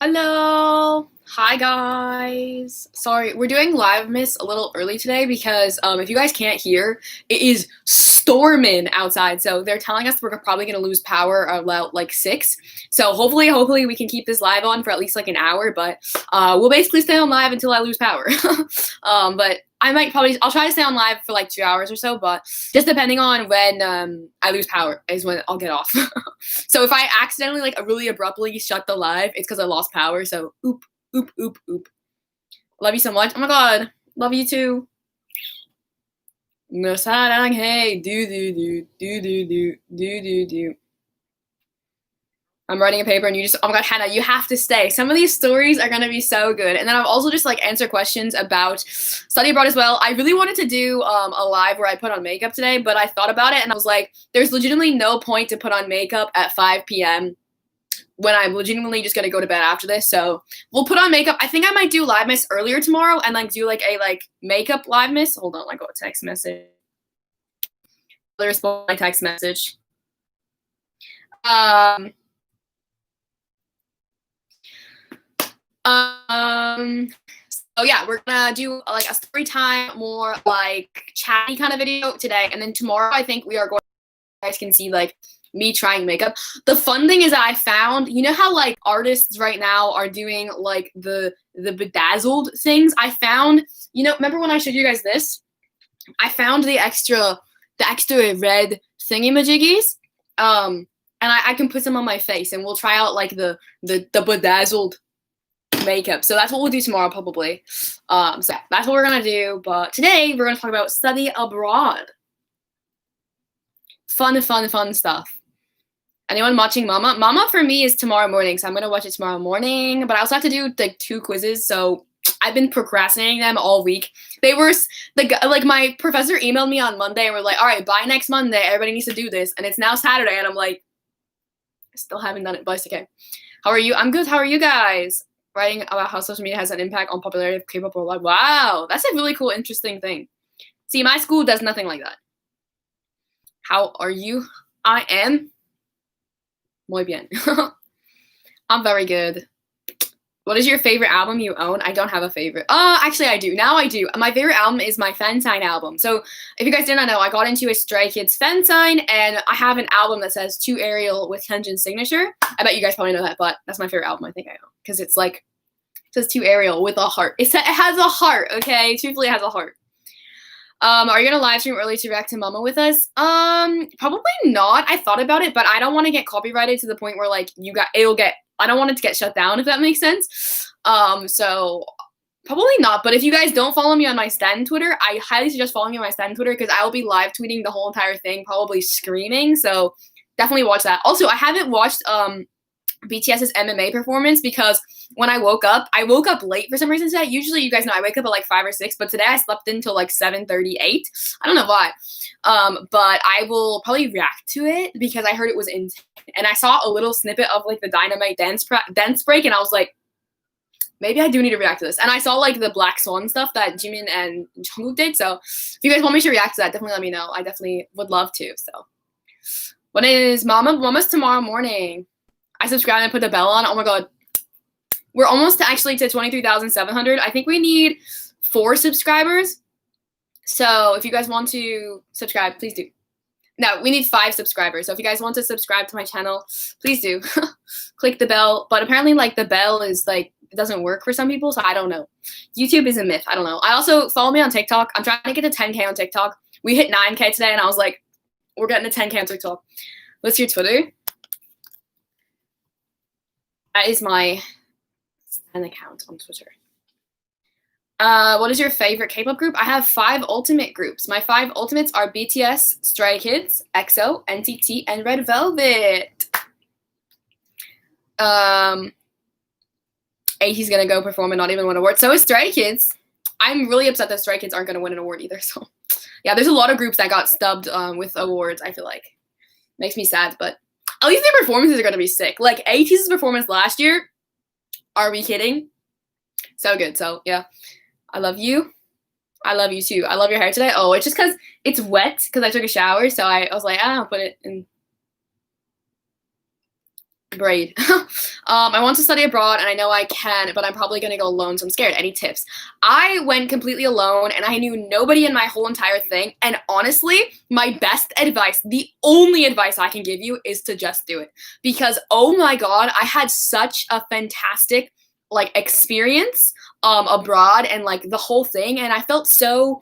Hello. Hi guys. Sorry, we're doing LiveMas a little early today because if you guys can't hear, it is storming outside. So they're telling us we're probably gonna lose power about like 6. So hopefully we can keep this live on for at least like an hour, but we'll basically stay on live until I lose power. But I'll try to stay on live for like 2 hours or so, but just depending on when I lose power is when I'll get off. So if I accidentally like really abruptly shut the live, it's because I lost power. So oop, oop, oop, oop. Love you so much. Oh my god, love you too. No sarang hey do do do do do do do do do. I'm writing a paper and you just, oh my god, Hannah, you have to stay. Some of these stories are gonna be so good. And then I've also just like answered questions about study abroad as well. I really wanted to do a live where I put on makeup today, but I thought about it and I was like, there's legitimately no point to put on makeup at 5 p.m. when I'm legitimately just gonna go to bed after this. So we'll put on makeup. I think I might do LiveMas earlier tomorrow and like do like a makeup LiveMas. Hold on, I got a text message. I'll respond to my text message. So yeah, we're gonna do like a story time, more like chatty kind of video today, and then tomorrow I think we are going. You guys can see like me trying makeup. The fun thing is that I found, you know how like artists right now are doing like the bedazzled things. I found, you know, remember when I showed you guys this? I found the extra red thingy-majiggies. And I can put them on my face, and we'll try out like the bedazzled makeup. So that's what we'll do tomorrow probably. So that's what we're gonna do. But today we're gonna talk about study abroad. Fun stuff. Anyone watching Mama? Mama for me is tomorrow morning, so I'm gonna watch it tomorrow morning. But I also have to do like 2 quizzes, so I've been procrastinating them all week. They were like my professor emailed me on Monday and we're like, all right, by next Monday, everybody needs to do this. And it's now Saturday, and I'm like, I still haven't done it, but it's okay. How are you? I'm good. How are you guys? Writing about how social media has an impact on popularity of K-pop worldwide. Wow, that's a really cool, interesting thing. See, my school does nothing like that. How are you? I am muy bien. I'm very good. What is your favorite album you own? I don't have a favorite. Actually I do. Now I do. My favorite album is my Fansign album. So if you guys did not know, I got into a Stray Kids Fansign, and I have an album that says To Ariel with Hyunjin's signature. I bet you guys probably know that, but that's my favorite album I think I own. Because it's like, it says To Ariel with a heart. It has a heart, okay? Truthfully, it has a heart. Are you gonna live stream early to react to Mama with us? Probably not. I thought about it, but I don't want to get copyrighted to the point where like I don't want it to get shut down, if that makes sense. So probably not. But if you guys don't follow me on my Stan Twitter, I highly suggest following me on my Stan Twitter because I will be live tweeting the whole entire thing, probably screaming. So definitely watch that. Also, I haven't watched BTS's MMA performance because when I woke up late for some reason today. Usually, you guys know I wake up at like 5 or 6, but today I slept until like 7:38. I don't know why. But I will probably react to it because I heard it was intense. And I saw a little snippet of like the Dynamite dance break, and I was like, maybe I do need to react to this. And I saw like the Black Swan stuff that Jimin and Jungkook did. So if you guys want me to react to that, definitely let me know. I definitely would love to. So when is Mama's tomorrow morning? I subscribed and put the bell on. Oh my god. We're almost actually to 23,700. I think we need 4 subscribers. So if you guys want to subscribe, please do. No, we need 5 subscribers. So if you guys want to subscribe to my channel, please do. Click the bell. But apparently, like, the bell is, like, it doesn't work for some people, so I don't know. YouTube is a myth. I don't know. I also follow me on TikTok. I'm trying to get to 10K on TikTok. We hit 9K today, and I was like, we're getting to 10K on TikTok. What's your Twitter? That is my account on Twitter. What is your favorite K-pop group? I have 5 ultimate groups. My 5 ultimates are BTS, Stray Kids, EXO, NCT, and Red Velvet. AT's gonna go perform and not even win an award. So is Stray Kids. I'm really upset that Stray Kids aren't gonna win an award either. So yeah, there's a lot of groups that got stubbed with awards, I feel like. Makes me sad, but at least their performances are gonna be sick. Like AT's performance last year. Are we kidding? So good. So yeah. I love you. I love you too. I love your hair today. Oh, it's just because it's wet because I took a shower. So I was like, I'll put it in. Great. I want to study abroad and I know I can, but I'm probably going to go alone, so I'm scared. Any tips? I went completely alone and I knew nobody in my whole entire thing. And honestly, my best advice, the only advice I can give you is to just do it. Because oh my God, I had such a fantastic like experience abroad and like the whole thing. And I felt so,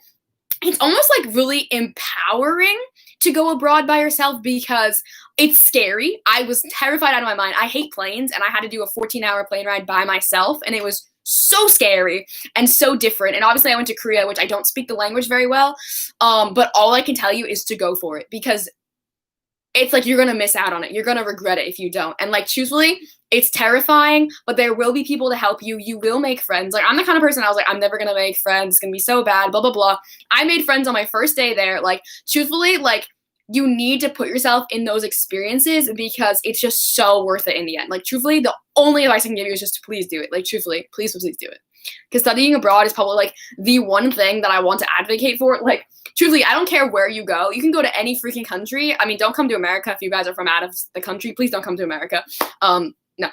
it's almost like really empowering to go abroad by yourself because it's scary. I was terrified out of my mind. I hate planes and I had to do a 14-hour plane ride by myself and it was so scary and so different. And obviously I went to Korea, which I don't speak the language very well. But all I can tell you is to go for it because it's like you're going to miss out on it. You're going to regret it if you don't. And like truthfully, it's terrifying, but there will be people to help you. You will make friends. Like I'm the kind of person I was like, I'm never going to make friends. It's going to be so bad, blah, blah, blah. I made friends on my first day there. Like truthfully, like you need to put yourself in those experiences because it's just so worth it in the end. Like truthfully, the only advice I can give you is just to please do it. Like truthfully, please do it. Because studying abroad is probably like the one thing that I want to advocate for. Like truthfully, I don't care where you go. You can go to any freaking country. I mean, don't come to America if you guys are from out of the country. Please don't come to America. No.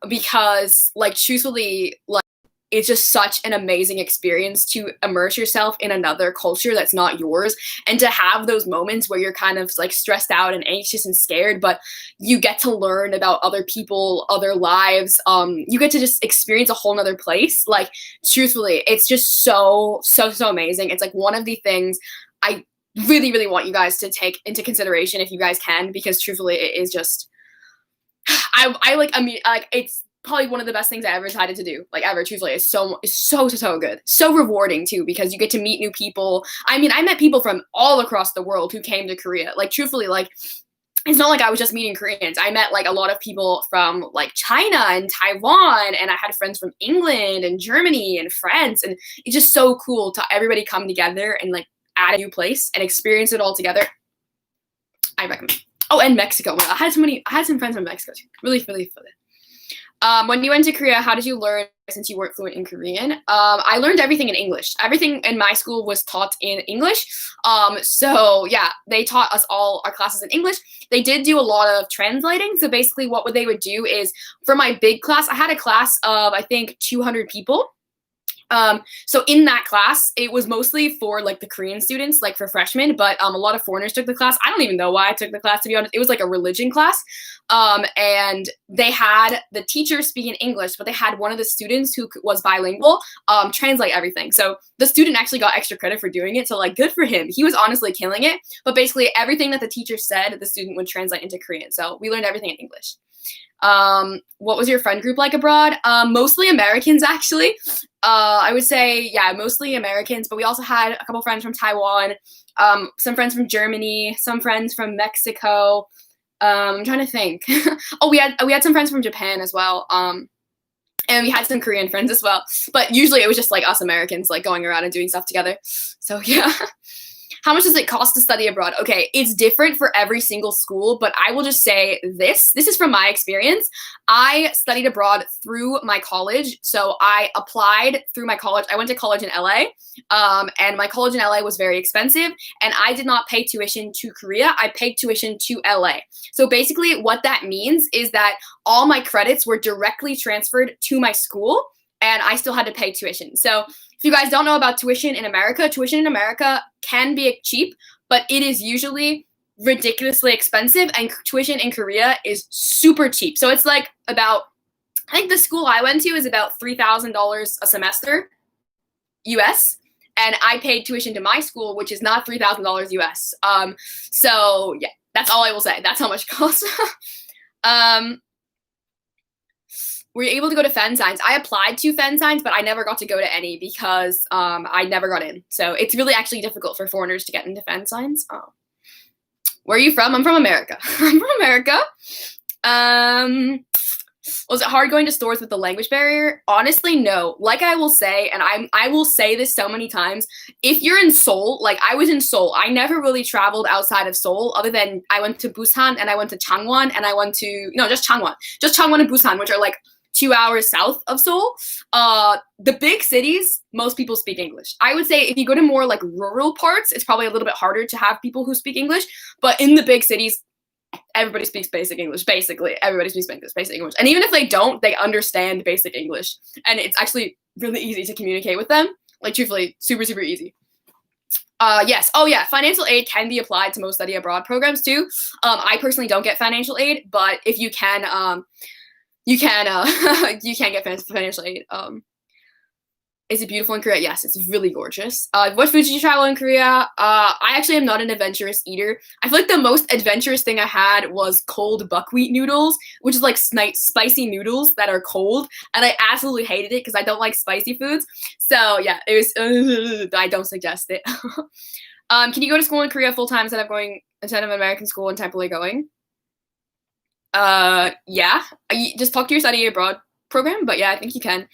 Because like truthfully, like it's just such an amazing experience to immerse yourself in another culture that's not yours and to have those moments where you're kind of like stressed out and anxious and scared, but you get to learn about other people, other lives. You get to just experience a whole nother place. Like truthfully, it's just so amazing. It's like one of the things I really, really want you guys to take into consideration if you guys can, because truthfully it is just, I mean, it's probably one of the best things I ever decided to do, like ever. Truthfully, it's so good, so rewarding too, because you get to meet new people. I mean, I met people from all across the world who came to Korea. Like truthfully, like it's not like I was just meeting Koreans. I met like a lot of people from like China and Taiwan, and I had friends from England and Germany and France, and it's just so cool to everybody come together and like at a new place and experience it all together. I recommend. Oh, and Mexico. I had some friends from Mexico too. Really fun. When you went to Korea, how did you learn since you weren't fluent in Korean? I learned everything in English. Everything in my school was taught in English. So yeah, they taught us all our classes in English. They did do a lot of translating. So basically what they would do is for my big class, I had a class of, I think 200 people. So in that class, it was mostly for like the Korean students, like for freshmen, but a lot of foreigners took the class. I don't even know why I took the class, to be honest. It was like a religion class. And they had the teacher speak in English, but they had one of the students who was bilingual, translate everything. So the student actually got extra credit for doing it. So like good for him. He was honestly killing it. But basically everything that the teacher said, the student would translate into Korean. So we learned everything in English. What was your friend group like abroad? Mostly Americans, actually. I would say, yeah, mostly Americans, but we also had a couple friends from Taiwan, some friends from Germany, some friends from Mexico. I'm trying to think. Oh, we had some friends from Japan as well. And we had some Korean friends as well. But usually it was just like us Americans like going around and doing stuff together. So yeah. How much does it cost to study abroad? Okay, it's different for every single school, but I will just say this. This is from my experience. I studied abroad through my college. So I applied through my college. I went to college in LA, and my college in LA was very expensive, and I did not pay tuition to Korea. I paid tuition to LA. So basically what that means is that all my credits were directly transferred to my school, and I still had to pay tuition. So if you guys don't know about tuition in America can be cheap, but it is usually ridiculously expensive, and tuition in Korea is super cheap. So it's like about, I think the school I went to is about $3,000 a semester US, and I paid tuition to my school, which is not $3,000 US. So yeah, that's all I will say. That's how much it costs. Were you able to go to Fen Science? I applied to Fen Science, but I never got to go to any because I never got in. So it's really actually difficult for foreigners to get into Fen Science. Oh. Where are you from? I'm from America. I'm from America. Was it hard going to stores with the language barrier? Honestly, no. Like I will say, and I will say this so many times, if you're in Seoul, like I was in Seoul, I never really traveled outside of Seoul other than I went to Busan and I went to Changwon and I went to, no, just Changwon. Just Changwon and Busan, which are like 2 hours south of Seoul. The big cities, most people speak English. I would say if you go to more like rural parts, it's probably a little bit harder to have people who speak English, but in the big cities, everybody speaks basic English. Basically, everybody speaks basic English. And even if they don't, they understand basic English. And it's actually really easy to communicate with them. Like, truthfully, super, super easy. Yes. Oh, yeah. Financial aid can be applied to most study abroad programs too. I personally don't get financial aid, but if you can, you can you can get financial aid. Is it beautiful in Korea? Yes, it's really gorgeous. What foods did you travel in Korea? I actually am not an adventurous eater. I feel like the most adventurous thing I had was cold buckwheat noodles, which is like spicy noodles that are cold, and I absolutely hated it because I don't like spicy foods. So yeah, it was. I don't suggest it. Can you go to school in Korea full time instead of American school and temporarily going? Yeah. Just talk to your study abroad program, but yeah, I think you can.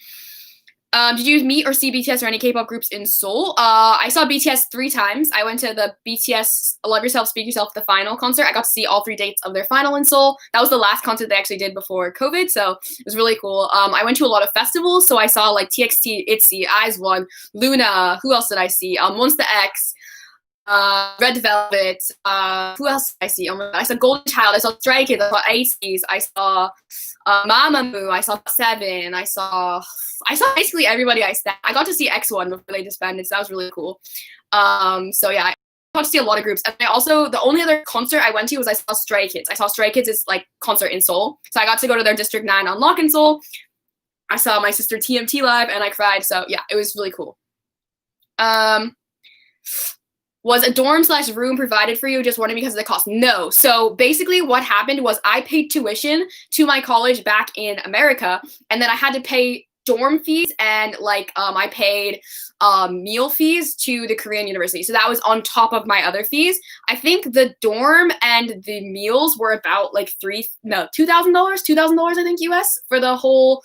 Did you meet or see BTS or any K-pop groups in Seoul? I saw BTS 3 times. I went to the BTS Love Yourself, Speak Yourself, the final concert. I got to see all 3 dates of their final in Seoul. That was the last concert they actually did before COVID, so it was really cool. I went to a lot of festivals, so I saw like TXT, ITZY, IZ*ONE, Luna. Who else did I see? Monsta X, Red Velvet. Who else did I see? Oh my God, I saw Golden Child. I saw Stray Kids. I saw ACES. I saw Mamamoo. I saw Seven. I saw basically everybody I saw. I got to see X1 before they disbanded, so that was really cool. So yeah, I got to see a lot of groups. And I also, the only other concert I went to was I saw Stray Kids. I saw Stray Kids' like concert in Seoul. So I got to go to their District 9 Unlock in Seoul. I saw my sister TMT live and I cried. So yeah, it was really cool. Was a dorm/room provided for you? Just wondering because of the cost. No. So basically what happened was I paid tuition to my college back in America, and then I had to pay dorm fees and like I paid meal fees to the Korean university. So that was on top of my other fees. I think the dorm and the meals were about like $2,000 I think US for the whole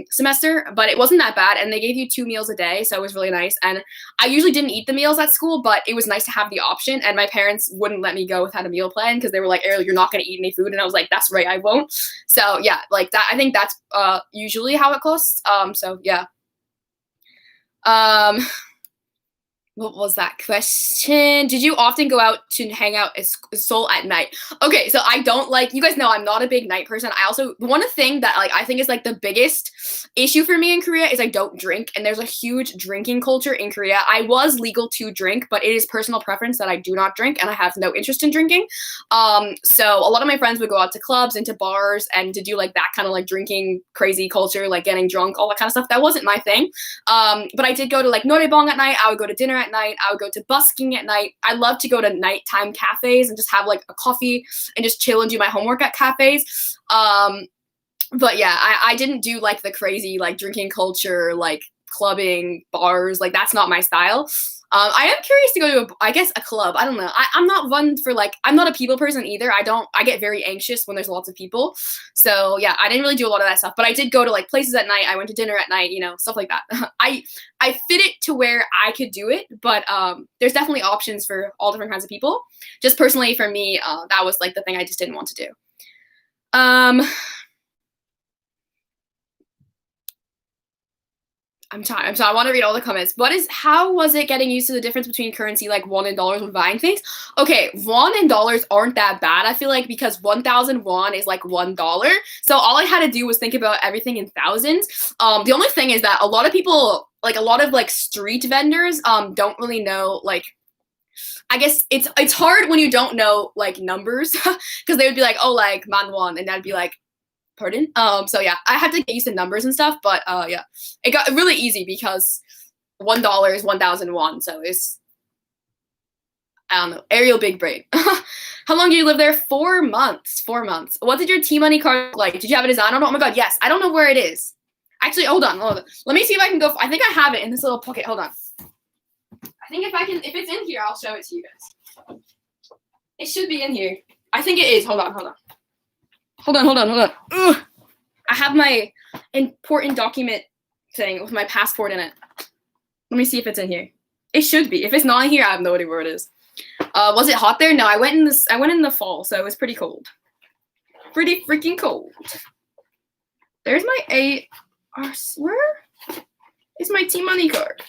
semester, but it wasn't that bad, and they gave you 2 meals a day, so it was really nice. And I usually didn't eat the meals at school, but it was nice to have the option, and my parents wouldn't let me go without a meal plan because they were like, Ariel, you're not going to eat any food, and I was like, that's right, I won't. So yeah, like that, I think that's usually how it costs. So yeah. What was that question? Did you often go out to hang out at Seoul at night? Okay, so I don't like, you guys know I'm not a big night person. I also, one thing that like I think is like the biggest issue for me in Korea is I don't drink, and there's a huge drinking culture in Korea. I was legal to drink, but it is personal preference that I do not drink, and I have no interest in drinking. So a lot of my friends would go out to clubs and to bars and to do like that kind of like drinking crazy culture, like getting drunk, all that kind of stuff. That wasn't my thing. But I did go to like noraebang at night. I would go to dinner at night. I would go to busking at night. I love to go to nighttime cafes and just have like a coffee and just chill and do my homework at cafes. But yeah, I didn't do like the crazy like drinking culture, like clubbing, bars. Like that's not my style. I am curious to go to, a club. I don't know. I'm not one for like, I'm not a people person either. I get very anxious when there's lots of people. So yeah, I didn't really do a lot of that stuff, but I did go to like places at night. I went to dinner at night, stuff like that. I fit it to where I could do it, but there's definitely options for all different kinds of people. Just personally for me, that was like the thing I just didn't want to do. I'm sorry. I want to read all the comments. How was it getting used to the difference between currency like won and dollars when buying things? Okay, won and dollars aren't that bad, I feel like, because 1,000 won is like $1. So all I had to do was think about everything in thousands. The only thing is that a lot of people, like a lot of like street vendors, don't really know like, I guess it's hard when you don't know like numbers because they would be like, oh, like man won, and I'd be like, pardon? So yeah, I had to get used to numbers and stuff, but yeah, it got really easy because $1 is 1,000 won, so it's, I don't know, Ariel big brain. How long did you live there? 4 months. 4 months. What did your T-Money card look like? Did you have a design on it? Oh my god, yes. I don't know where it is. Actually, hold on. Let me see if I can go. I think I have it in this little pocket. Hold on. I think if it's in here, I'll show it to you guys. It should be in here. I think it is. Hold on. Hold on. Ugh. I have my important document thing with my passport in it. Let me see if it's in here. It should be. If it's not in here, I have no idea where it is. Was it hot there? No, I went in the fall, so it was pretty cold. Pretty freaking cold. There's my where is my T-Money card?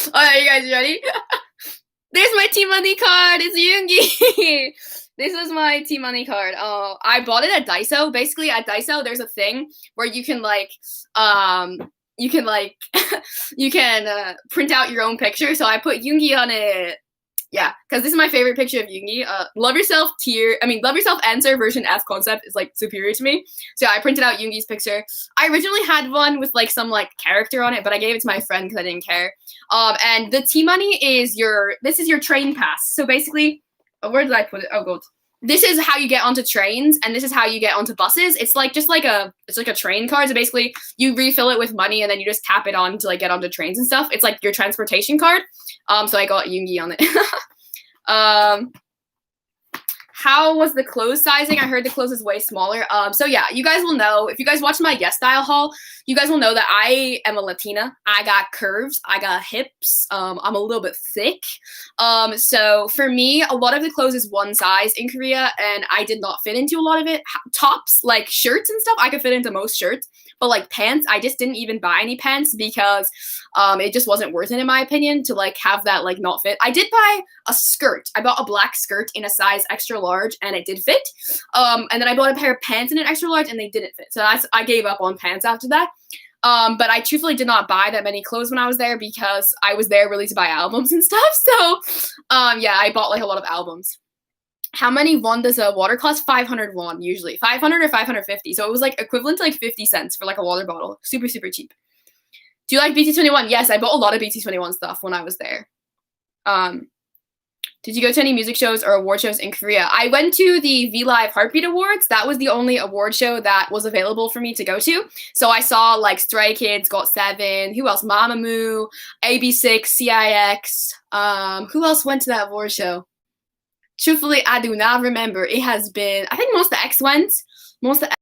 Alright, you guys ready? There's my T-Money card. It's Yoongi. This is my T-Money card. I bought it at Daiso. Basically, at Daiso, there's a thing where you can like, you can like, you can print out your own picture. So I put Yoongi on it. Yeah, because this is my favorite picture of Yoongi. Love yourself love yourself answer version F concept is like superior to me. So I printed out Yoongi's picture. I originally had one with like some like character on it, but I gave it to my friend because I didn't care. And the T-Money is this is your train pass. So basically, where did I put it? Oh, God. This is how you get onto trains, and this is how you get onto buses. It's like it's like a train card. So basically, you refill it with money, and then you just tap it on to like get onto trains and stuff. It's like your transportation card. So I got Yoongi on it. How was the clothes sizing? I heard the clothes is way smaller. So yeah, you guys will know, if you guys watch my Yes Style haul, you guys will know that I am a Latina. I got curves, I got hips, I'm a little bit thick. So for me, a lot of the clothes is one size in Korea, and I did not fit into a lot of it. Tops, like shirts and stuff, I could fit into most shirts, but like pants, I just didn't even buy any pants because it just wasn't worth it in my opinion to like have that like not fit. I did buy a skirt. I bought a black skirt in a size extra large and it did fit. And then I bought a pair of pants in an extra large and they didn't fit. So I gave up on pants after that. But I truthfully did not buy that many clothes when I was there because I was there really to buy albums and stuff. So yeah, I bought like a lot of albums. How many won does a water cost? 500 won usually. 500 or 550. So it was like equivalent to like 50 cents for like a water bottle. Super, super cheap. Do you like BT21? Yes, I bought a lot of BT21 stuff when I was there. Did you go to any music shows or award shows in Korea? I went to the V-Live Heartbeat Awards. That was the only award show that was available for me to go to. So I saw like Stray Kids, GOT7, who else? Mamamoo, AB6, CIX. Who else went to that award show? Truthfully, I do not remember. It has been, I think Monsta X went. Monsta X,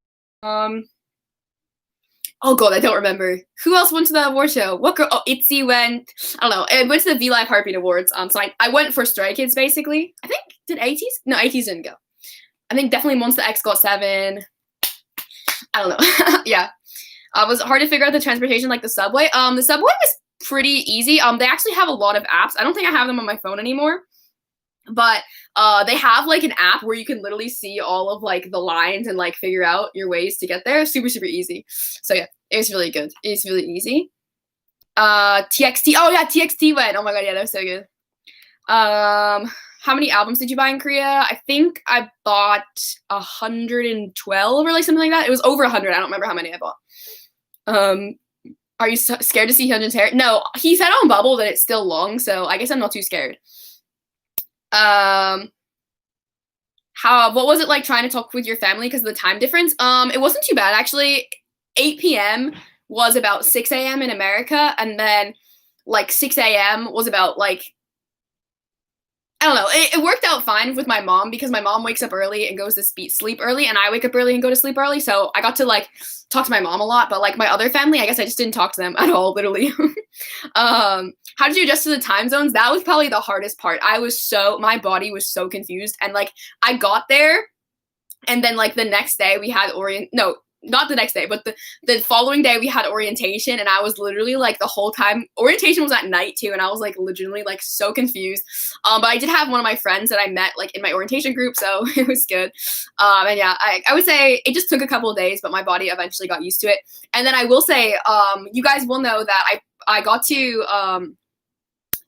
oh God, I don't remember. Who else went to the award show? What girl? Oh, ITZY went. I don't know. It went to the V-Live Heartbeat Awards. So I went for Stray Kids, basically. I think, did 80s? No, 80s didn't go. I think definitely Monsta X GOT7. I don't know. Yeah. Was it hard to figure out the transportation like the subway? The subway was pretty easy. They actually have a lot of apps. I don't think I have them on my phone anymore. But they have like an app where you can literally see all of like the lines and like figure out your ways to get there. Super, super easy. So yeah, it was really good. It's really easy. TXT. Oh yeah, TXT went. Oh my God, yeah, that was so good. How many albums did you buy in Korea? I think I bought 112 or like something like that. It was over 100. I don't remember how many I bought. Are you scared to see Hyunjin's hair? No, he said on Bubble that it's still long, so I guess I'm not too scared. What was it like trying to talk with your family because of the time difference? It wasn't too bad actually. 8 p.m. was about 6 a.m. in America, and then like 6 a.m. was about like, I don't know. It worked out fine with my mom because my mom wakes up early and goes to sleep early, and I wake up early and go to sleep early. So I got to like talk to my mom a lot, but like my other family, I guess I just didn't talk to them at all, literally. How did you adjust to the time zones? That was probably the hardest part. My body was so confused, and like I got there, and then like the next day we had not the next day, but the following day we had orientation, and I was literally like the whole time, orientation was at night too, and I was like legitimately like so confused. But I did have one of my friends that I met like in my orientation group, so it was good. And yeah, I would say it just took a couple of days, but my body eventually got used to it. And then I will say, you guys will know that I got to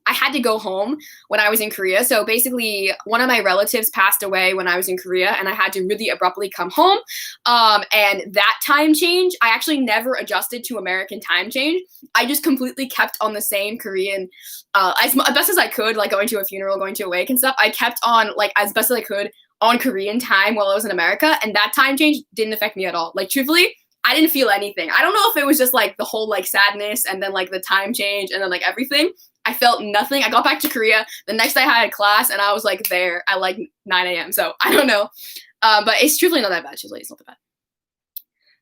I had to go home when I was in Korea. So basically, one of my relatives passed away when I was in Korea, and I had to really abruptly come home. And that time change, I actually never adjusted to American time change. I just completely kept on the same Korean, as best as I could, like going to a funeral, going to a wake and stuff. I kept on, like, as best as I could on Korean time while I was in America, and that time change didn't affect me at all. Like, truthfully, I didn't feel anything. I don't know if it was just, like, the whole, like, sadness and then, like, the time change and then, like, everything. I felt nothing. I got back to Korea. The next day I had class, and I was, like, there at, like, 9 a.m. So, I don't know. But it's truthfully not that bad. Truthfully, it's not that bad.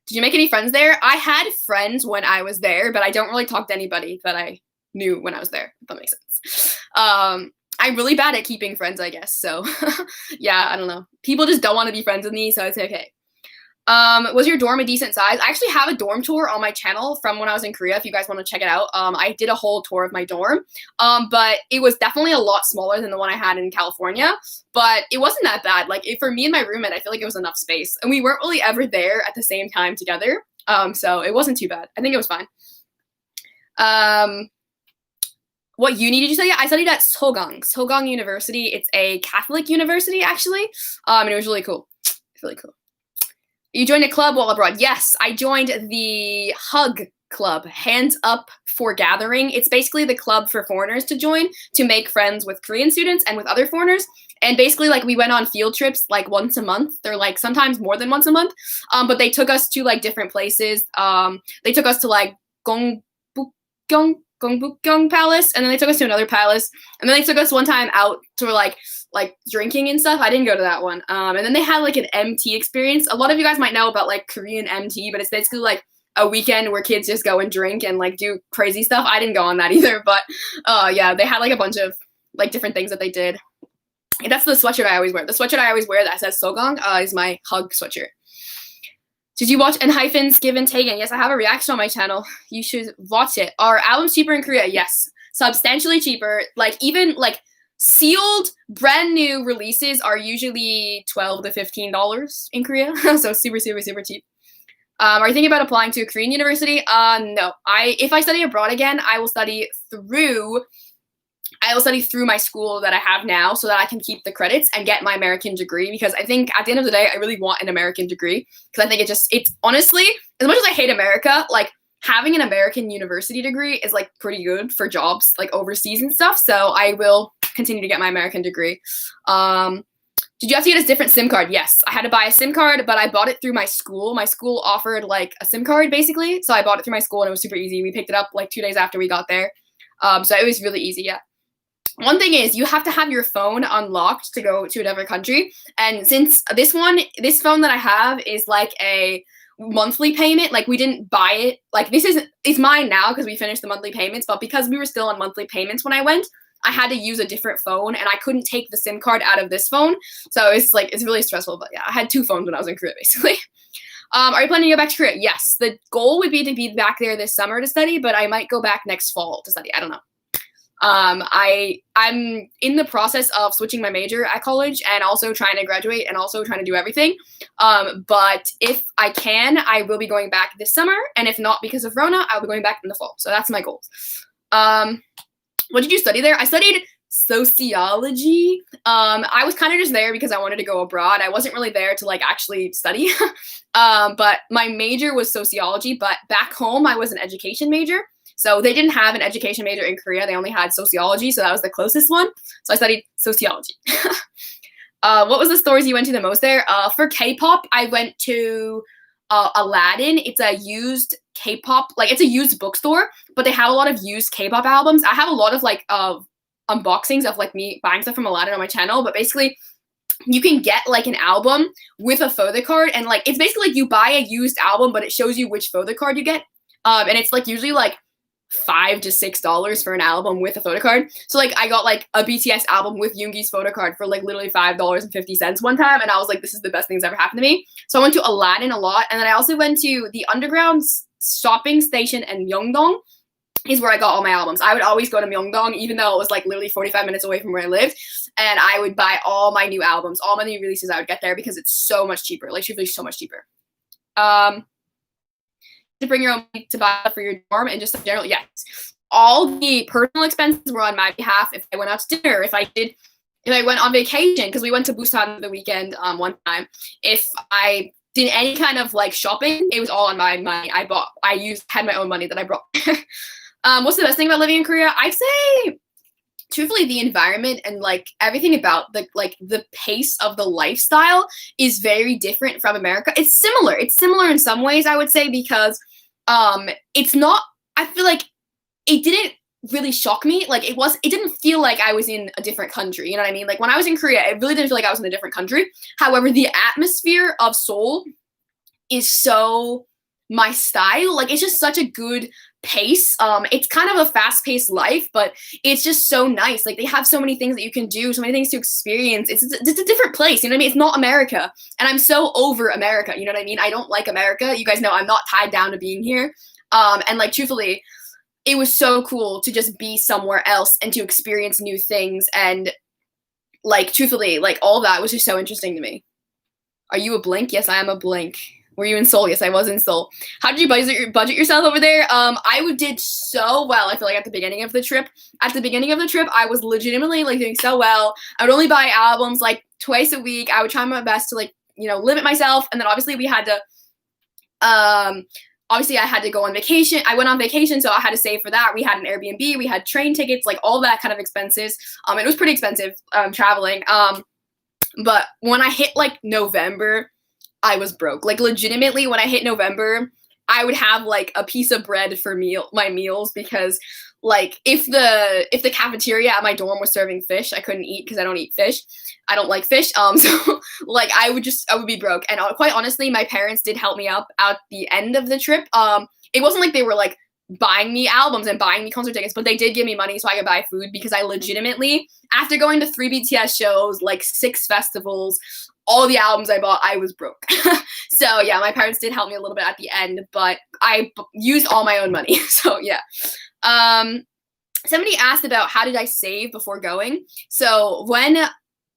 Did you make any friends there? I had friends when I was there, but I don't really talk to anybody that I knew when I was there, if that makes sense. I'm really bad at keeping friends, I guess. So, yeah, I don't know. People just don't want to be friends with me, so it's okay. Was your dorm a decent size? I actually have a dorm tour on my channel from when I was in Korea if you guys want to check it out. I did a whole tour of my dorm, but it was definitely a lot smaller than the one I had in California, but it wasn't that bad. Like, for me and my roommate, I feel like it was enough space, and we weren't really ever there at the same time together, so it wasn't too bad. I think it was fine. What uni did you study at? I studied at Sogang University. It's a Catholic university, actually, and it was really cool. It's really cool. You joined a club while abroad. Yes, I joined the Hug Club, Hands Up for Gathering. It's basically the club for foreigners to join to make friends with Korean students and with other foreigners. And basically, like, we went on field trips like once a month. They're like sometimes more than once a month. But they took us to like different places. They took us to like Gongbukgyeong Palace, and then they took us to another palace, and then they took us one time out to like drinking and stuff. I didn't go to that one. And then they had like an MT experience. A lot of you guys might know about like Korean MT, but it's basically like a weekend where kids just go and drink and like do crazy stuff. I didn't go on that either, but yeah, they had like a bunch of like different things that they did. And that's the sweatshirt I always wear. The sweatshirt I always wear that says Sogang is my Hug sweatshirt. Did you watch Hyphen's Give and Take? And yes, I have a reaction on my channel. You should watch it. Are albums cheaper in Korea? Yes, substantially cheaper. Like, even like sealed brand new releases are usually $12 to $15 in Korea. So super cheap. Are you thinking about applying to a Korean university? No. If I study abroad again, I will study through my school that I have now so that I can keep the credits and get my American degree, because I think at the end of the day, I really want an American degree, because I think it's honestly, as much as I hate America, like, having an American university degree is like pretty good for jobs like overseas and stuff. So I will continue to get my American degree. Did you have to get a different SIM card? Yes, I had to buy a SIM card, but I bought it through my school. My school offered like a SIM card basically. So I bought it through my school and it was super easy. We picked it up like 2 days after we got there. So it was really easy, yeah. One thing is you have to have your phone unlocked to go to another country. And since this phone that I have is like a monthly payment, like, we didn't buy it. Like, it's mine now because we finished the monthly payments, but because we were still on monthly payments when I went, I had to use a different phone and I couldn't take the SIM card out of this phone. So it's really stressful, but yeah, I had 2 phones when I was in Korea basically. Are you planning to go back to Korea? Yes, the goal would be to be back there this summer to study, but I might go back next fall to study. I don't know. I'm in the process of switching my major at college and also trying to graduate and also trying to do everything. But if I can, I will be going back this summer. And if not because of Rona, I'll be going back in the fall. So that's my goals. What did you study there? I studied sociology. I was kind of just there because I wanted to go abroad. I wasn't really there to like actually study. But my major was sociology, but back home I was an education major. So they didn't have an education major in Korea. They only had sociology. So that was the closest one. So I studied sociology. What was the stores you went to the most there? For K-pop, I went to Aladdin. It's a used K-pop, like, it's a used bookstore, but they have a lot of used K-pop albums. I have a lot of like unboxings of like me buying stuff from Aladdin on my channel, but basically you can get like an album with a photo card, and like, it's basically like you buy a used album, but it shows you which photo card you get. And it's like usually like $5 to $6 for an album with a photo card. So like, I got like a BTS album with Yoongi's photo card for like literally $5.50 one time, and I was like, this is the best thing that's ever happened to me. So I went to Aladdin a lot, and then I also went to the underground shopping station in Myeongdong is where I got all my albums. I would always go to Myeongdong, even though it was like literally 45 minutes away from where I lived, and I would buy all my new albums, all my new releases. I would get there because it's so much cheaper, like truthfully so much cheaper. To bring your own money to buy for your dorm and just in general, yes. All the personal expenses were on my behalf. If I went out to dinner, if I went on vacation, because we went to Busan the weekend one time. If I did any kind of like shopping, it was all on my money. Had my own money that I brought. What's the best thing about living in Korea? I'd say, truthfully, the environment and like everything about the pace of the lifestyle is very different from America. It's similar. It's similar in some ways, I would say, because it's not, I feel like it didn't really shock me. Like, it didn't feel like I was in a different country. You know what I mean? Like, when I was in Korea, it really didn't feel like I was in a different country. However, the atmosphere of Seoul is so my style. Like, it's just such a good pace. It's kind of a fast-paced life, but it's just so nice. Like, they have so many things that you can do, so many things to experience. It's a different place, you know what I mean? It's not America, and I'm so over America, you know what I mean? I don't like America. You guys know I'm not tied down to being here. And like, truthfully, it was so cool to just be somewhere else and to experience new things, and like, truthfully, like, all that was just so interesting to me. Are you a Blink? Yes, I am a Blink. Were you in Seoul? Yes, I was in Seoul. How did you budget yourself over there? I did so well, I feel like, at the beginning of the trip. At the beginning of the trip, I was legitimately, like, doing so well. I would only buy albums, like, twice a week. I would try my best to, like, you know, limit myself. And then obviously we had to, obviously I had to go on vacation. I went on vacation, so I had to save for that. We had an Airbnb. We had train tickets, like, all that kind of expenses. It was pretty expensive, traveling. But when I hit, like, November, I was broke. Like, legitimately, when I hit November, I would have, like, a piece of bread for my meals, because, like, if the cafeteria at my dorm was serving fish, I couldn't eat because I don't eat fish. I don't like fish. So, like, I would be broke. And quite honestly, my parents did help me up at the end of the trip. It wasn't like they were, like, buying me albums and buying me concert tickets, but they did give me money so I could buy food, because I legitimately, after going to 3 BTS shows, like 6 festivals, all the albums I bought, I was broke. So yeah, my parents did help me a little bit at the end, but I used all my own money. So yeah. Somebody asked about how did I save before going. So when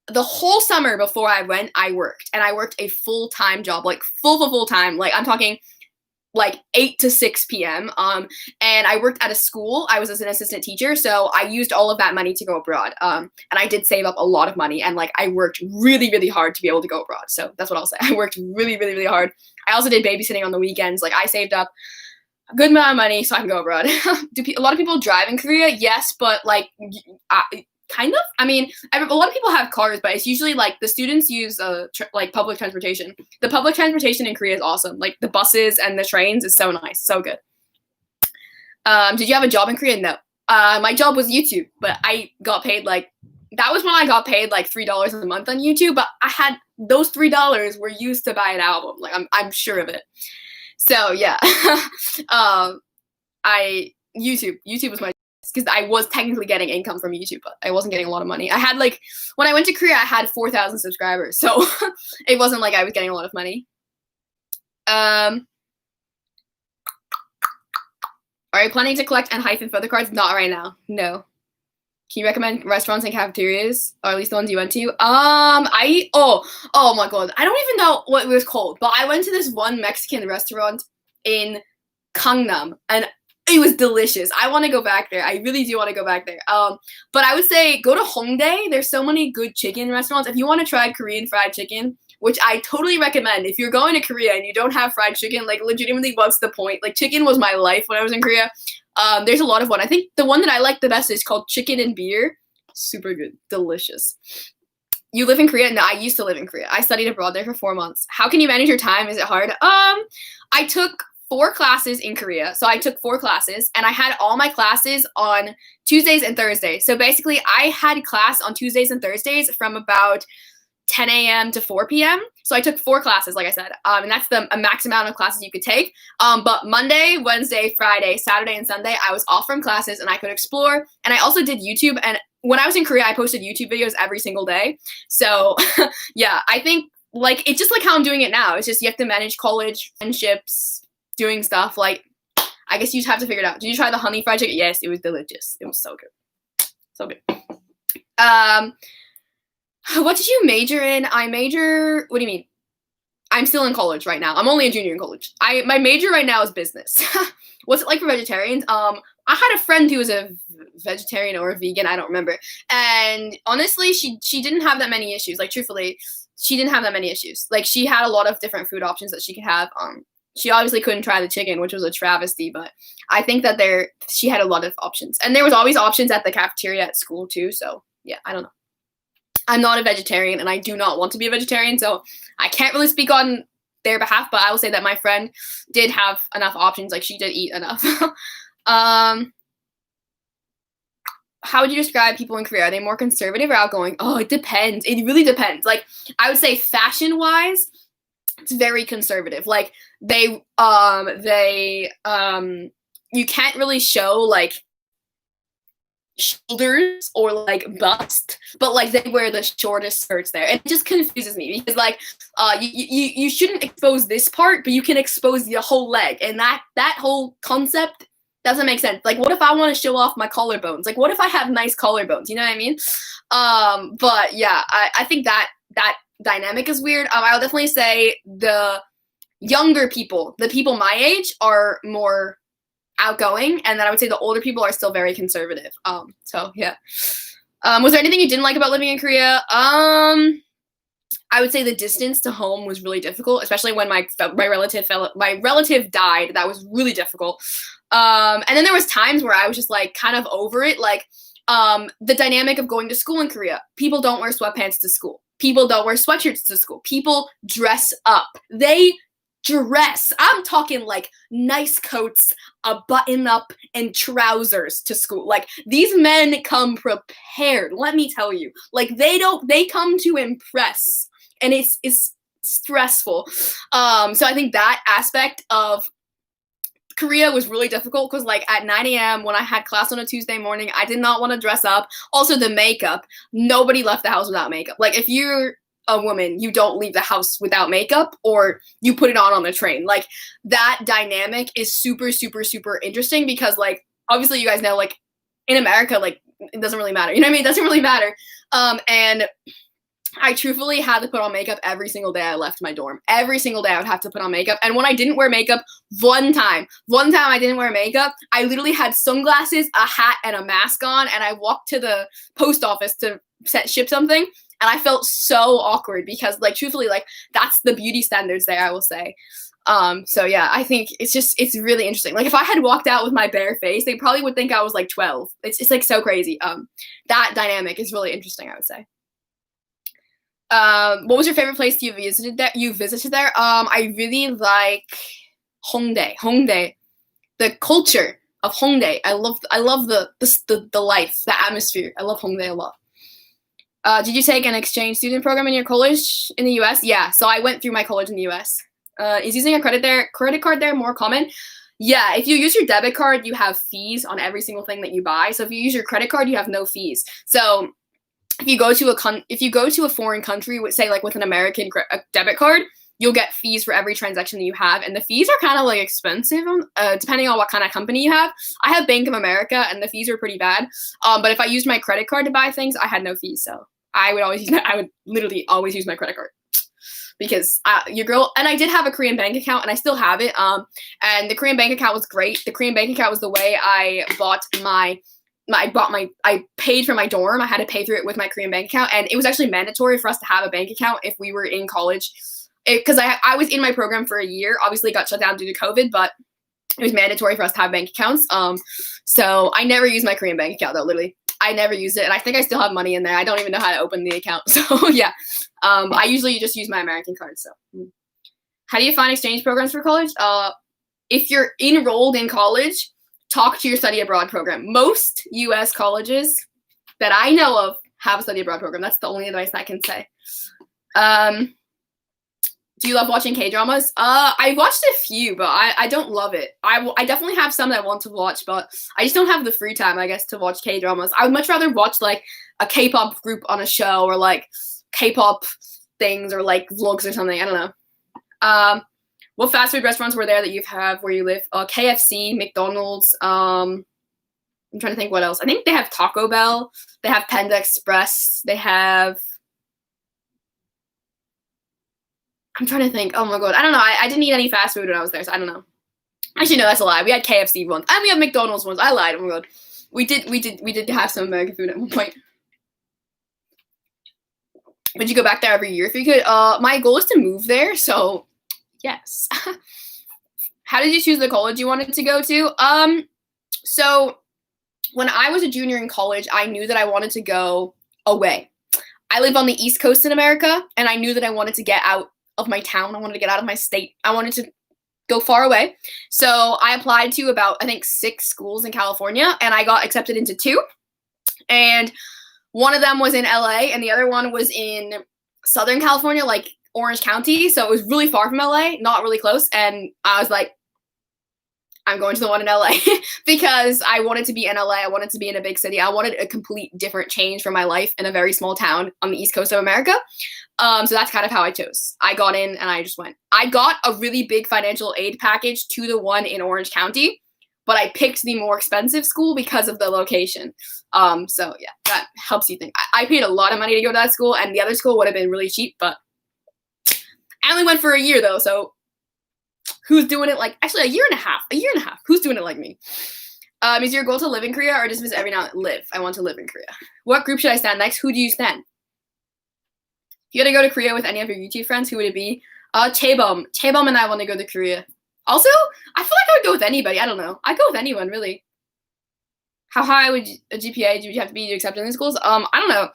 the whole summer before I went, I worked, and I worked a full-time job, like full time. Like, I'm talking like 8 to 6 p.m. And I worked at a school. I was as an assistant teacher, so I used all of that money to go abroad. And I did save up a lot of money, and like, I worked really, really hard to be able to go abroad. So that's what I'll say. I worked really, really, really hard. I also did babysitting on the weekends. Like, I saved up a good amount of money so I can go abroad. A lot of people drive in Korea? Yes, but like, kind of. I mean, a lot of people have cars, but it's usually like the students use like public transportation. The public transportation in Korea is awesome. Like, the buses and the trains is so nice, so good. Did you have a job in Korea? No. My job was YouTube, but I got paid like, that was when I got paid like $3 a month on YouTube. But I had those $3 were used to buy an album. Like, I'm sure of it. So yeah, YouTube was my, because I was technically getting income from YouTube, but I wasn't getting a lot of money. I had like, when I went to Korea, I had 4,000 subscribers, so it wasn't like I was getting a lot of money. Are you planning to collect and hyphen photo cards? Not right now. No. Can you recommend restaurants and cafeterias, or at least the ones you went to? Oh my god, I don't even know what it was called, but I went to this one Mexican restaurant in Gangnam, and it was delicious. I want to go back there. I really do want to go back there. But I would say go to Hongdae. There's so many good chicken restaurants. If you want to try Korean fried chicken, which I totally recommend. If you're going to Korea and you don't have fried chicken, like, legitimately, what's the point? Like, chicken was my life when I was in Korea. There's a lot of one. I think the one that I like the best is called Chicken and Beer. Super good. Delicious. You live in Korea? No, I used to live in Korea. I studied abroad there for 4 months. How can you manage your time? Is it hard? I took 4 classes in Korea. So I took 4 classes, and I had all my classes on Tuesdays and Thursdays. So basically, I had class on Tuesdays and Thursdays from about 10 a.m. to 4 p.m. So I took 4 classes, like I said, and that's a max amount of classes you could take. But Monday, Wednesday, Friday, Saturday, and Sunday, I was off from classes, and I could explore. And I also did YouTube. And when I was in Korea, I posted YouTube videos every single day. So yeah, I think, like, it's just like how I'm doing it now. It's just you have to manage college, friendships, doing stuff. Like, I guess you just have to figure it out. Did you try the honey fried chicken? Yes, it was delicious. It was so good. So good. What did you major in? What do you mean? I'm still in college right now. I'm only a junior in college. My major right now is business. What's it like for vegetarians? I had a friend who was a vegetarian or a vegan, I don't remember. And honestly, she didn't have that many issues. Like, truthfully, she didn't have that many issues. Like, she had a lot of different food options that she could have. She obviously couldn't try the chicken, which was a travesty, but I think that she had a lot of options. And there was always options at the cafeteria at school too, so yeah, I don't know. I'm not a vegetarian, and I do not want to be a vegetarian, so I can't really speak on their behalf, but I will say that my friend did have enough options. Like, she did eat enough. How would you describe people in Korea? Are they more conservative or outgoing? Oh, it depends. It really depends. Like, I would say fashion-wise, it's very conservative. Like, they you can't really show like shoulders or like bust, but like they wear the shortest skirts there. It just confuses me because like you shouldn't expose this part, but you can expose the whole leg, and that whole concept doesn't make sense. Like, what if I want to show off my collarbones? Like, what if I have nice collarbones? You know what I mean? But yeah, I think that dynamic is weird. I'll definitely say the younger people, the people my age, are more outgoing, and then I would say the older people are still very conservative. So yeah. Was there anything you didn't like about living in Korea? I would say the distance to home was really difficult, especially when my relative died. That was really difficult. And then there was times where I was just like kind of over it. Like the dynamic of going to school in Korea. People don't wear sweatpants to school. People don't wear sweatshirts to school. People dress up. They dress. I'm talking like nice coats, a button up, and trousers to school. Like, these men come prepared, let me tell you. Like, they come to impress, and it's stressful. So I think that aspect of Korea was really difficult because, like, at 9 a.m. when I had class on a Tuesday morning, I did not want to dress up. Also, the makeup. Nobody left the house without makeup. Like, if you're a woman, you don't leave the house without makeup, or you put it on the train. Like, that dynamic is super, super, super interesting because, like, obviously you guys know, like, in America, like, it doesn't really matter. You know what I mean? It doesn't really matter. And I truthfully had to put on makeup every single day I left my dorm. Every single day I would have to put on makeup. And when I didn't wear makeup, one time I didn't wear makeup, I literally had sunglasses, a hat, and a mask on, and I walked to the post office to ship something, and I felt so awkward because, like, truthfully, like, that's the beauty standards there, I will say. So yeah, I think it's really interesting. Like, if I had walked out with my bare face, they probably would think I was like 12. It's like so crazy. That dynamic is really interesting, I would say. What was your favorite place you visited there? I really like Hongdae. The culture of Hongdae. I love the life, the atmosphere. I love Hongdae a lot. Did you take an exchange student program in your college in the US? Yeah, so I went through my college in the US. Is using a credit card there more common? Yeah, if you use your debit card, you have fees on every single thing that you buy. So if you use your credit card, you have no fees. So if you go to a foreign country, say like with an American debit card, you'll get fees for every transaction that you have, and the fees are kind of like expensive, depending on what kind of company you have. I have Bank of America, and the fees are pretty bad. But if I used my credit card to buy things, I had no fees, so I would literally always use my credit card because your girl, and I did have a Korean bank account, and I still have it. And the Korean bank account was great. The Korean bank account was the way I I paid for my dorm. I had to pay through it with my Korean bank account, and it was actually mandatory for us to have a bank account if we were in college. Because I was in my program for a year. Obviously, it got shut down due to COVID, but it was mandatory for us to have bank accounts. So I never used my Korean bank account though. Literally, I never used it, and I think I still have money in there. I don't even know how to open the account. So yeah, I usually just use my American card. So, how do you find exchange programs for college? If you're enrolled in college, talk to your study abroad program. Most U.S. colleges that I know of have a study abroad program. That's the only advice I can say. Do you love watching K-dramas? I watched a few, but I don't love it. I definitely have some that I want to watch, but I just don't have the free time, I guess, to watch K-dramas. I would much rather watch, like, a K-pop group on a show, or, like, K-pop things, or, like, vlogs or something. I don't know. What fast food restaurants were there that you have where you live? KFC, McDonald's. I'm trying to think what else. I think they have Taco Bell. They have Panda Express. They have... I'm trying to think. Oh my god. I don't know. I didn't eat any fast food when I was there, so I don't know. Actually, no, that's a lie. We had KFC once. And we had McDonald's once. I lied. Oh my god. We did have some American food at one point. Would you go back there every year if you could? My goal is to move there, so yes. How did you choose the college you wanted to go to? So when I was a junior in college, I knew that I wanted to go away. I live on the East Coast in America, and I knew that I wanted to get out of my town. I wanted to get out of my state. I wanted to go far away. So I applied to about, I think, 6 schools in California, and I got accepted into 2. And one of them was in LA, and the other one was in Southern California, like Orange County. So it was really far from LA, not really close. And I was like, I'm going to the one in LA because I wanted to be in LA. I wanted to be in a big city. I wanted a complete different change for my life in a very small town on the East Coast of America. So that's kind of how I chose. I got in and I just went. I got a really big financial aid package to the one in Orange County, but I picked the more expensive school because of the location. So yeah, that helps you think. I paid a lot of money to go to that school, and the other school would have been really cheap, but I only went for a year though, so who's doing it like, actually a year and a half, who's doing it like me? Is your goal to live in Korea or just visit every now and then? Live. I want to live in Korea. What group should I stand next? Who do you stand? If you gotta go to Korea with any of your YouTube friends, who would it be? Taebom and I want to go to Korea. Also, I feel like I would go with anybody. I don't know. I'd go with anyone, really. How high would a GPA do you have to be to accept in the schools? I don't know.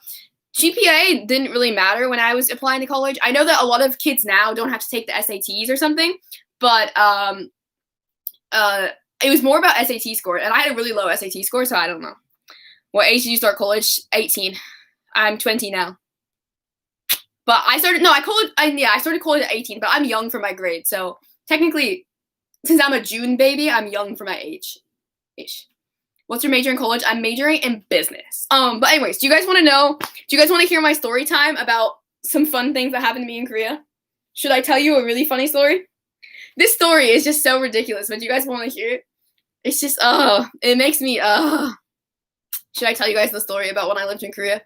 GPA didn't really matter when I was applying to college. I know that a lot of kids now don't have to take the SATs or something, but it was more about SAT score, and I had a really low SAT score, so I don't know. What age did you start college? 18. I'm 20 now. But I started college at 18, but I'm young for my grade, so technically, since I'm a June baby, I'm young for my age. Ish. What's your major in college? I'm majoring in business. But anyways, do you guys want to hear my story time about some fun things that happened to me in Korea? Should I tell you a really funny story? This story is just so ridiculous, but do you guys want to hear it? It's just, it makes me, Should I tell you guys the story about when I lived in Korea?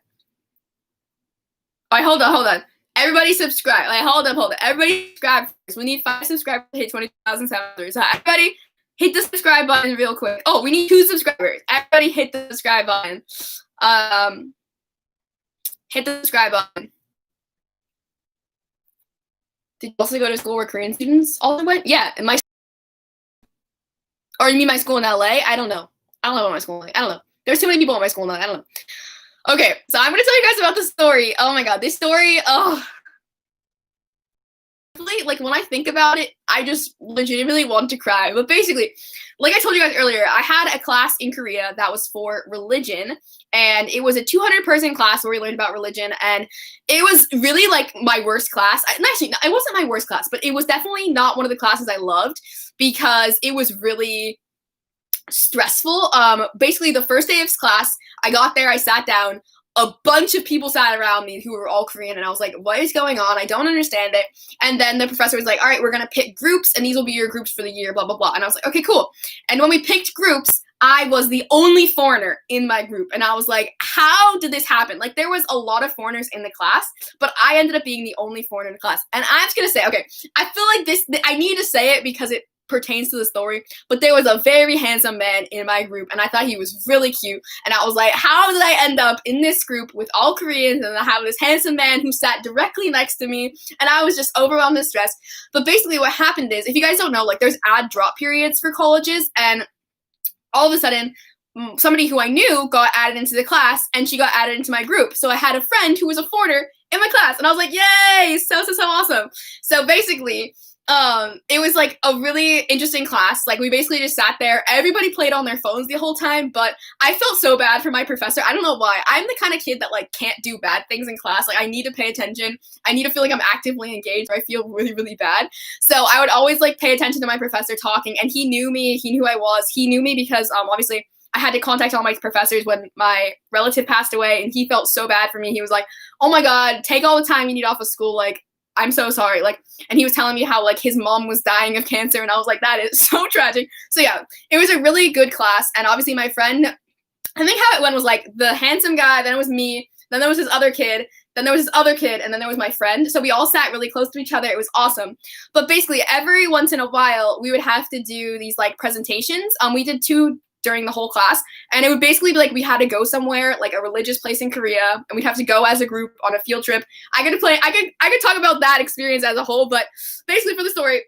Alright, hold on. Everybody subscribe. Hold up. Everybody subscribe. We need 5 subscribers to hit 20,000 subscribers. Everybody hit the subscribe button real quick. Oh, we need 2 subscribers. Everybody hit the subscribe button. Hit the subscribe button. Did you also go to school where Korean students also went? Yeah, in my. Or you mean my school in LA? I don't know. I don't know about my school in LA. I don't know. There's too many people in my school in LA. I don't know. Okay, so I'm gonna tell you guys about the story. Oh my god, this story, like when I think about it, I just legitimately want to cry. But basically, like I told you guys earlier, I had a class in Korea that was for religion, and it was a 200-person class where we learned about religion, and it was really like my worst class. Actually, it wasn't my worst class, but it was definitely not one of the classes I loved because it was really stressful. Basically, the first day of class, I got there, I sat down, a bunch of people sat around me who were all Korean, and I was like, what is going on? I don't understand it. And then the professor was like, all right, we're going to pick groups, and these will be your groups for the year, blah, blah, blah. And I was like, okay, cool. And when we picked groups, I was the only foreigner in my group. And I was like, how did this happen? Like, there was a lot of foreigners in the class, but I ended up being the only foreigner in the class. And I'm just going to say, okay, I feel like I need to say it because it pertains to the story, but there was a very handsome man in my group, and I thought he was really cute, and I was like, how did I end up in this group with all Koreans, and I have this handsome man who sat directly next to me, and I was just overwhelmed and stressed. But basically what happened is, if you guys don't know, like, there's add drop periods for colleges, and all of a sudden, somebody who I knew got added into the class, and she got added into my group, so I had a friend who was a foreigner in my class, and I was like, yay, so awesome. So basically, it was like a really interesting class. Like, we basically just sat there. Everybody played on their phones the whole time, but I felt so bad for my professor. I don't know why. I'm the kind of kid that like can't do bad things in class. Like, I need to pay attention. I need to feel like I'm actively engaged, or I feel really, really bad. So I would always like pay attention to my professor talking, and he knew me. He knew who I was. He knew me because obviously I had to contact all my professors when my relative passed away, and he felt so bad for me. He was like, oh my god, take all the time you need off of school. Like, I'm so sorry. Like, and he was telling me how like his mom was dying of cancer, and I was like, that is so tragic. So yeah, it was a really good class. And obviously my friend, I think how it went was like the handsome guy, then it was me, then there was this other kid, then there was this other kid, and then there was my friend. So we all sat really close to each other. It was awesome. But basically every once in a while we would have to do these like presentations. We did 2 during the whole class, and it would basically be like we had to go somewhere, like a religious place in Korea, and we'd have to go as a group on a field trip. I could talk about that experience as a whole, but basically for the story,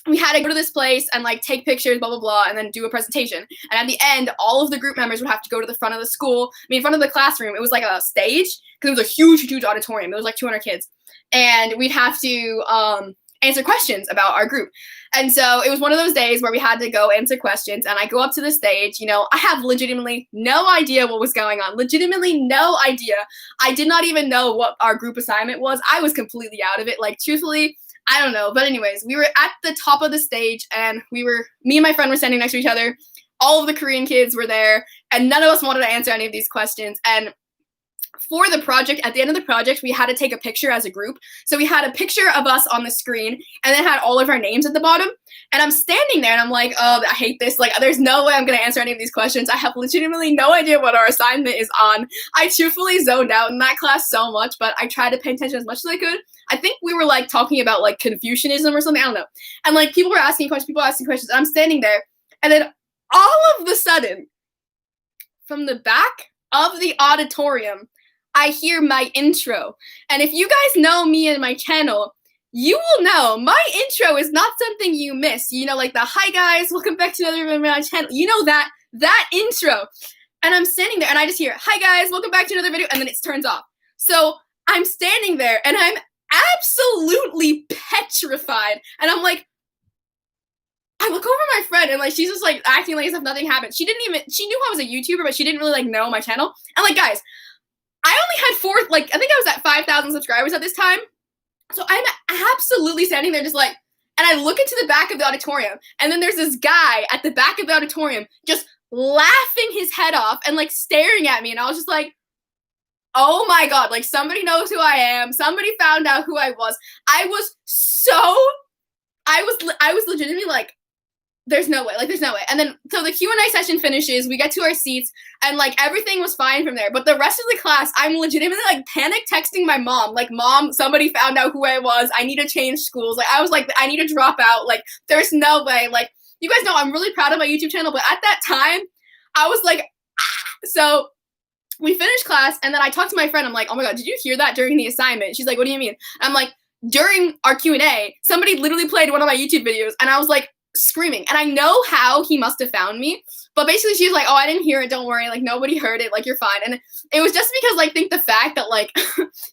we had to go to this place and like take pictures, blah, blah, blah, and then do a presentation. And at the end, all of the group members would have to go to the front of the school, in front of the classroom. It was like a stage, because it was a huge, huge auditorium. There was like 200 kids. And we'd have to answer questions about our group. And so it was one of those days where we had to go answer questions, and I go up to the stage. You know, I have legitimately no idea what was going on. Legitimately no idea. I did not even know what our group assignment was. I was completely out of it. Like, truthfully, I don't know. But anyways, we were at the top of the stage, and me and my friend were standing next to each other. All of the Korean kids were there, and none of us wanted to answer any of these questions. And for the project, at the end of the project, we had to take a picture as a group. So we had a picture of us on the screen, and then had all of our names at the bottom. And I'm standing there, and I'm like, oh, I hate this. Like, there's no way I'm going to answer any of these questions. I have legitimately no idea what our assignment is on. I truthfully zoned out in that class so much, but I tried to pay attention as much as I could. I think we were, like, talking about, like, Confucianism or something. I don't know. And, like, people were asking questions, and I'm standing there. And then all of a sudden, from the back of the auditorium, I hear my intro. And if you guys know me and my channel, you will know my intro is not something you miss. You know, like the hi guys, welcome back to another video on my channel. You know that intro. And I'm standing there and I just hear, hi guys, welcome back to another video, and then it turns off. So I'm standing there and I'm absolutely petrified. And I'm like, I look over my friend and like she's just like acting like as if nothing happened. She knew I was a YouTuber, but she didn't really like know my channel. And like, guys, I only had I think I was at 5,000 subscribers at this time. So I'm absolutely standing there just like, and I look into the back of the auditorium, and then there's this guy at the back of the auditorium just laughing his head off and like staring at me. And I was just like, oh my God, like somebody knows who I am. Somebody found out who I was. I was legitimately like, there's no way. And then, so the Q&A session finishes, we get to our seats, and, like, everything was fine from there. But the rest of the class, I'm legitimately, like, panic texting my mom. Like, Mom, somebody found out who I was. I need to change schools. Like, I was like, I need to drop out. Like, there's no way. Like, you guys know I'm really proud of my YouTube channel, but at that time, I was like, ah. So we finished class, and then I talked to my friend. I'm like, oh, my God, did you hear that during the assignment? She's like, what do you mean? I'm like, during our Q&A, somebody literally played one of my YouTube videos, and I was like, screaming. And I know how he must have found me, but basically she was like, oh, I didn't hear it, don't worry, like nobody heard it, like you're fine. And it was just because like, I think the fact that like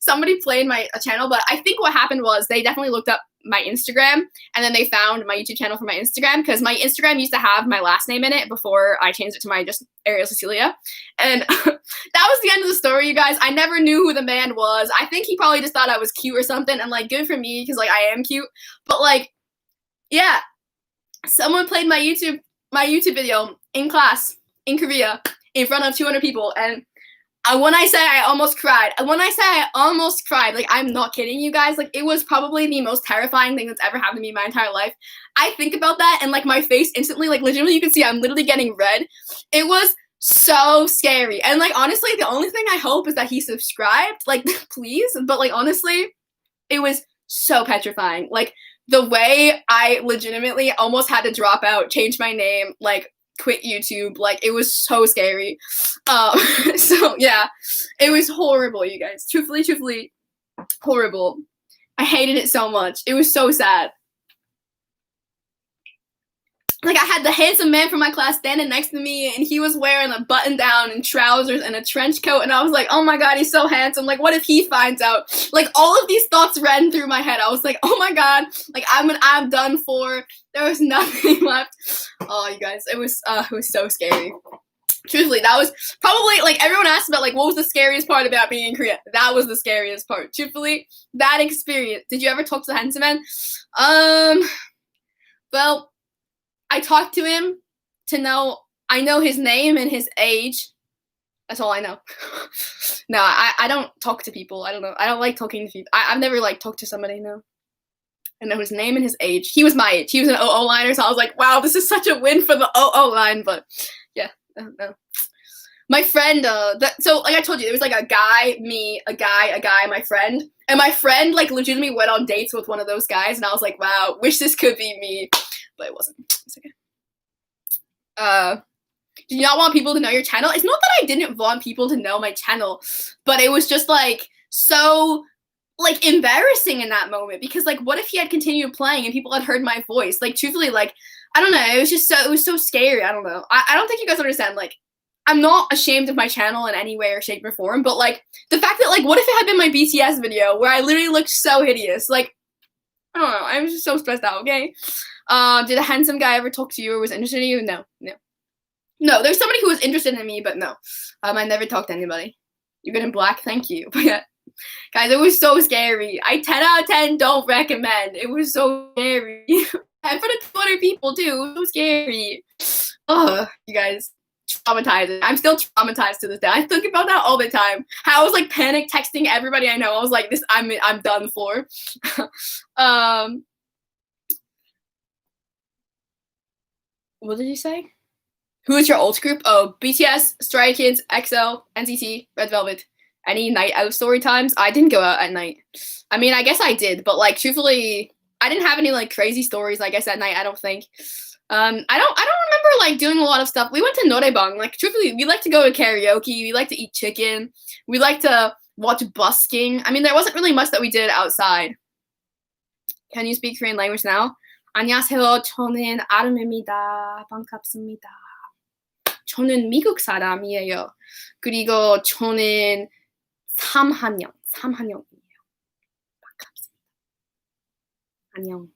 somebody played my channel, but I think what happened was they definitely looked up my Instagram, and then they found my YouTube channel from my Instagram, because my Instagram used to have my last name in it before I changed it to my just Ariel Cecilia. And that was the end of the story, you guys. I never knew who the man was. I think he probably just thought I was cute or something, and like good for me, because like I am cute. But like, yeah, someone played my YouTube video in class in Korea in front of 200 people, and when I say I almost cried, like I'm not kidding you guys, like it was probably the most terrifying thing that's ever happened to me in my entire life. I think about that and like my face instantly, like legitimately you can see I'm literally getting red. It was so scary, and like honestly the only thing I hope is that he subscribed, like please, but like honestly it was so petrifying. Like the way I legitimately almost had to drop out, change my name, like quit YouTube, like it was so scary. So yeah, it was horrible, you guys. Truthfully, horrible. I hated it so much. It was so sad. Like I had the handsome man from my class standing next to me, and he was wearing a button down and trousers and a trench coat, and I was like, oh my God, he's so handsome. Like what if he finds out? Like all of these thoughts ran through my head. I was like, oh my God, like I'm done for. There was nothing left. Oh, you guys, it was so scary. Truthfully, that was probably, like, everyone asked about, like, what was the scariest part about being in Korea? That was the scariest part. Truthfully, that experience. Did you ever talk to the handsome man? Well, I talked to him to know, I know his name and his age. That's all I know. No, I don't talk to people. I don't know. I don't like talking to people. I've never, like, talked to somebody, no. I know his name and his age. He was my age. He was an OO liner, so I was like, wow, this is such a win for the OO line, but yeah, no. My friend, so like I told you, there was like a guy, me, a guy, my friend, and my friend like legitimately went on dates with one of those guys, and I was like, wow, wish this could be me, but it wasn't. It's okay. Do you not want people to know your channel? It's not that I didn't want people to know my channel, but it was just like so like embarrassing in that moment, because like what if he had continued playing and people had heard my voice? Like truthfully, like I don't know, it was so scary. I don't know. I don't think you guys understand. Like I'm not ashamed of my channel in any way or shape or form, but like the fact that like what if it had been my BTS video where I literally looked so hideous? Like I don't know, I was just so stressed out. Okay. Did a handsome guy ever talk to you or was interested in you? No, there's somebody who was interested in me, but no. I never talked to anybody. You're good in black, thank you. But yeah, Guys, it was so scary. I 10 out of 10 don't recommend. It was so scary. And for the 200 people too, it was so scary. Oh, you guys, traumatizing. I'm still traumatized to this day. I think about that all the time. How I was like panic texting everybody I know. I was like, this, I'm done for. What did you say? Who is your old group? Oh, BTS, Stray Kids, EXO, NCT, Red Velvet. Any night out story times? I didn't go out at night. I mean, I guess I did, but like truthfully, I didn't have any like crazy stories, I guess, at night, I don't think. I don't remember like doing a lot of stuff. We went to Noraebang. Like truthfully, we like to go to karaoke, we like to eat chicken, we like to watch busking. I mean, there wasn't really much that we did outside. Can you speak Korean language now? 안녕하세요. 저는 아름입니다. 반갑습니다. 저는 미국 사람이에요. 그리고 저는 3학년이에요. 반갑습니다. 안녕.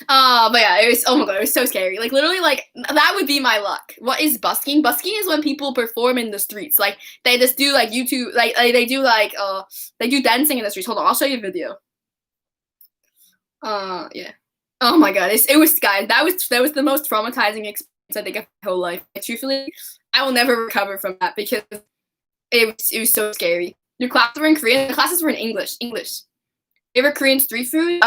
But yeah, it was, oh my god, it was so scary. Like literally, like that would be my luck. What is busking? Busking is when people perform in the streets. Like they just do like YouTube, like they do dancing in the streets. Hold on, I'll show you a video. Yeah. Oh my god, it was, guys, that was the most traumatizing experience I think of my whole life. Truthfully, I will never recover from that because it was so scary. Your classes were in Korean. The classes were in English. Favorite Korean street food?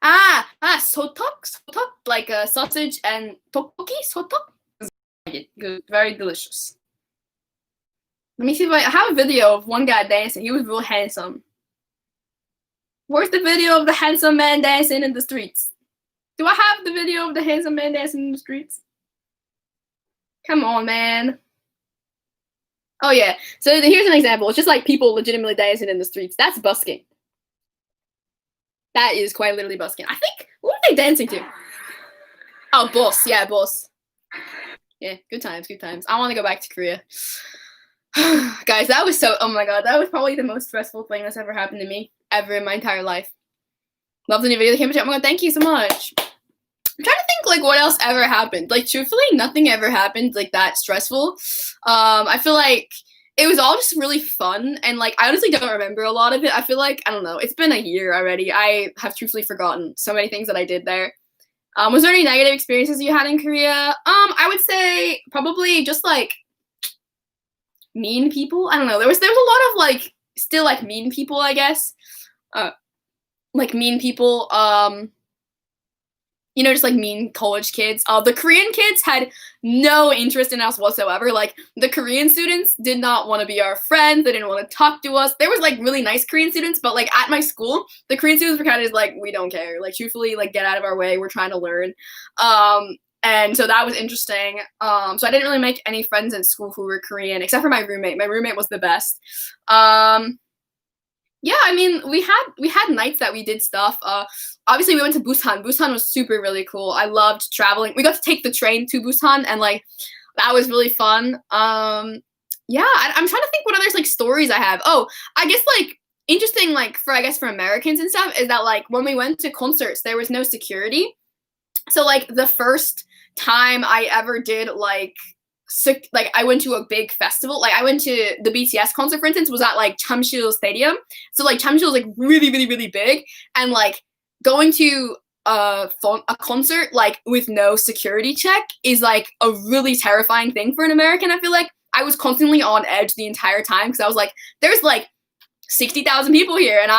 Sotok, like sausage and tteokbokki. Sotok. Good, very delicious. Let me see if I have a video of one guy dancing. He was real handsome. Where's the video of the handsome man dancing in the streets? Do I have the video of the handsome man dancing in the streets? Come on, man. Oh, yeah. So here's an example. It's just like people legitimately dancing in the streets. That's busking. That is quite literally busking. I think, what are they dancing to? Oh, boss. Yeah, boss. Yeah, good times. I want to go back to Korea. Guys, that was so, oh my god, that was probably the most stressful thing that's ever happened to me ever in my entire life. Love the new video that came out. Oh my god, thank you so much. I'm trying to think like what else ever happened. Like truthfully, nothing ever happened like that stressful. I feel like it was all just really fun, and like I honestly don't remember a lot of it. I feel like, I don't know, it's been a year already. I have truthfully forgotten so many things that I did there. Was there any negative experiences you had in Korea? I would say probably just like mean people. I don't know. There was a lot of like still like mean people, I guess. Like mean people. You know, just like mean college kids. The Korean kids had no interest in us whatsoever. Like the Korean students did not want to be our friends. They didn't want to talk to us. There was like really nice Korean students, but like at my school, the Korean students were kind of just like, we don't care. Like truthfully, like get out of our way. We're trying to learn. And so that was interesting. So I didn't really make any friends in school who were Korean, except for my roommate. My roommate was the best. Yeah, I mean, we had nights that we did stuff. Obviously, we went to Busan. Busan was really cool. I loved traveling. We got to take the train to Busan, and like that was really fun. Yeah, I'm trying to think what other like stories I have. Oh, I guess like interesting like for Americans and stuff is that like when we went to concerts, there was no security. So like the first time I ever did like I went to a big festival. Like I went to the BTS concert, for instance, was at like Chamsil Stadium. So like Chamsil is like really big, and like going to a concert like with no security check is like a really terrifying thing for an American. I feel like I was constantly on edge the entire time because I was like, there's like 60,000 people here, and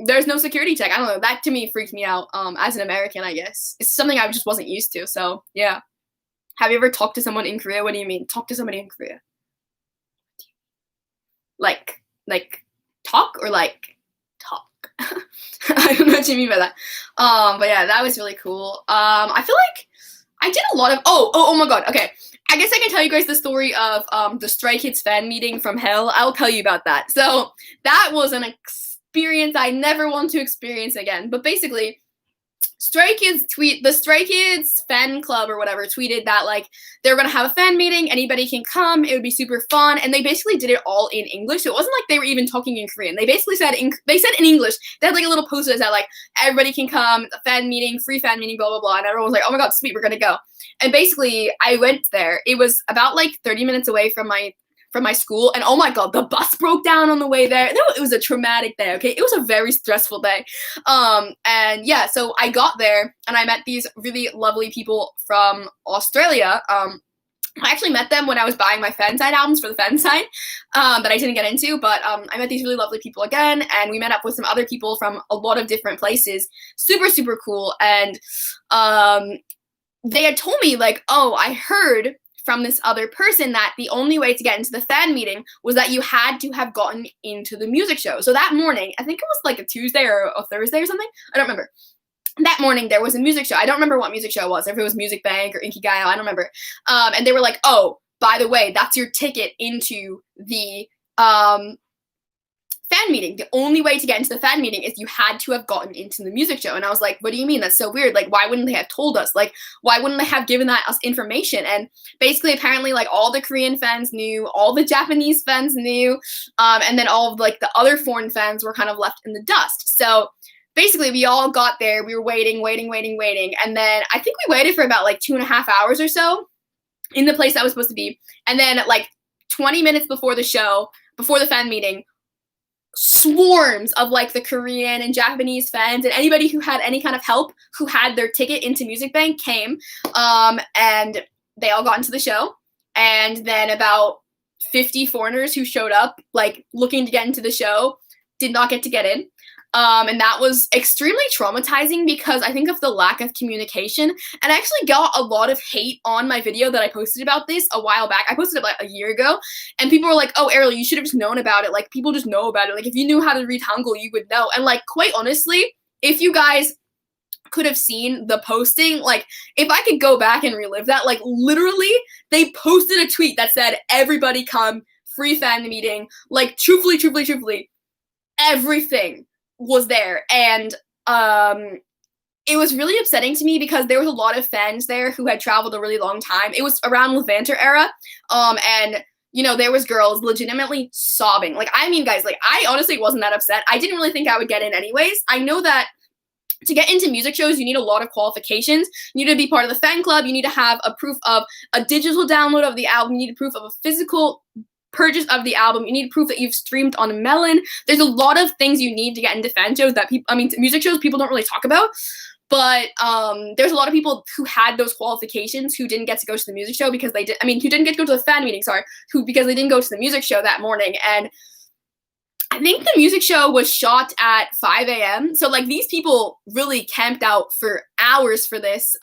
there's no security check. I don't know. That to me freaked me out. As an American, I guess it's something I just wasn't used to. So yeah. Have you ever talked to someone in Korea? What do you mean? Talk to somebody in Korea? Like talk or like talk? I don't know what you mean by that. But yeah, that was really cool. I feel like I did a lot of, oh my god, okay. I guess I can tell you guys the story of the Stray Kids fan meeting from hell. I'll tell you about that. So that was an experience I never want to experience again. But basically, the Stray Kids fan club or whatever tweeted that like they were gonna have a fan meeting, anybody can come, it would be super fun, and they basically did it all in English. So it wasn't like they were even talking in Korean. They basically said in English. They had like a little poster that said like everybody can come, a fan meeting, free fan meeting, blah blah blah, and everyone was like, oh my god, sweet, we're gonna go. And basically I went there. It was about like 30 minutes away from my from my school, and oh my god, the bus broke down on the way there. It was a traumatic day, okay? It was a very stressful day. And yeah, so I got there, and I met these really lovely people from Australia. I actually met them when I was buying my Fanside albums for the Fanside that I didn't get into, but I met these really lovely people again, and we met up with some other people from a lot of different places. Super, super cool. And they had told me, like, oh, I heard from this other person that the only way to get into the fan meeting was that you had to have gotten into the music show. So that morning, I think it was like a Tuesday or a Thursday or something, I don't remember. That morning there was a music show. I don't remember what music show it was, if it was Music Bank or Inkigayo, I don't remember. And they were like, oh, by the way, that's your ticket into the fan meeting. The only way to get into the fan meeting is you had to have gotten into the music show. And I was like, what do you mean? That's so weird. Like, why wouldn't they have told us? Like, why wouldn't they have given us information? And basically, apparently, like, all the Korean fans knew, all the Japanese fans knew, and then all of, like, the other foreign fans were kind of left in the dust. So basically, we all got there. We were waiting. And then I think we waited for about, like, 2.5 hours or so in the place that was supposed to be. And then, like, 20 minutes before the show, before the fan meeting, swarms of, like, the Korean and Japanese fans and anybody who had any kind of help who had their ticket into Music Bank came, and they all got into the show. And then about 50 foreigners who showed up, like, looking to get into the show did not get to get in. And that was extremely traumatizing because I think of the lack of communication. And I actually got a lot of hate on my video that I posted about this a while back. I posted it like a year ago, and people were like, oh, Ariel, you should have just known about it. Like, people just know about it. Like, if you knew how to read Hangul, you would know. And, like, quite honestly, if you guys could have seen the posting, like, if I could go back and relive that, like, literally, they posted a tweet that said, everybody come, free fan meeting. Like, truthfully, everything was there. And it was really upsetting to me because there was a lot of fans there who had traveled a really long time. It was around Levanter era, and you know, there was girls legitimately sobbing. Like, I mean, guys, like, I honestly wasn't that upset. I didn't really think I would get in anyways. I know that to get into music shows, you need a lot of qualifications. You need to be part of the fan club. You need to have a proof of a digital download of the album. You need a proof of a physical purchase of the album. You need proof that you've streamed on a Melon. There's a lot of things you need to get into fan shows that music shows people don't really talk about. But there's a lot of people who had those qualifications who didn't get to go to the music show because who didn't get to go to the fan meeting, because they didn't go to the music show that morning. And I think the music show was shot at 5 a.m. So, like, these people really camped out for hours for this.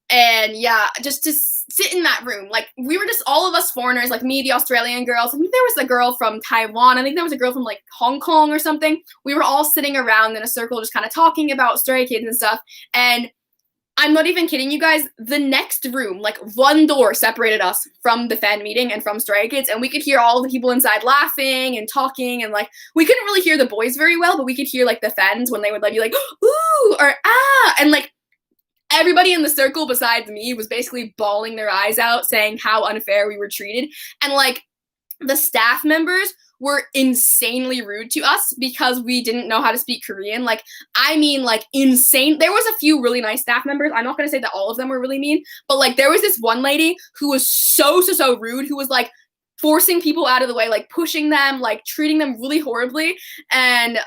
And yeah, just to sit in that room, like, we were just all of us foreigners, like me, the Australian girls. I think there was a girl from Taiwan. I think there was a girl from, like, Hong Kong or something. We were all sitting around in a circle just kind of talking about Stray Kids and stuff. And I'm not even kidding you guys, the next room, like, one door separated us from the fan meeting and from Stray Kids, and we could hear all the people inside laughing and talking, and, like, we couldn't really hear the boys very well, but we could hear, like, the fans when they would, like, be like, ooh, or ah, and, like, everybody in the circle besides me was basically bawling their eyes out, saying how unfair we were treated. And, like, the staff members were insanely rude to us because we didn't know how to speak Korean. Like, I mean, like, insane. There was a few really nice staff members. I'm not going to say that all of them were really mean, but, like, there was this one lady who was so rude, who was, like, forcing people out of the way, like, pushing them, like, treating them really horribly. And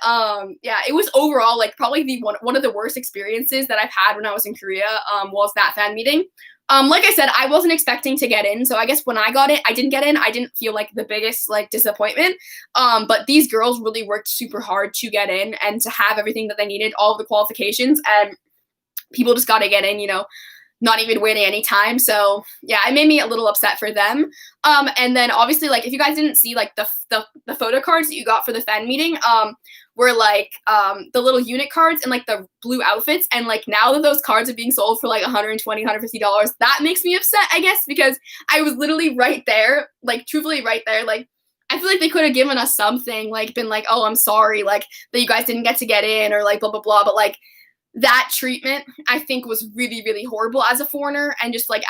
yeah, it was overall, like, probably the one of the worst experiences that I've had when I was in Korea, was that fan meeting. Like I said, I wasn't expecting to get in, so I guess when I got it, I didn't get in. I didn't feel like the biggest, like, disappointment. But these girls really worked super hard to get in and to have everything that they needed, all of the qualifications, and people just got to get in, you know, not even waiting any time. So yeah, it made me a little upset for them. And then obviously, like, if you guys didn't see, like, the photo cards that you got for the fan meeting, were, like, the little unit cards and, like, the blue outfits. And, like, now that those cards are being sold for, like, $120, $150, that makes me upset, I guess, because I was literally right there, like, truthfully right there. Like, I feel like they could have given us something, like, been like, oh, I'm sorry, like, that you guys didn't get to get in, or, like, blah, blah, blah. But, like, that treatment, I think, was really, really horrible as a foreigner. And just, like,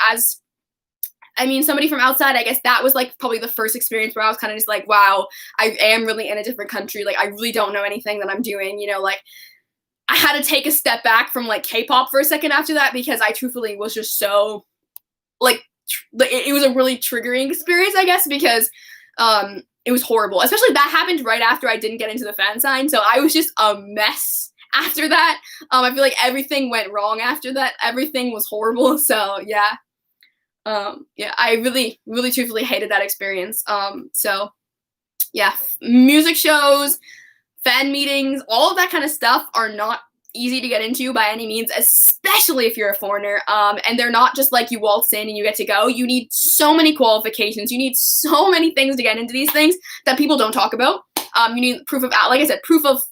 somebody from outside, I guess that was, like, probably the first experience where I was kind of just like, wow, I am really in a different country. Like, I really don't know anything that I'm doing, you know, like, I had to take a step back from, like, K-pop for a second after that, because I truthfully was just so, like, it was a really triggering experience, I guess, because it was horrible. Especially that happened right after I didn't get into the fan sign, so I was just a mess after that. I feel like everything went wrong after that. Everything was horrible. So yeah. Yeah, I really, really truthfully hated that experience. So yeah, music shows, fan meetings, all of that kind of stuff are not easy to get into by any means, especially if you're a foreigner. And they're not just like you waltz in and you get to go. You need so many qualifications. You need so many things to get into these things that people don't talk about. You need proof of, like I said, proof of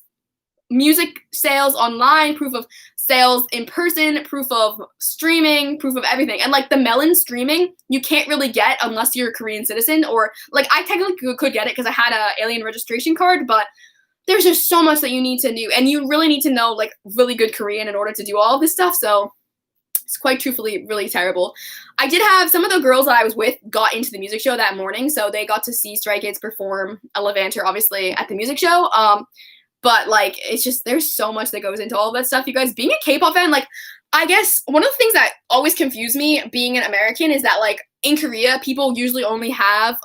music sales online, proof of sales in person, proof of streaming, proof of everything. And like the Melon streaming, you can't really get unless you're a Korean citizen, or like I technically could get it because I had a alien registration card, but there's just so much that you need to do, and you really need to know like really good Korean in order to do all of this stuff. So it's quite truthfully really terrible. I did have some of the girls that I was with got into the music show that morning, so they got to see Stray Kids perform a Levanter obviously at the music show. But like it's just there's so much that goes into all of that stuff, you guys. Being a K-pop fan, like I guess one of the things that always confused me being an American is that like in Korea people usually only have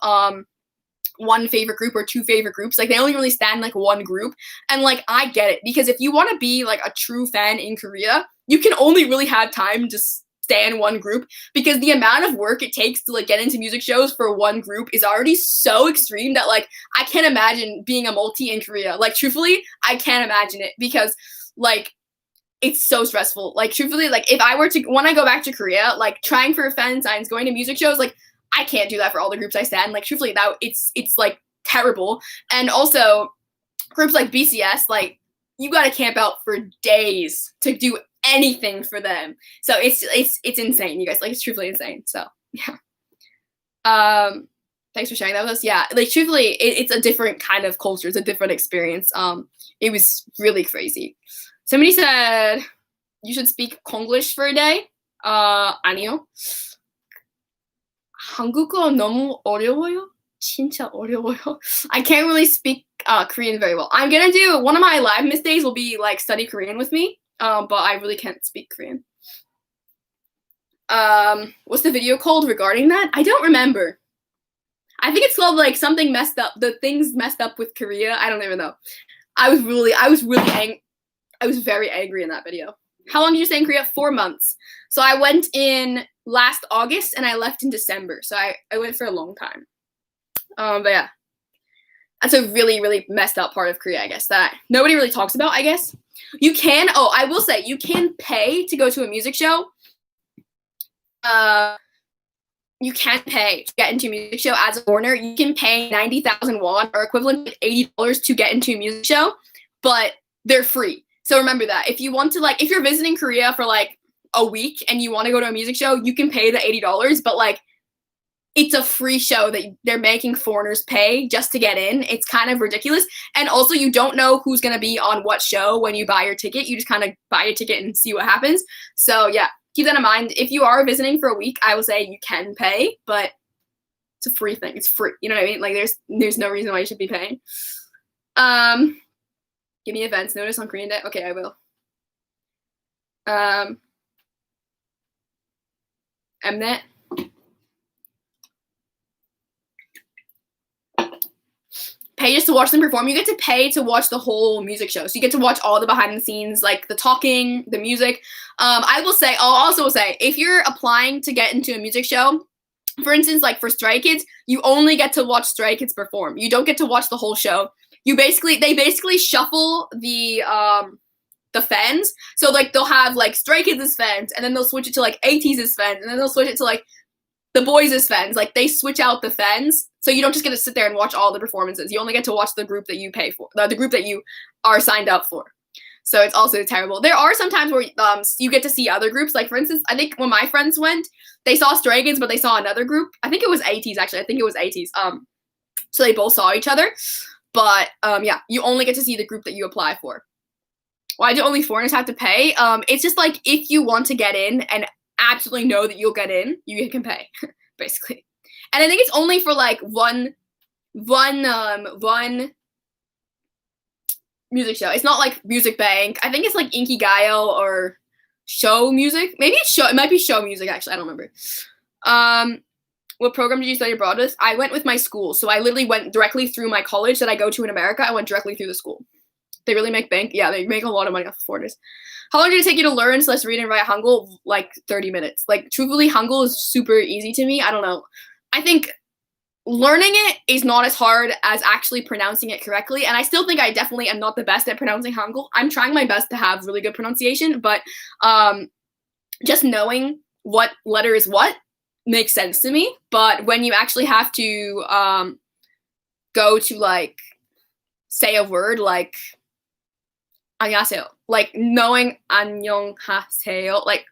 one favorite group or two favorite groups. Like they only really stand like one group. And like I get it, because if you want to be like a true fan in Korea, you can only really have time to stand one group, because the amount of work it takes to like get into music shows for one group is already so extreme that like I can't imagine being a multi in Korea. Like truthfully, I can't imagine it, because like it's so stressful. Like truthfully, like if I were to, when I go back to Korea, like trying for fan signs, going to music shows, like I can't do that for all the groups I stand. Like truthfully, that it's like terrible. And also groups like BCS, like you gotta camp out for days to do anything for them. So it's insane, you guys. Like it's truthfully insane. So yeah. Thanks for sharing that with us. Yeah, like truthfully, it's a different kind of culture. It's a different experience. It was really crazy. Somebody said you should speak Konglish for a day. 아니요. 한국어 너무 어려워요. 진짜 어려워요. I can't really speak Korean very well. I'm gonna do one of my LIVEMAS days will be like study Korean with me. But I really can't speak Korean. What's the video called regarding that? I don't remember. I think it's called like something messed up. The things messed up with Korea. I don't even know. I was really angry. I was very angry in that video. How long did you stay in Korea? 4 months. So I went in last August and I left in December. So I went for a long time. But yeah, that's a really, really messed up part of Korea, I guess, that nobody really talks about, I guess. You can, I will say, you can pay to go to a music show. You can pay to get into a music show as a foreigner. You can pay 90,000 won, or equivalent to $80 to get into a music show, but they're free. So remember that. If you want to, like, if you're visiting Korea for, like, a week and you want to go to a music show, you can pay the $80, but, like, it's a free show that they're making foreigners pay just to get in. It's kind of ridiculous. And also, you don't know who's going to be on what show when you buy your ticket. You just kind of buy your ticket and see what happens. So, yeah, keep that in mind. If you are visiting for a week, I will say you can pay, but it's a free thing. It's free. You know what I mean? Like, there's no reason why you should be paying. Give me events notice on Korean Day. Okay, I will. Mnet. Pay just to watch them perform. You get to pay to watch the whole music show. So you get to watch all the behind the scenes, like the talking, the music. I'll also say, if you're applying to get into a music show, for instance, like for Stray Kids, you only get to watch Stray Kids perform. You don't get to watch the whole show. They basically shuffle the fans. So like they'll have like Stray Kids as fans, and then they'll switch it to like ATEEZ as fans, and then they'll switch it to like the boys as fans. Like they switch out the fans. So you don't just get to sit there and watch all the performances. You only get to watch the group that you pay for, the group that you are signed up for. So it's also terrible. There are some times where you get to see other groups. Like, for instance, I think when my friends went, they saw Stray Kids, but they saw another group. I think it was ATEEZ, actually. I think it was ATEEZ. So they both saw each other. But, yeah, you only get to see the group that you apply for. Why do only foreigners have to pay? It's just like if you want to get in and absolutely know that you'll get in, you can pay, basically. And I think it's only for like one music show. It's not like Music Bank. I think it's like Inkigayo or Show Music. Maybe it's Show. It might be Show Music, actually. I don't remember. What program did you study abroad with? I went with my school. So I literally went directly through my college that I go to in America. I went directly through the school. They really make bank. Yeah, they make a lot of money off of foreigners. How long did it take you to learn / read and write Hangul? Like 30 minutes. Like, truthfully, Hangul is super easy to me. I don't know. I think learning it is not as hard as actually pronouncing it correctly. And I still think I definitely am not the best at pronouncing Hangul. I'm trying my best to have really good pronunciation, but just knowing what letter is what makes sense to me. But when you actually have to go to, like, say a word like 안녕하세요, like knowing 안녕하세요, like,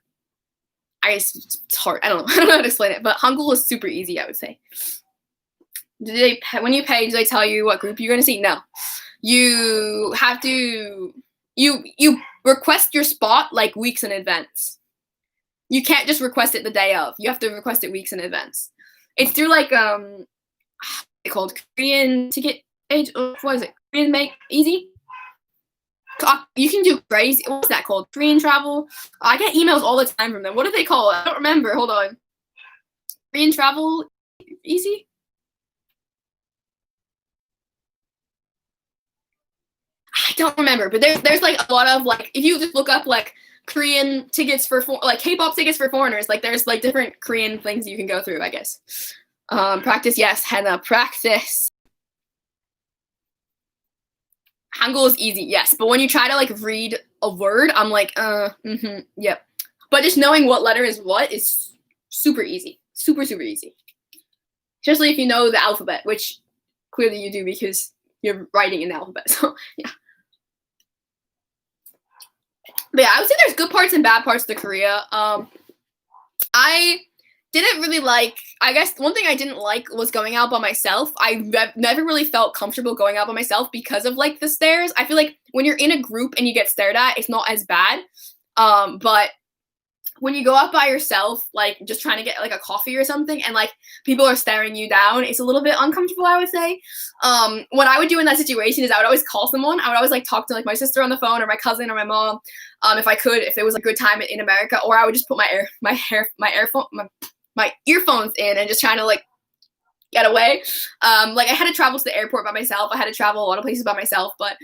it's hard. I don't know how to explain it, but Hangul is super easy, I would say. When you pay, do they tell you what group you're going to see? No. You have to, you request your spot like weeks in advance. You can't just request it the day of. You have to request it weeks in advance. It's through, like, what's it called? Korean ticket age? What is it? Korean Make Easy? You can do crazy. What's that called? Korean Travel? I get emails all the time from them. What do they call it? I don't remember. Hold on. Korean Travel Easy? I don't remember, but there's like a lot of, like, if you just look up like Korean tickets for like K-pop tickets for foreigners, like there's like different Korean things you can go through, I guess. Practice, yes, Hannah, practice. Hangul is easy, yes, but when you try to like read a word, I'm like, yep. But just knowing what letter is what is super easy, super easy. Especially if you know the alphabet, which clearly you do because you're writing in the alphabet. So yeah. But yeah, I would say there's good parts and bad parts to Korea. I didn't really like, I guess one thing I didn't like was going out by myself. I never really felt comfortable going out by myself because of like the stares. I feel like when you're in a group and you get stared at, it's not as bad. But when you go out by yourself, like just trying to get like a coffee or something, and like people are staring you down, it's a little bit uncomfortable, I would say. What I would do in that situation is I would always call someone. I would always like talk to like my sister on the phone or my cousin or my mom, if I could, if it was a good time in America, or I would just put my earphones in and just trying to like get away. Like I had to travel to the airport by myself. I had to travel a lot of places by myself, but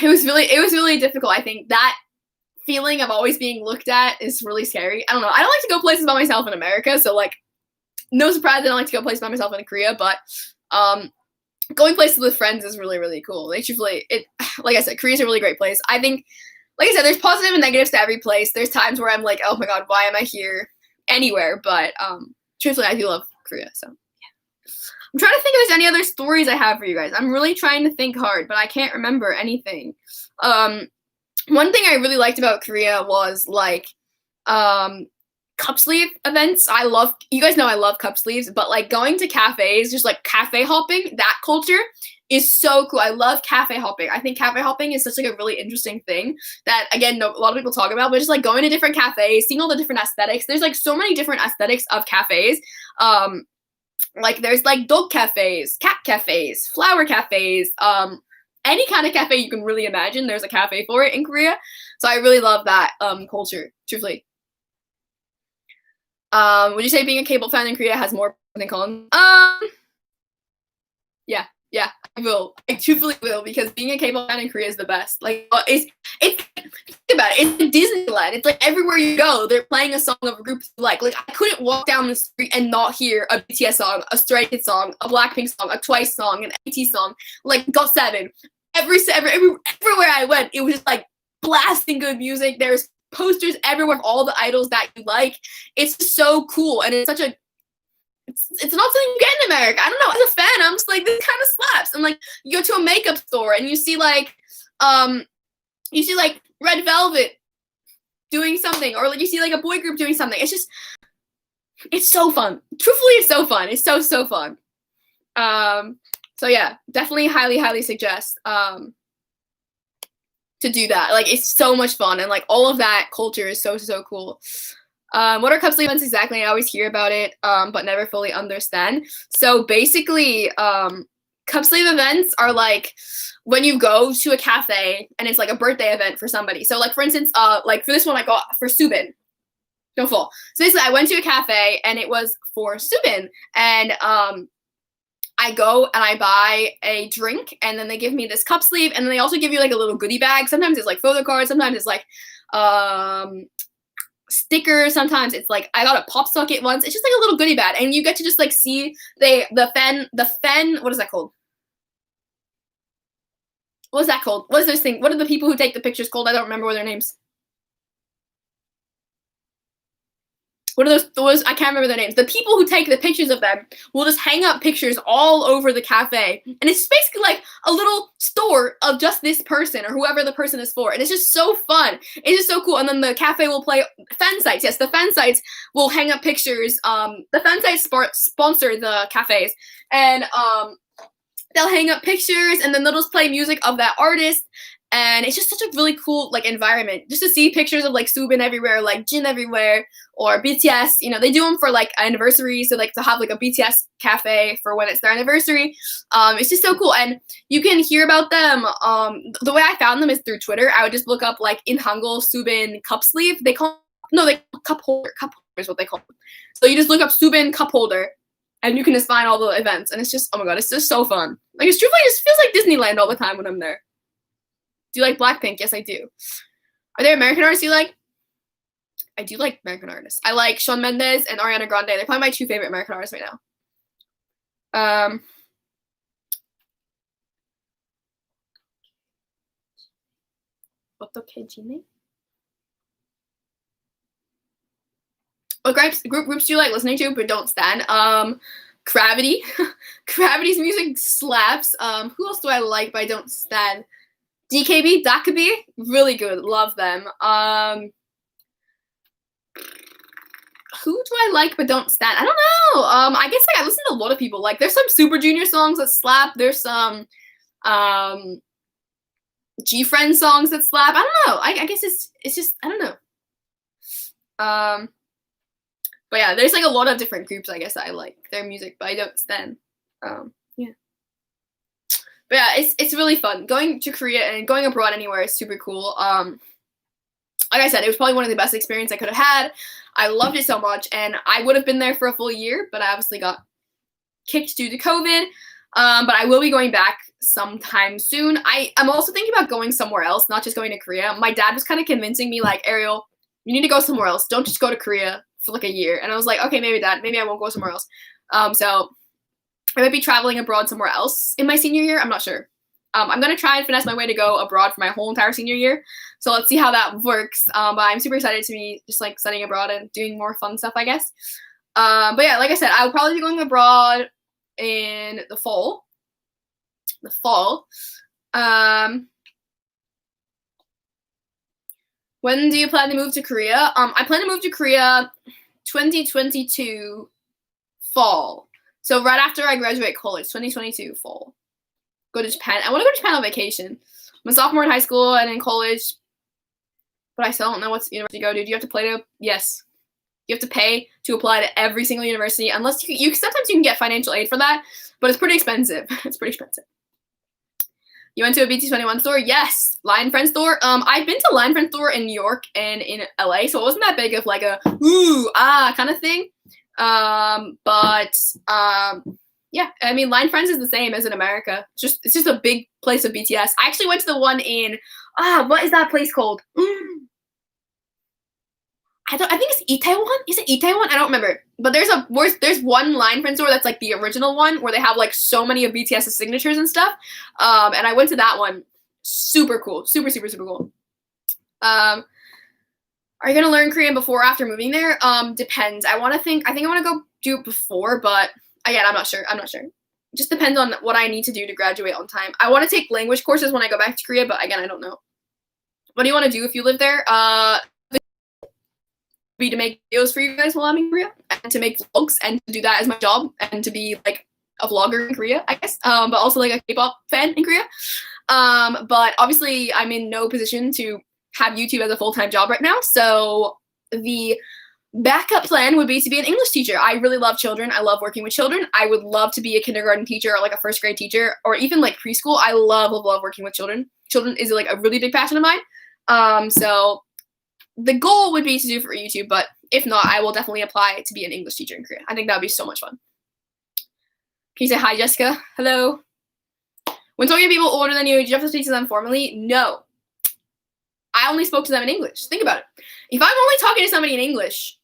it was really difficult. I think that feeling of always being looked at is really scary. I don't know. I don't like to go places by myself in America, so like no surprise I don't like to go places by myself in Korea, but going places with friends is really cool. Like I said, Korea's a really great place. I think, like I said, there's positive and negatives to every place. There's times where I'm like, oh my god, why am I here? Anywhere, but truthfully I do love Korea, so yeah. I'm trying to think if there's any other stories I have for you guys. I'm really trying to think hard, but I can't remember anything. One thing I really liked about Korea was like cup sleeve events. You guys know I love cup sleeves, but like going to cafes, just like cafe hopping, that culture is so cool. I love cafe hopping. I think cafe hopping is such like a really interesting thing that, again, a lot of people talk about, but just like going to different cafes, seeing all the different aesthetics. There's like so many different aesthetics of cafes. Like there's like dog cafes, cat cafes, flower cafes, any kind of cafe you can really imagine, there's a cafe for it in Korea. So I really love that culture, truthfully. Would you say being a K-pop fan in Korea has more than cons? Yeah, I will. I truthfully will, because being a K-pop fan in Korea is the best. Like, it's think about it. It's Disneyland. It's like everywhere you go, they're playing a song of a group you like. Like I couldn't walk down the street and not hear a BTS song, a Stray Kids song, a Blackpink song, a Twice song, an AT song, like GOT7. Everywhere I went, it was just like blasting good music. There's posters everywhere of all the idols that you like. It's just so cool, and it's such a it's not something you get in America. I don't know. As a fan, I'm just like, this kind of slaps. And like, you go to a makeup store and you see like Red Velvet doing something, or like you see like a boy group doing something. It's so fun. Truthfully, it's so fun. It's so fun. So yeah, definitely highly suggest to do that. Like, it's so much fun, and like all of that culture is so cool. What are cup sleeve events exactly? I always hear about it, but never fully understand. So basically, cup sleeve events are like when you go to a cafe and it's like a birthday event for somebody. So like, for instance, like for this one I got for Subin. Don't fall. So basically, I went to a cafe and it was for Subin, and I go and I buy a drink, and then they give me this cup sleeve, and then they also give you like a little goodie bag. Sometimes it's like photo cards, sometimes it's like stickers, sometimes it's like I got a pop socket once. It's just like a little goodie bag, and you get to just like see the fen. What is that called? What is that called? What is this thing? What are the people who take the pictures called? I don't remember their names. What are those? I can't remember their names. The people who take the pictures of them will just hang up pictures all over the cafe. And it's basically like a little store of just this person or whoever the person is for. And it's just so fun. It's just so cool. And then the cafe will play fan sites. Yes, the fan sites will hang up pictures. The fan sites sponsor the cafes. And they'll hang up pictures, and then they'll just play music of that artist. And it's just such a really cool like environment just to see pictures of like Subin everywhere, like Jin everywhere, or BTS. You know, they do them for like anniversaries, so like to have like a BTS cafe for when it's their anniversary. It's just so cool, and you can hear about them. The way I found them is through Twitter. I would just look up like in Hangul Subin cup sleeve. They call cup holder. Cup holder is what they call them. So you just look up Subin cup holder, and you can just find all the events, and it's just, oh my god, it's just so fun. Like, it's truthfully just feels like Disneyland all the time when I'm there. Do you like Blackpink? Yes, I do. Are there American artists you like? I do like American artists. I like Shawn Mendes and Ariana Grande. They're probably my two favorite American artists right now. What groups do you like listening to but don't stand? Gravity. Gravity's music slaps. Who else do I like but I don't stand? DKB, Dakabi, really good. Love them. Who do I like but don't stand? I don't know. I guess like I listen to a lot of people. Like, there's some Super Junior songs that slap. There's some G-Friend songs that slap. I don't know. I guess it's just, I don't know. But yeah, there's like a lot of different groups, I guess, that I like their music, but I don't stand. Yeah. But yeah, it's really fun. Going to Korea and going abroad anywhere is super cool. Like I said, it was probably one of the best experiences I could have had. I loved it so much, and I would have been there for a full year, but I obviously got kicked due to COVID. But I will be going back sometime soon. I'm also thinking about going somewhere else, not just going to Korea. My dad was kind of convincing me, like, Ariel, you need to go somewhere else. Don't just go to Korea for like a year. And I was like, okay, maybe Dad, maybe I won't go somewhere else. So I might be traveling abroad somewhere else in my senior year. I'm not sure. I'm going to try and finesse my way to go abroad for my whole entire senior year. So let's see how that works. But I'm super excited to be just like studying abroad and doing more fun stuff, I guess. But yeah, like I said, I'll probably be going abroad in the fall. When do you plan to move to Korea? I plan to move to Korea 2022 fall. So right after I graduate college, 2022 fall. Go to Japan. I want to go to Japan on vacation. I'm a sophomore in high school and in college, but I still don't know what university to go to. Do you have to play to? Yes. You have to pay to apply to every single university, unless you sometimes you can get financial aid for that, but it's pretty expensive. It's pretty expensive. You went to a BT21 store? Yes. Lion Friend store? I've been to Lion Friend store in New York and in LA, so it wasn't that big of like a ooh, ah kind of thing. Yeah, I mean, Line Friends is the same as in America. It's just a big place of BTS. I actually went to the one in what is that place called? I think it's Itaewon. Is it Itaewon? I don't remember. But there's one Line Friends store that's like the original one where they have like so many of BTS's signatures and stuff. And I went to that one. Super cool. Super, super, super cool. Are you gonna learn Korean before or after moving there? Depends. I think I want to go do it before, but again, I'm not sure. It just depends on what I need to do to graduate on time. I want to take language courses when I go back to Korea, but again, I don't know. What do you want to do if you live there? Be to make videos for you guys while I'm in Korea, and to make vlogs, and to do that as my job, and to be like a vlogger in Korea, I guess. But also like a K-pop fan in Korea. But obviously, I'm in no position to have YouTube as a full-time job right now, so the backup plan would be to be an English teacher. I really love children. I love working with children. I would love to be a kindergarten teacher or like a first grade teacher or even like preschool. I love working with children. Children is like a really big passion of mine. So the goal would be to do for YouTube, but if not, I will definitely apply to be an English teacher in Korea. I think that would be so much fun. Can you say hi, Jessica? Hello. When talking to people older than you, do you have to speak to them formally? No. I only spoke to them in English. Think about it. If I'm only talking to somebody in English,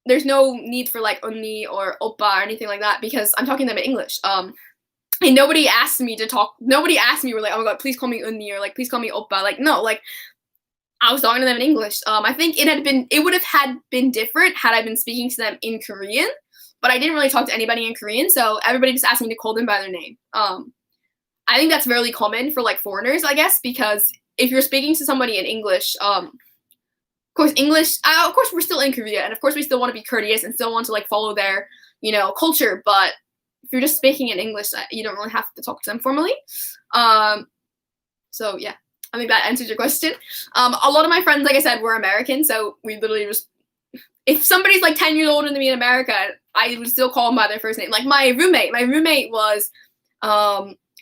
there's no need for like 언니 or oppa or anything like that because I'm talking to them in English. And nobody asked me to talk. Nobody asked me, we're like, oh my god, please call me 언니 or like, please call me oppa. Like, no, like, I was talking to them in English. I think it would have been different had I been speaking to them in Korean, but I didn't really talk to anybody in Korean, so everybody just asked me to call them by their name. I think that's very common for like foreigners, I guess, because if you're speaking to somebody in English, of course we're still in Korea, and of course we still want to be courteous and still want to like follow their, culture, but if you're just speaking in English, you don't really have to talk to them formally. So yeah, I think that answers your question. A lot of my friends, like I said, were American, so we literally just, if somebody's like 10 years older than me in America, I would still call them by their first name. Like my roommate was,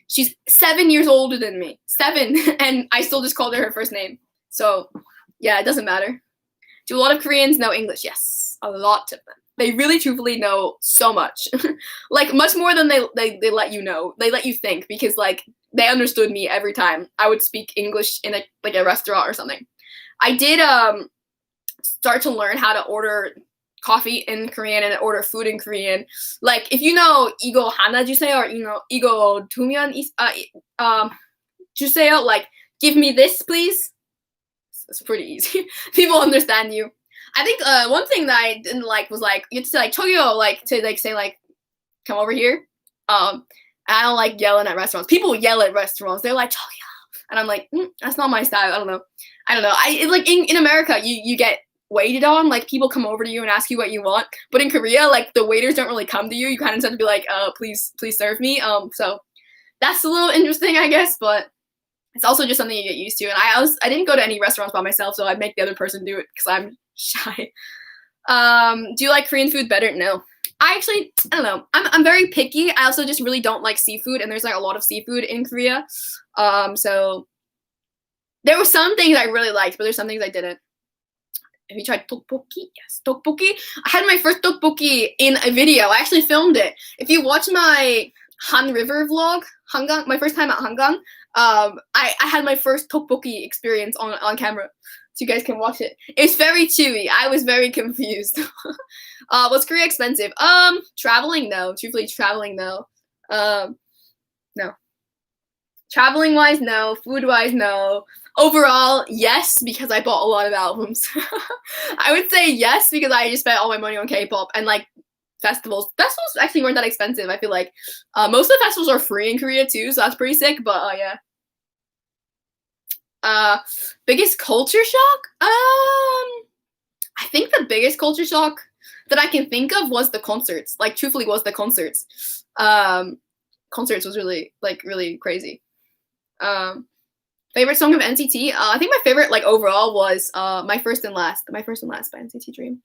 she's 7 years older than me, 7, and I still just called her first name. So yeah, it doesn't matter. Do a lot of Koreans know English? Yes, a lot of them. They really truthfully know so much. Like much more than they let you know. They let you think, because like they understood me every time I would speak English in a restaurant or something. I did start to learn how to order coffee in Korean and order food in Korean. Like if you know 이거 하나 주세요 or 이거 두면 주세요, like give me this please. It's pretty easy. People understand you. I think one thing that I didn't like was like you have to say like 저기요, like to like say like come over here. I don't like yelling at restaurants. People yell at restaurants. They're like 저기요, and I'm like that's not my style. I don't know. It's like in America you get waited on, like people come over to you and ask you what you want, but in Korea like the waiters don't really come to you. You kind of just have to be like please serve me. So that's a little interesting, I guess, but it's also just something you get used to. And I didn't go to any restaurants by myself, so I'd make the other person do it because I'm shy. Do you like Korean food better? No. I don't know. I'm very picky. I also just really don't like seafood, and there's like a lot of seafood in Korea. So there were some things I really liked, but there's some things I didn't. Have you tried tteokbokki? Yes, tteokbokki. I had my first tteokbokki in a video. I actually filmed it. If you watch my Han River vlog, Hangang, my first time at Hangang, I had my first tteokbokki experience on camera. So you guys can watch it. It's very chewy. I was very confused. Was Korea expensive? Traveling, no. Truthfully, traveling, no. No. Traveling wise, no. Food wise, no. Overall, yes, because I bought a lot of albums. I would say yes, because I just spent all my money on K-pop and like festivals. Festivals actually weren't that expensive. I feel like most of the festivals are free in Korea too, so that's pretty sick. But yeah. Biggest culture shock? I think the biggest culture shock that I can think of was the concerts. Like truthfully, was the concerts. Concerts was really crazy. Favorite song of NCT? I think my favorite, like overall, was My First and Last by NCT Dream.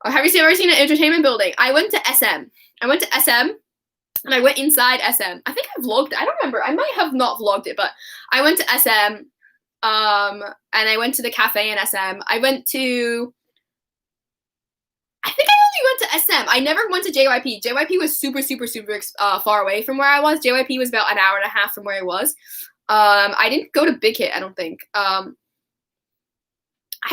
Have you ever seen an entertainment building? I went to SM. And I went inside SM. I think I vlogged it. I don't remember. I might have not vlogged it, but I went to SM. And I went to the cafe in SM. I think I only went to SM. I never went to JYP. JYP was super far away from where I was. JYP was about an hour and a half from where I was. I didn't go to Big Hit, I don't think. I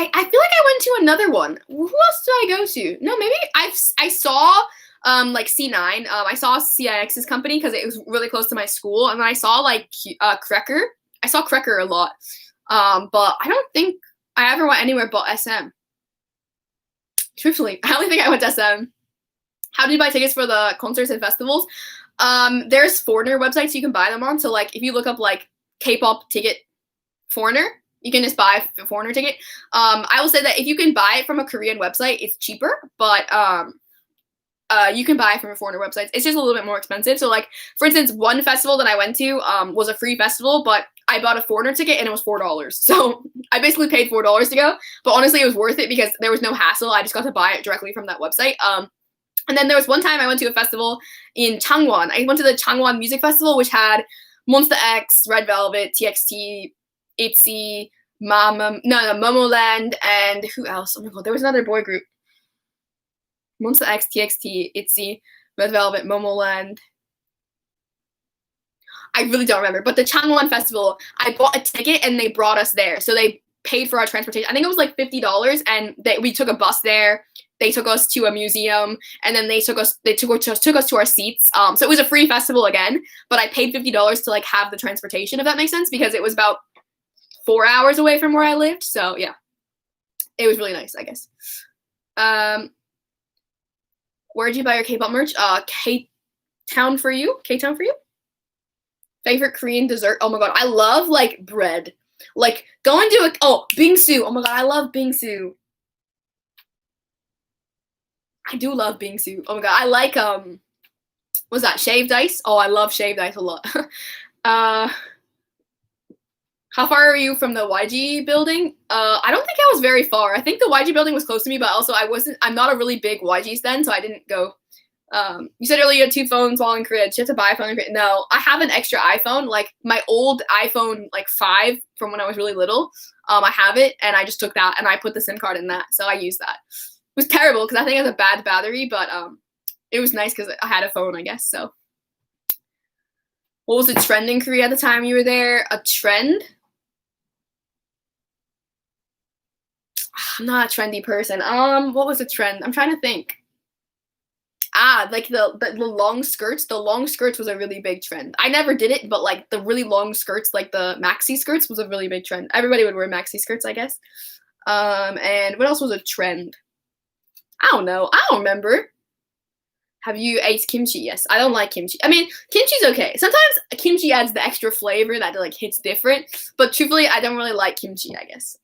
feel like I went to another one. Who else did I go to? No, maybe I saw like C9. I saw CIX's company because it was really close to my school, and then I saw like Cracker. I saw Cracker a lot. But I don't think I ever went anywhere but SM. Truthfully, I only think I went to SM. How do you buy tickets for the concerts and festivals? There's foreigner websites you can buy them on. So like if you look up like K-pop ticket foreigner, you can just buy a foreigner ticket. I will say that if you can buy it from a Korean website, it's cheaper, but you can buy it from a foreigner website. It's just a little bit more expensive. So like, for instance, one festival that I went to was a free festival, but I bought a foreigner ticket and it was $4. So I basically paid $4 to go, but honestly, it was worth it because there was no hassle. I just got to buy it directly from that website. And then there was one time I went to a festival in Changwon. I went to the Changwon Music Festival, which had Monster X, Red Velvet, TXT, ITZY, Momoland, and who else? Oh my god, there was another boy group. Monster X, TXT, ITZY, Red Velvet, Momoland. I really don't remember. But the Changwon Festival, I bought a ticket and they brought us there. So they paid for our transportation. I think it was like $50, and we took a bus there. They took us to a museum, and then they took us to our seats. So it was a free festival again, but I paid $50 to like have the transportation, if that makes sense, because it was about 4 hours away from where I lived. So yeah, it was really nice, I guess. Where'd you buy your K-pop merch? K-Town for you. K-Town for you. Favorite Korean dessert? Oh my god, I love like bread. Like going to bingsu. Oh my god, I love bingsu. I do love bingsu. Oh my god, I like what's that? Shaved ice? Oh, I love shaved ice a lot. How far are you from the YG building? I don't think I was very far. I think the YG building was close to me, but also I'm not a really big YG stan, so I didn't go. You said earlier you had 2 phones while in Korea. Did you have to buy a phone in Korea? No, I have an extra iPhone, like my old iPhone, like 5 from when I was really little. I have it, and I just took that, and I put the SIM card in that, so I use that. It was terrible, because I think it has a bad battery, but it was nice because I had a phone, I guess, so. What was the trend in Korea at the time you were there? A trend? I'm not a trendy person. What was the trend? I'm trying to think. Like the long skirts. The long skirts was a really big trend. I never did it, but like the really long skirts, like the maxi skirts, was a really big trend. Everybody would wear maxi skirts, I guess. And what else was a trend? I don't know. I don't remember. Have you ate kimchi? Yes. I don't like kimchi. I mean, kimchi's okay. Sometimes kimchi adds the extra flavor that like hits different, but truthfully, I don't really like kimchi, I guess.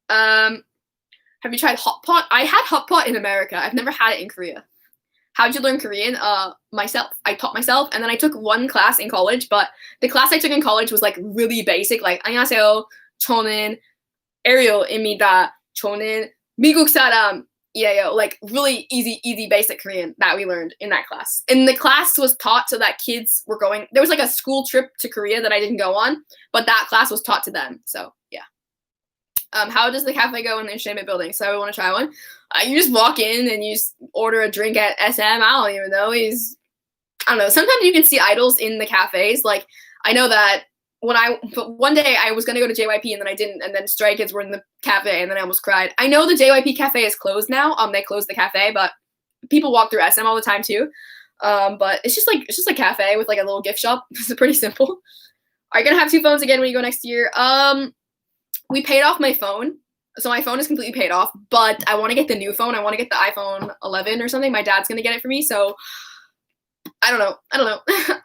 Have you tried hot pot? I had hot pot in America. I've never had it in Korea. How'd you learn Korean? Myself. I taught myself, and then I took one class in college, but the class I took in college was like really basic, like 안녕하세요, 저는 에리얼입니다. 저는 미국 사람. Yeah, like really easy basic Korean that we learned in that class. And the class was taught so that kids were going. There was like a school trip to Korea that I didn't go on, but that class was taught to them. So yeah. How does the cafe go in the entertainment building? So I want to try one. You just walk in and you just order a drink at SM. I don't even know. I don't know. Sometimes you can see idols in the cafes. Like I know that but one day I was gonna go to JYP and then I didn't, and then Stray Kids were in the cafe and then I almost cried. I know the JYP cafe is closed now. They closed the cafe, but people walk through SM all the time too. But it's just a cafe with like a little gift shop. It's pretty simple. Are you gonna have 2 phones again when you go next year? We paid off my phone, so my phone is completely paid off, but I want to get the new phone. I want to get the iPhone 11 or something. My dad's gonna get it for me, so I don't know.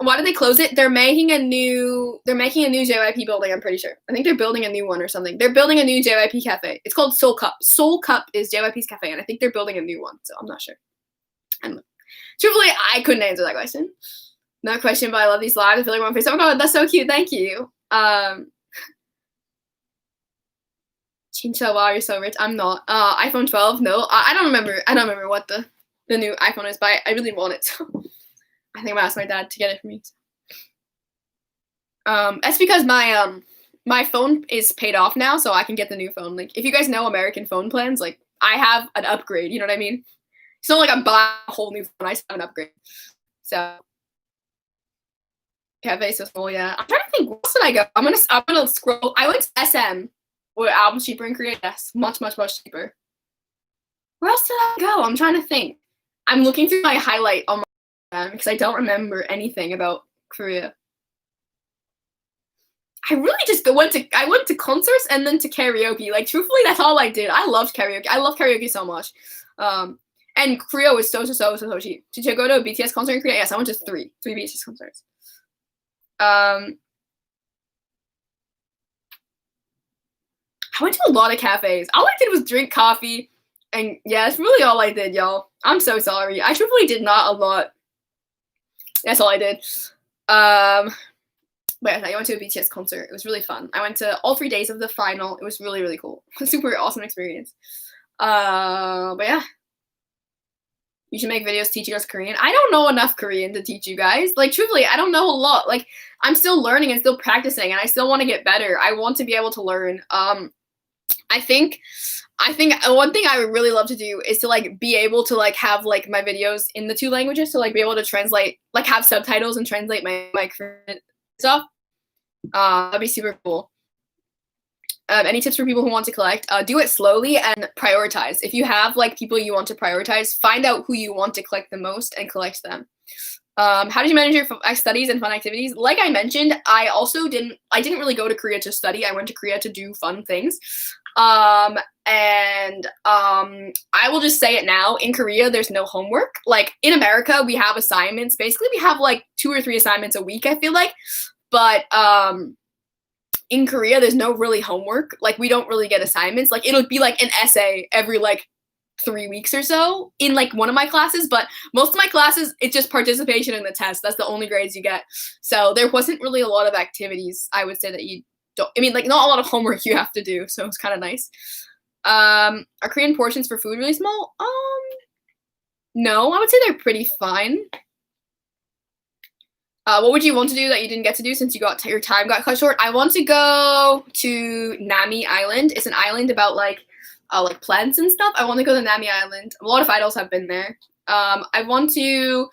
Why did they close it? They're making a new JYP building, I'm pretty sure. I think they're building a new one or something. They're building a new JYP cafe. It's called Soul Cup. Soul Cup is JYP's cafe, and I think they're building a new one, so I'm not sure. I don't know. Truthfully, I couldn't answer that question. No question, but I love these lives. I feel like one face. Oh my god, that's so cute. Thank you. Chincha, wow, you're so rich. I'm not. iPhone 12, no. I don't remember. I don't remember what the new iPhone is, but I really want it, so I think I'm gonna ask my dad to get it for me. That's because my phone is paid off now, so I can get the new phone. Like, if you guys know American phone plans, like I have an upgrade. You know what I mean? It's not like I'm buying a whole new phone. I just have an upgrade. So cafe so small. Yeah, I'm trying to think. Where else did I go? I'm gonna scroll. I went to SM. Where albums cheaper in Korea? Yes, much cheaper. Where else did I go? I'm trying to think. I'm looking through my highlight on my because I don't remember anything about Korea. I really just went to concerts and then to karaoke. Like truthfully, that's all I did. I loved karaoke. I love karaoke so much. And Korea was so cheap. Did you go to a BTS concert in Korea? Yes, I went to three BTS concerts. I went to a lot of cafes. All I did was drink coffee, and yeah, that's really all I did, y'all. I'm so sorry. I truthfully did not a lot. That's all I did. But yeah, I went to a BTS concert. It was really fun. I went to all 3 days of the final. It was really, really cool. Super awesome experience. But yeah. You should make videos teaching us Korean. I don't know enough Korean to teach you guys. Like, truthfully, I don't know a lot. Like, I'm still learning and still practicing, and I still want to get better. I want to be able to learn. I think I think one thing I would really love to do is to like be able to like have like my videos in the 2 languages, to like be able to translate, like have subtitles and translate my Korean stuff. That'd be super cool. Any tips for people who want to collect? Do it slowly and prioritize. If you have like people you want to prioritize, find out who you want to collect the most and collect them. How did you manage your studies and fun activities? Like I mentioned, I didn't really go to Korea to study. I went to Korea to do fun things. I will just say it now. In Korea, there's no homework. Like in America, we have assignments. Basically, we have like 2 or 3 assignments a week, I feel like. But in Korea, there's no really homework. Like we don't really get assignments. Like it'll be like an essay every like 3 weeks or so in like one of my classes, but most of my classes, it's just participation in the test. That's the only grades you get. So there wasn't really a lot of activities, I would say, that you don't, I mean, like not a lot of homework you have to do. So it's kind of nice. Are Korean portions for food really small? No, I would say they're pretty fine. What would you want to do that you didn't get to do since you got your time got cut short? I want to go to Nami Island. It's an island about like plants and stuff. I want to go to Nami Island. A lot of idols have been there. I want to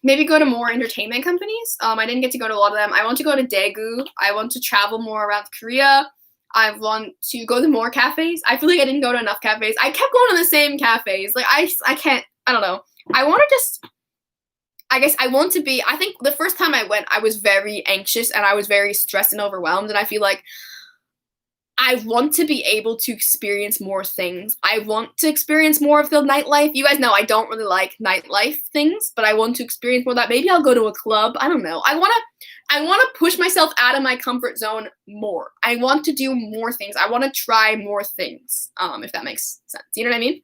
maybe go to more entertainment companies. I didn't get to go to a lot of them. I want to go to Daegu. I want to travel more around Korea. I want to go to more cafes. I feel like I didn't go to enough cafes. I kept going to the same cafes. Like I can't, I don't know. I want to just, I guess I want to be, I think the first time I went, I was very anxious and I was very stressed and overwhelmed. And I feel like I want to be able to experience more things. I want to experience more of the nightlife. You guys know I don't really like nightlife things, but I want to experience more of that. Maybe I'll go to a club. I don't know. I want to push myself out of my comfort zone more. I want to do more things. I want to try more things, if that makes sense. You know what I mean?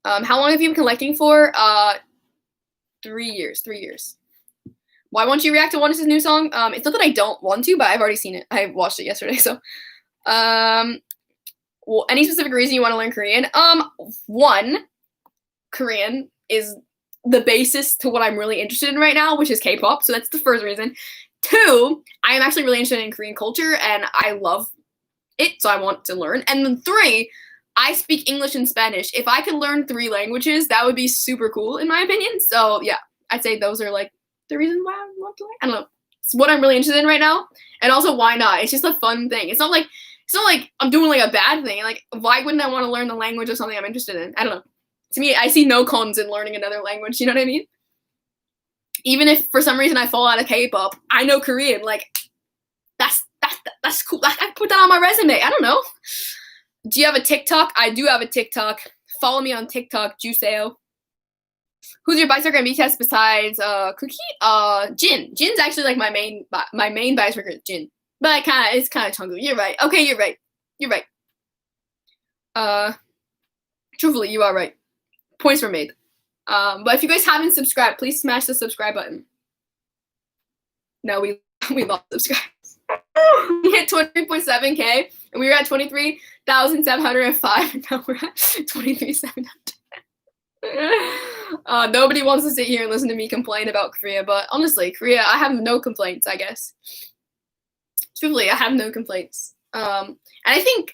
How long have you been collecting for? 3 years. 3 years. Why won't you react to One's new song? It's not that I don't want to, but I've already seen it. I watched it yesterday, so. Well, any specific reason you want to learn Korean? One, Korean is the basis to what I'm really interested in right now, which is K-pop. So that's the first reason. 2, I am actually really interested in Korean culture and I love it, so I want to learn. And then 3, I speak English and Spanish. If I could learn 3 languages, that would be super cool in my opinion. So yeah, I'd say those are like the reasons why I want to learn. I don't know. It's what I'm really interested in right now. And also, why not? It's just a fun thing. It's not like I'm doing like a bad thing. Like, why wouldn't I want to learn the language of something I'm interested in? I don't know. To me, I see no cons in learning another language. You know what I mean? Even if for some reason I fall out of K-pop, I know Korean. Like, that's cool. I can put that on my resume. I don't know. Do you have a TikTok? I do have a TikTok. Follow me on TikTok, Juseo. Who's your bicycle and BTS besides Cookie? Jin. Jin's actually like my main bicycle, Jin. But it's kind of Jungkook. You're right. Okay, you're right. You're right. Truthfully, you are right. Points were made. But if you guys haven't subscribed, please smash the subscribe button. No, we lost subscribers. We hit 23.7K, and we were at 23,705, and now we're at 23,700. Nobody wants to sit here and listen to me complain about Korea, but honestly, Korea, I have no complaints, I guess. Truthfully, I have no complaints. And I think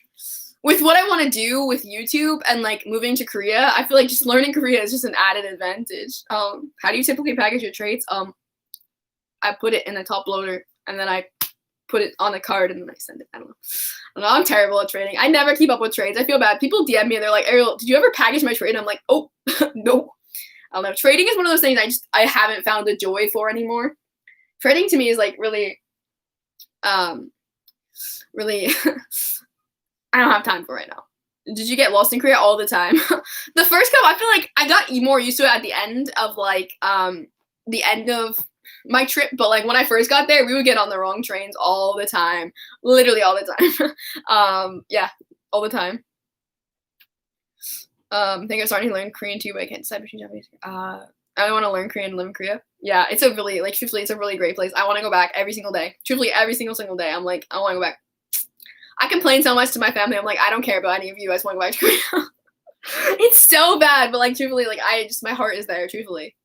with what I want to do with YouTube and like moving to Korea, I feel like just learning Korea is just an added advantage. How do you typically package your trades? I put it in a top loader and then I put it on a card and then I send it. I don't know. I'm terrible at trading. I never keep up with trades. I feel bad. People DM me and they're like, Ariel, did you ever package my trade? And I'm like, oh, no. I don't know. Trading is one of those things I haven't found a joy for anymore. Trading to me is like really, really, I don't have time for it right now. Did you get lost in Korea? All the time? The first couple, I feel like I got more used to it at the end of like, the end of my trip, but like when I first got there, we would get on the wrong trains all the time, literally all the time. Yeah, all the time. I think I'm starting to learn Korean too, but I can't decide between Japanese. I want to learn Korean and live in Korea. Yeah, it's a really, like, truthfully, it's a really great place. I want to go back every single day. Truthfully, every single day. I'm like, I want to go back. I complain so much to my family. I'm like, I don't care about any of you. I just want to go back to Korea. It's so bad, but like, truthfully, like, my heart is there, truthfully.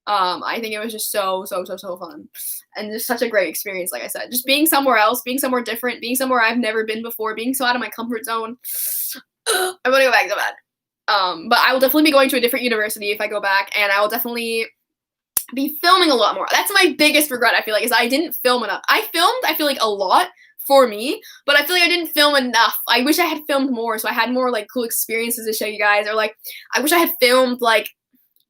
I think it was just so fun, and just such a great experience. Like I said, just being somewhere else, being somewhere different, being somewhere I've never been before, being so out of my comfort zone. I want to go back so bad. But I will definitely be going to a different university if I go back, and I will definitely be filming a lot more. That's my biggest regret, I feel like, is I didn't film enough. I filmed, I feel like, a lot for me, but I feel like I didn't film enough. I wish I had filmed more, so I had more, like, cool experiences to show you guys, or, like, I wish I had filmed, like,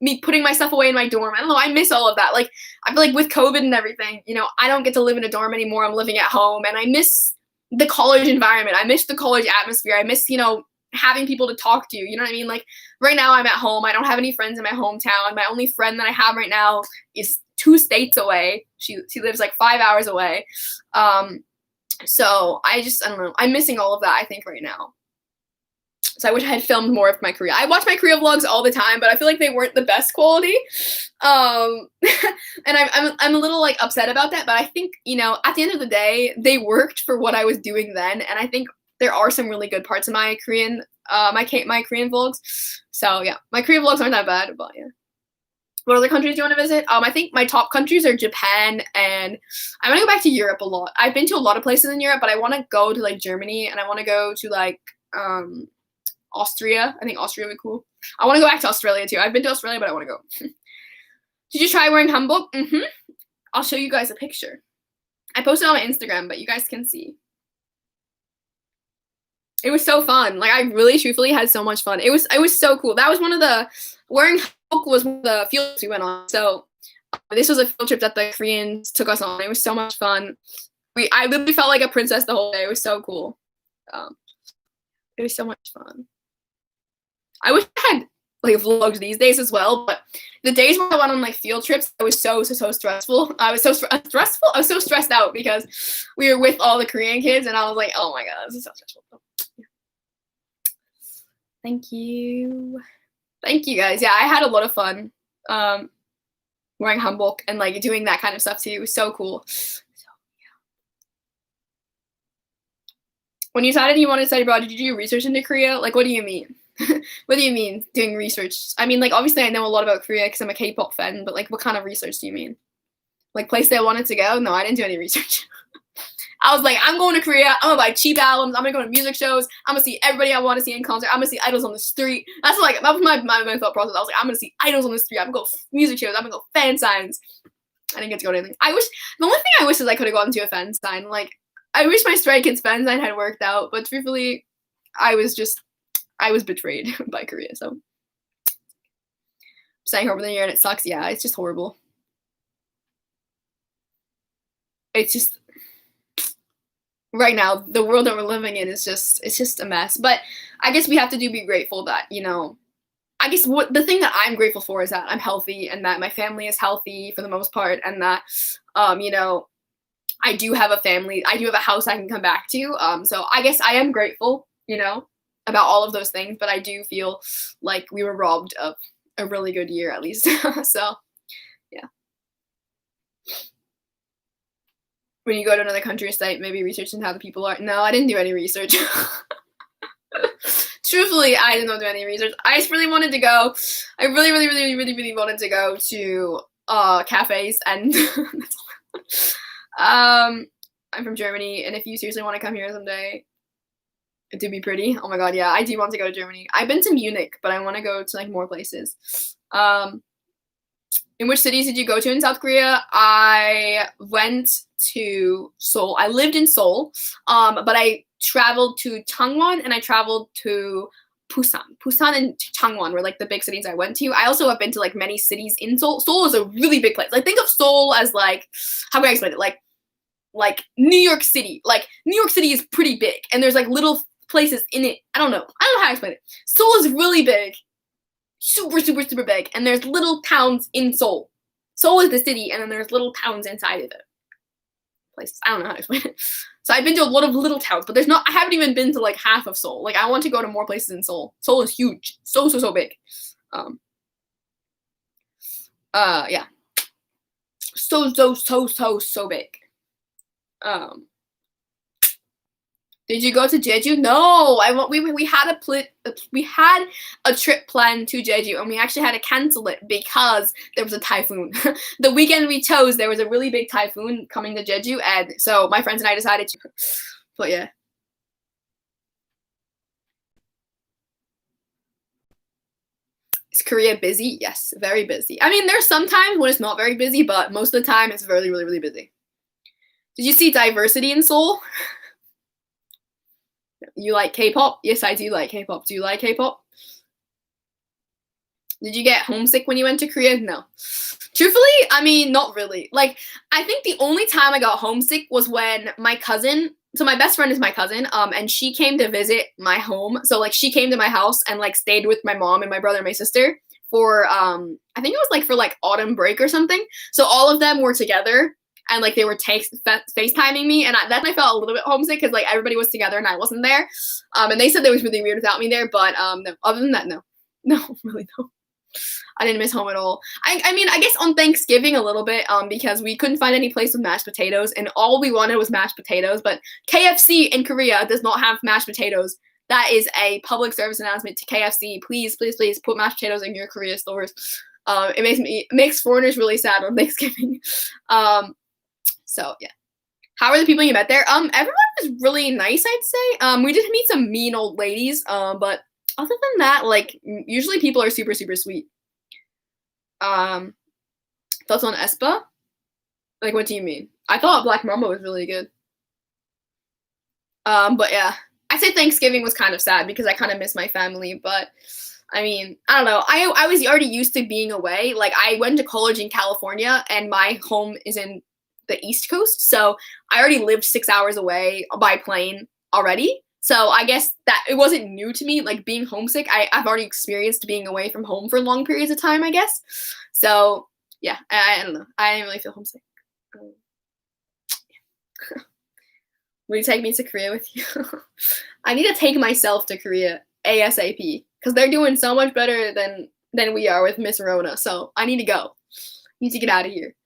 me putting my stuff away in my dorm. I don't know, I miss all of that. Like, I feel like with COVID and everything, you know, I don't get to live in a dorm anymore. I'm living at home, and I miss the college environment. I miss the college atmosphere. I miss, you know, having people to talk to, you know what I mean? Like, right now I'm at home. I don't have any friends in my hometown. My only friend that I have right now is 2 states away. She lives like 5 hours away. So I don't know. I'm missing all of that, I think, right now. So I wish I had filmed more of my Korea. I watch my Korea vlogs all the time, but I feel like they weren't the best quality. And I'm a little, like, upset about that, but I think, you know, at the end of the day, they worked for what I was doing then, and I think there are some really good parts of my Korean, my Korean vlogs. So yeah, my Korean vlogs aren't that bad, but yeah. What other countries do you want to visit? I think my top countries are Japan, and I want to go back to Europe a lot. I've been to a lot of places in Europe, but I want to go to, like, Germany, and I want to go to, like, Austria. I think Austria would be cool. I want to go back to Australia too. I've been to Australia, but I want to go. Did you try wearing hanbok? I'll show you guys a picture. I posted on my Instagram, but you guys can see. It was so fun. Like, I really truthfully had so much fun. It was so cool. That was one of the, wearing hanbok was one of the field trips we went on. So this was a field trip that the Koreans took us on. It was so much fun. I literally felt like a princess the whole day. It was so cool. It was so much fun. I wish I had, like, vlogs these days as well, but the days when I went on, like, field trips, I was so stressful. I was so stressful. I was so stressed out because we were with all the Korean kids, and I was like, oh my god, this is so stressful. Thank you. Thank you, guys. Yeah, I had a lot of fun wearing hanbok and, like, doing that kind of stuff too. It was so cool. So, yeah. When you decided you wanted to study abroad, did you do research into Korea? Like, what do you mean? What do you mean doing research? I mean, like, obviously I know a lot about Korea because I'm a K-pop fan, but, like, what kind of research do you mean? Like, place that I wanted to go? No, I didn't do any research. I was like, I'm going to Korea. I'm gonna buy cheap albums. I'm gonna go to music shows. I'm gonna see everybody I want to see in concert. I'm gonna see idols on the street. That was my thought process. I was like, I'm gonna see idols on the street. I'm gonna go music shows. I'm gonna go fan signs. I didn't get to go to anything. The only thing I wish is I could have gone to a fan sign. Like, I wish my Stray Kids fan sign had worked out, but truthfully, I was betrayed by Korea. So, staying over there and it sucks. Yeah, it's just horrible. It's just, right now, the world that we're living in is just a mess. But I guess we have to be grateful that, you know, I guess the thing that I'm grateful for is that I'm healthy, and that my family is healthy for the most part, and that, you know, I do have a family. I do have a house I can come back to. So I guess I am grateful, you know, about all of those things, but I do feel like we were robbed of a really good year, at least. So, yeah. When you go to another country or site, maybe research into how the people are. No, I didn't do any research. Truthfully, I did not do any research. I just really wanted to go. I really wanted to go to cafes, and I'm from Germany, and if you seriously want to come here someday, it'd be pretty. Oh my god, yeah, I do want to go to Germany. I've been to Munich, but I want to go to, like, more places. In which cities did you go to in South Korea? I went to Seoul. I lived in Seoul, but I traveled to Changwon, and I traveled to Busan. Busan and Changwon were, like, the big cities I went to. I also have been to, like, many cities in Seoul. Seoul is a really big place. Like, think of Seoul as, like, how can I explain it? Like New York City. Like, New York City is pretty big, and there's, like, little places in it. I don't know how to explain it. Seoul is really big. Super big, and there's little towns in Seoul. Seoul is the city, and then there's little towns inside of it. Places. I don't know how to explain it. So I've been to a lot of little towns, but I haven't even been to, like, half of Seoul. Like, I want to go to more places in Seoul. Seoul is huge. So big. Yeah. So big. Did you go to Jeju? No, we had a trip planned to Jeju, and we actually had to cancel it because there was a typhoon. The weekend we chose, there was a really big typhoon coming to Jeju, and so my friends and I decided to. But yeah. Is Korea busy? Yes, very busy. I mean, there's some times when it's not very busy, but most of the time it's really, really, really busy. Did you see Diversity in Seoul? You like K-pop? Yes, I do like K-pop. Do you like K-pop? Did you get homesick when you went to Korea? No. Truthfully, I mean, not really. Like, I think the only time I got homesick was when my cousin, so my best friend is my cousin, and she came to visit my home. So, like, she came to my house and, like, stayed with my mom and my brother and my sister for, I think it was, like, for, like, autumn break or something. So all of them were together, and, like, they were FaceTiming me, and that's when I felt a little bit homesick because, like, everybody was together and I wasn't there. And they said it was really weird without me there, but no, other than that, no. No, really, no. I didn't miss home at all. I mean, I guess on Thanksgiving a little bit, because we couldn't find any place with mashed potatoes, and all we wanted was mashed potatoes. But KFC in Korea does not have mashed potatoes. That is a public service announcement to KFC. Please, please, please put mashed potatoes in your Korea stores. It makes foreigners really sad on Thanksgiving. So yeah. How are the people you met there? Everyone was really nice, I'd say. We did meet some mean old ladies, but other than that, like, usually people are super, super sweet. Thoughts on Espa? Like, what do you mean? I thought Black Mamba was really good. But yeah, I say Thanksgiving was kind of sad because I kind of miss my family, but I mean, I don't know. I was already used to being away. Like, I went to college in California, and my home is in the East Coast, so I already lived 6 hours away by plane already. So I guess that it wasn't new to me, like being homesick. I've already experienced being away from home for long periods of time, I guess. So yeah, I don't know. I didn't really feel homesick. Will you take me to Korea with you? I need to take myself to Korea ASAP because they're doing so much better than we are with Miss Rona. So I need to go. I need to get out of here.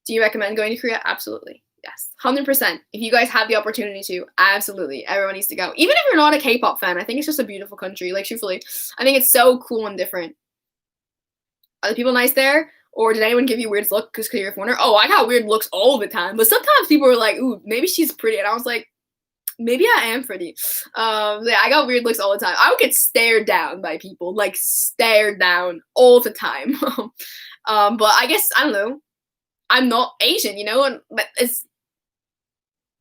Do you recommend going to Korea? Absolutely. Yes, 100%. If you guys have the opportunity to, absolutely. Everyone needs to go. Even if you're not a K-pop fan, I think it's just a beautiful country. Like, truthfully, I think it's so cool and different. Are the people nice there? Or did anyone give you weird looks because you're a foreigner? Oh, I got weird looks all the time. But sometimes people were like, ooh, maybe she's pretty. And I was like, maybe I am pretty. Yeah, I got weird looks all the time. I would get stared down by people. Like, stared down all the time. But I guess, I don't know. I'm not Asian, you know? And but it's...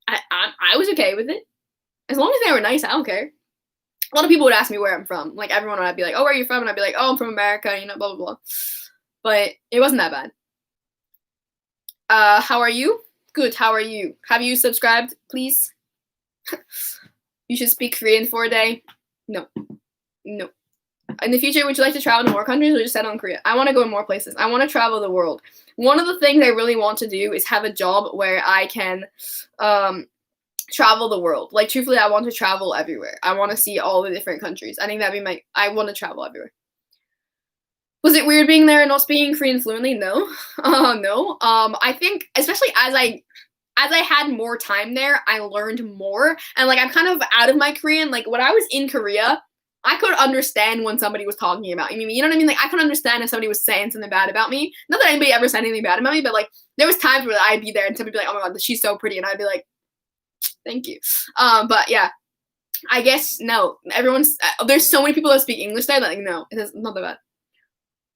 I was okay with it. As long as they were nice, I don't care. A lot of people would ask me where I'm from. Like, everyone would be like, oh, where are you from? And I'd be like, oh, I'm from America, you know, blah, blah, blah. But it wasn't that bad. How are you? Good, how are you? Have you subscribed, please? You should speak Korean for a day. No. No. In the future, would you like to travel to more countries or just settle in Korea? I want to go in more places. I want to travel the world. One of the things I really want to do is have a job where I can travel the world. Like, truthfully, I want to travel everywhere. I want to see all the different countries. I think that'd be I want to travel everywhere. Was it weird being there and not speaking Korean fluently? No. No. I think, especially as I had more time there, I learned more. And, like, I'm kind of out of my Korean. Like, when I was in Korea, I could understand when somebody was talking about me. You know what I mean? Like, I could understand if somebody was saying something bad about me. Not that anybody ever said anything bad about me, but, like, there was times where I'd be there and somebody'd be like, oh my god, she's so pretty. And I'd be like, thank you. But yeah, I guess, no. There's so many people that speak English there that, like, no, it's not that bad.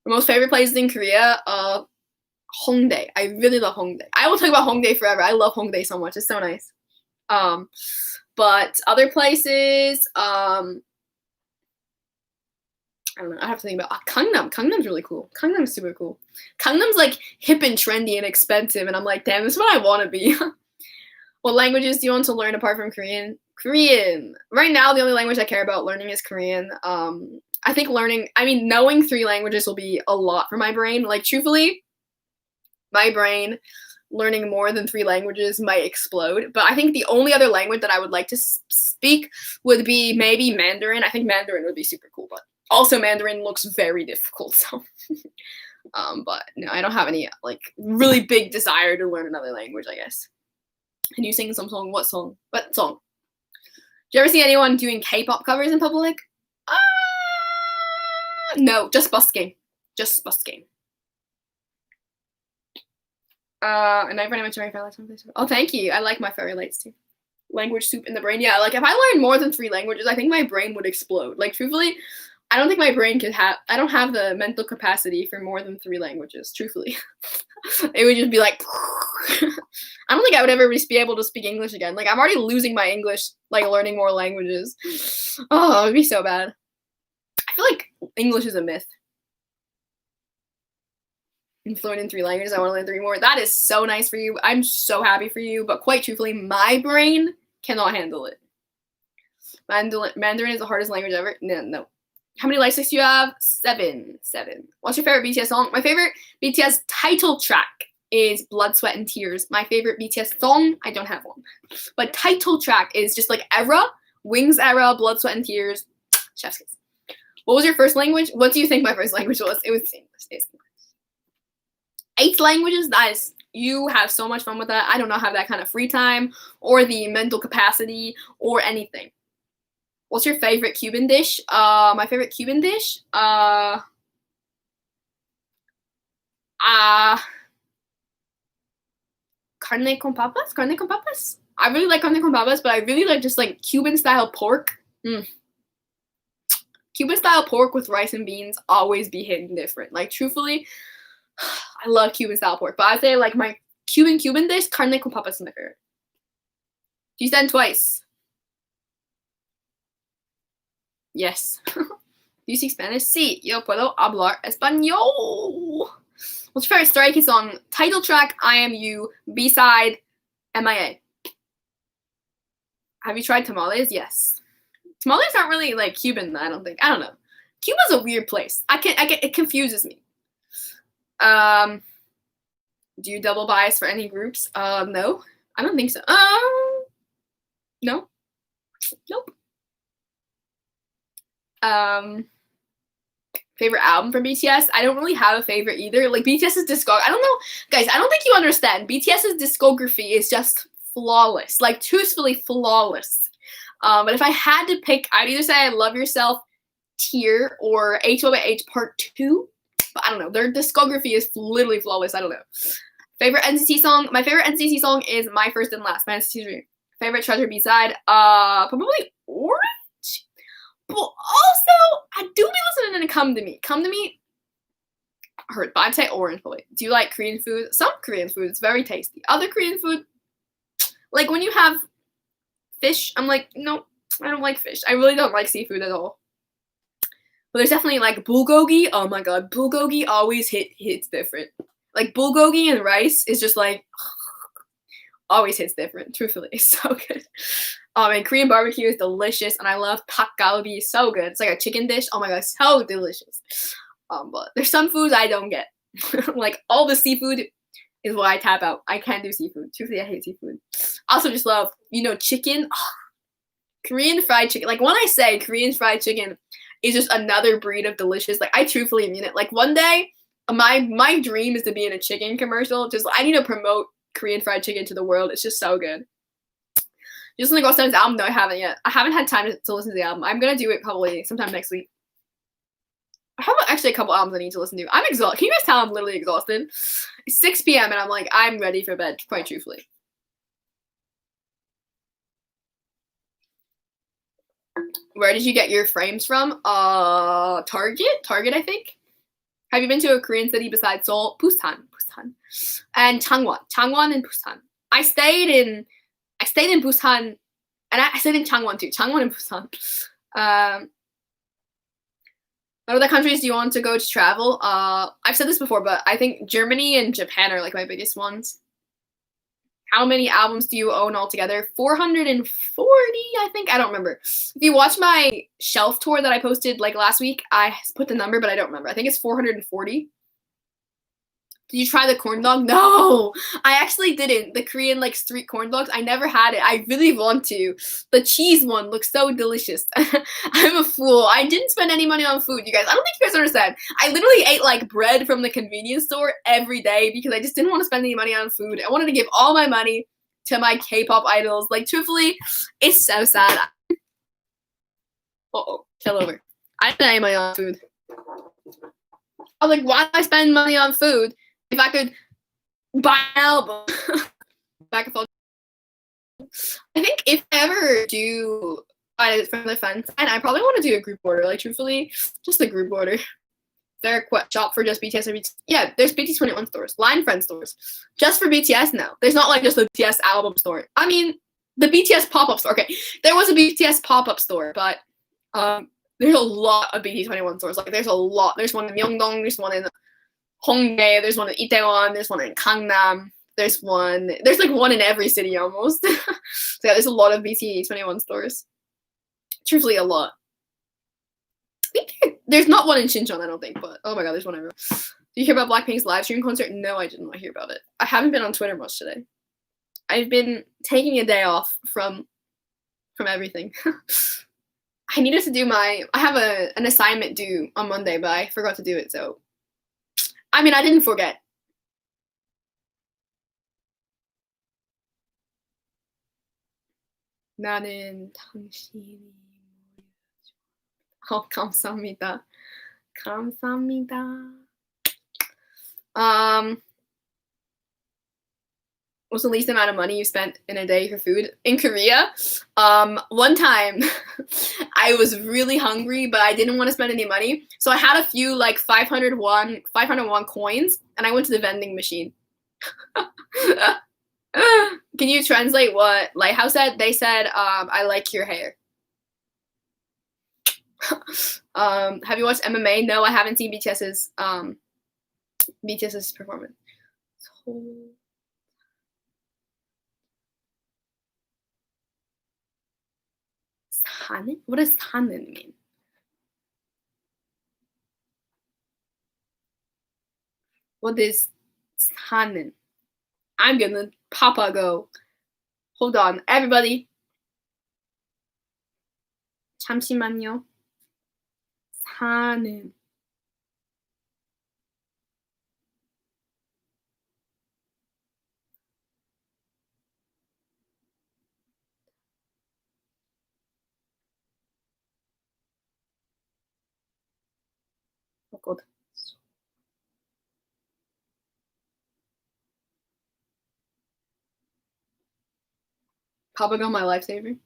My most favorite places in Korea, Hongdae. I really love Hongdae. I will talk about Hongdae forever. I love Hongdae so much. It's so nice. But other places, I don't know. I have to think about Gangnam. Gangnam's really cool. Gangnam's super cool. Gangnam's like hip and trendy and expensive, and I'm like, damn, this is what I want to be. What languages do you want to learn apart from Korean? Korean. Right now, the only language I care about learning is Korean. I think knowing 3 languages will be a lot for my brain. Like, truthfully, my brain learning more than 3 languages might explode. But I think the only other language that I would like to speak would be maybe Mandarin. I think Mandarin would be super cool, but also Mandarin looks very difficult. So, but no, I don't have any like really big desire to learn another language, I guess. Can you sing some song? What song? What song? Do you ever see anyone doing K-pop covers in public? No, just busking. Just busking. And I pretty much already felt like oh, thank you. I like my fairy lights too. Language soup in the brain. Yeah, like if I learned more than 3 languages, I think my brain would explode. Like truthfully, I don't think my brain could have. I don't have the mental capacity for more than 3 languages. Truthfully, it would just be like. I don't think I would ever be able to speak English again. Like I'm already losing my English, like learning more languages. Oh, it'd be so bad. I feel like English is a myth. I'm fluent in 3 languages. I want to learn 3 more. That is so nice for you. I'm so happy for you. But quite truthfully, my brain cannot handle it. Mandarin is the hardest language ever. No. How many life sticks do you have? 7. What's your favorite BTS song? My favorite BTS title track is Blood, Sweat, and Tears. My favorite BTS song, I don't have one. But title track is just like era, Wings era, Blood, Sweat, and Tears. Chef's kiss. What was your first language? What do you think my first language was? It was English. 8 languages? That is, you have so much fun with that. I do not have that kind of free time or the mental capacity or anything. What's your favorite Cuban dish? My favorite Cuban dish? Carne con papas? Carne con papas? I really like carne con papas, but I really like just like Cuban style pork. Cuban style pork with rice and beans always be hitting different. Like truthfully, I love Cuban style pork, but I say like my Cuban dish, carne con papas is my favorite. Do you stand twice? Yes. Do you speak Spanish? Sí, yo puedo hablar español. What's your favorite Stray Kids song? Title track, I Am You. B-side, MIA. Have you tried tamales? Yes. Tamales aren't really like Cuban, I don't think. I don't know. Cuba's a weird place. It confuses me. Do you double bias for any groups? No. I don't think so. No. Nope. Favorite album from BTS? I don't really have a favorite either. Like BTS's discography, I don't know, guys. I don't think you understand. BTS's discography is just flawless. Like truthfully flawless. But if I had to pick, I'd either say I Love Yourself, Tear, or H.O.H. Part 2. But I don't know. Their discography is literally flawless. I don't know. Favorite NCT song? My favorite NCT song is My First and Last. My NCT Dream. Favorite Treasure B-side? Probably Orange. But also, I do be listening to Come to Me. Come to Me hurt, but I'd say Orange probably. Do you like Korean food? Some Korean food is very tasty. Other Korean food, like when you have fish, I'm like, no, I don't like fish. I really don't like seafood at all. But there's definitely like bulgogi. Oh my god, bulgogi always hits different. Like bulgogi and rice is just like always hits different. Truthfully, it's so good. And Korean barbecue is delicious, and I love dak galbi. So good. It's like a chicken dish. Oh my god, so delicious. But there's some foods I don't get. Like all the seafood is what I tap out. I can't do seafood. Truthfully, I hate seafood. Also, just love chicken. Korean fried chicken. Like when I say Korean fried chicken is just another breed of delicious. Like I truthfully mean it. Like one day, my dream is to be in a chicken commercial. Just I need to promote Korean fried chicken to the world. It's just so good. Just want to go listen to his album. No, I haven't yet. I haven't had time to listen to the album. I'm gonna do it probably sometime next week. I have actually a couple albums I need to listen to. I'm exhausted. Can you guys tell I'm literally exhausted? It's 6 p.m. and I'm like, I'm ready for bed, quite truthfully. Where did you get your frames from? Target, I think. Have you been to a Korean city besides Seoul? Busan, and Changwon and Busan. I stayed in Busan, and I stayed in Changwon too. Changwon and Busan. What other countries do you want to go to travel? I've said this before, but I think Germany and Japan are like my biggest ones. How many albums do you own altogether? 440, I think. I don't remember. If you watch my shelf tour that I posted like last week, I put the number, but I don't remember. I think it's 440. Did you try the corn dog? No, I actually didn't. The Korean like street corn dogs, I never had it. I really want to. The cheese one looks so delicious. I'm a fool. I didn't spend any money on food, you guys. I don't think you guys understand. I literally ate like bread from the convenience store every day because I just didn't want to spend any money on food. I wanted to give all my money to my K-pop idols. Like, truthfully, it's so sad. Uh-oh, chill over. I spend any money on food. I was like, why do I spend money on food if I could buy an album? Back and forth. I think if I ever do buy it from the fence, and I probably want to do a group order. Like, truthfully, just a group order. There shop for just BTS or BTS. Yeah, there's BT21 stores, Line Friend stores. Just for BTS now. There's not like just the BTS album store. I mean, the BTS pop-up store. Okay, there was a BTS pop-up store, but there's a lot of BT21 stores. Like, there's a lot. There's one in Myeongdong. There's one in Hongdae. There's one in Itaewon. There's one in Gangnam. There's like one in every city almost. So yeah, there's a lot of BT21 stores. Truthfully, a lot. There's not one in Shincheon, I don't think, but oh my god, there's one everywhere. Do you hear about Blackpink's live stream concert? No, I did not hear about it. I haven't been on Twitter much today. I've been taking a day off from everything. I needed to do I have an assignment due on Monday, but I forgot to do it, so. I mean, I didn't forget. 나는 당신이 감사합니다. 감사합니다. What's the least amount of money you spent in a day for food? In Korea, one time I was really hungry, but I didn't want to spend any money. So I had a few like 500 won coins, and I went to the vending machine. Can you translate what Lighthouse said? They said, I like your hair. Have you watched MMA? No, I haven't seen BTS's performance. 사는? What does 사는 mean? What is 사는? I'm gonna Papa go. Hold on, everybody. 잠시만요. 사는. Oh god. Papa go, my lifesaver.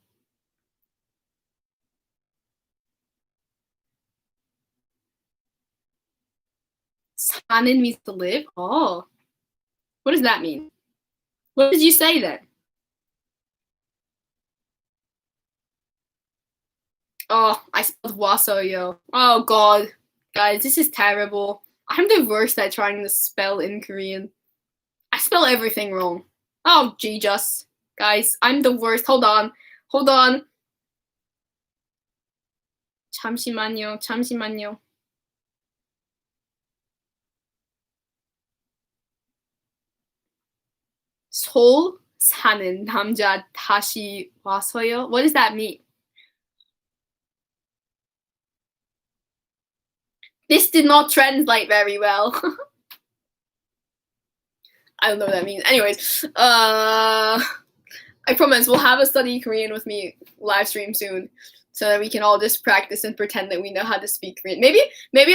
사는 means to live? Oh. What does that mean? What did you say then? Oh, I spelled wasoyo. Oh god. Guys, this is terrible. I'm the worst at trying to spell in Korean. I spell everything wrong. Oh, Jesus. Guys, I'm the worst. Hold on. Hold on. 잠시만요. 잠시만요. 서울 사는 남자 다시 와서요? What does that mean? This did not translate very well. I don't know what that means. Anyways, I promise we'll have a study Korean with me live stream soon, so that we can all just practice and pretend that we know how to speak Korean. Maybe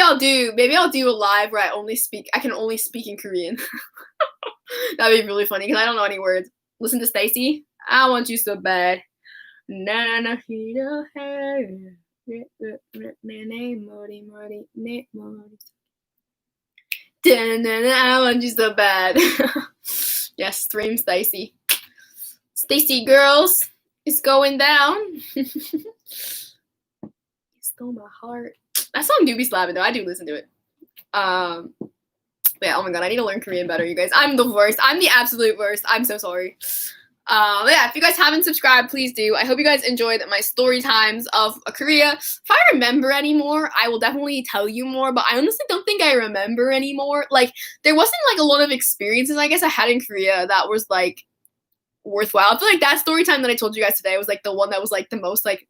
I'll do a live where I can only speak in Korean. That'd be really funny because I don't know any words. Listen to Stacy. I want you so bad. Na na I want you so bad. Yes, stream Stacy. Stacy girls, it's going down. You stole my heart. That song do be slapping though. I do listen to it. Yeah, oh my god, I need to learn Korean better, you guys. I'm the worst. I'm the absolute worst. I'm so sorry. Yeah, if you guys haven't subscribed, please do. I hope you guys enjoyed my story times of Korea. If I remember any more, I will definitely tell you more, but I honestly don't think I remember anymore. Like, there wasn't like a lot of experiences I guess I had in Korea that was like worthwhile. I feel like that story time that I told you guys today was like the one that was like the most like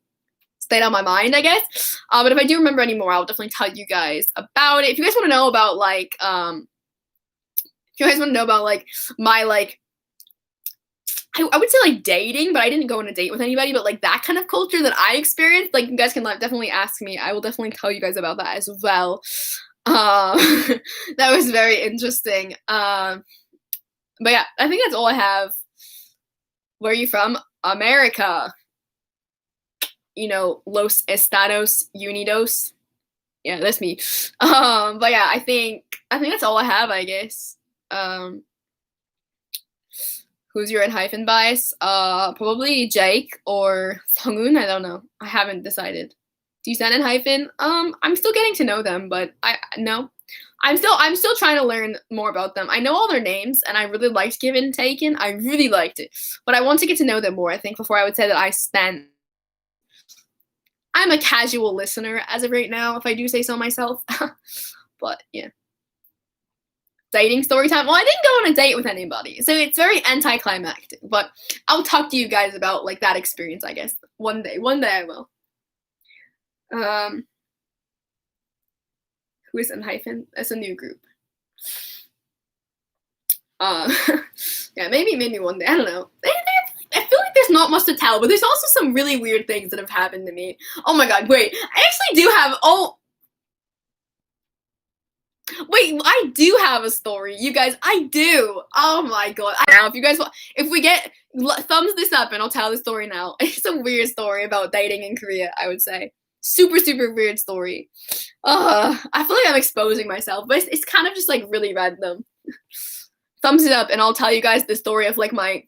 stayed on my mind, I guess. But if I do remember any more, I'll definitely tell you guys about it. If you guys want to know about like my like, I would say like dating, but I didn't go on a date with anybody, but like that kind of culture that I experienced, like you guys can definitely ask me. I will definitely tell you guys about that as well. That was very interesting. But yeah, I think that's all I have. Where are you from? America. You know, Los Estados Unidos. Yeah, that's me. But yeah, I think that's all I have, I guess. Who's your hyphen bias? Probably Jake or Sunghoon. I don't know. I haven't decided. Do you send in hyphen? I'm still getting to know them, but no. I'm still trying to learn more about them. I know all their names, and I really liked Given and Taken. I really liked it, but I want to get to know them more. I think before I would say that I spent. I'm a casual listener as of right now, if I do say so myself. But yeah. Dating story time. Well, I didn't go on a date with anybody, so it's very anticlimactic. But I'll talk to you guys about like that experience, I guess. One day I will. Who is in hyphen? That's a new group. Yeah, maybe one day. I don't know. I feel like there's not much to tell, but there's also some really weird things that have happened to me. Oh my god, wait. I actually do have wait, I do have a story, you guys. I do. Oh my god. Now, if you guys want, if we get thumbs this up, and I'll tell the story now. It's a weird story about dating in Korea, I would say. Super, super weird story. I feel like I'm exposing myself, but it's kind of just like really random. Thumbs it up, and I'll tell you guys the story of like my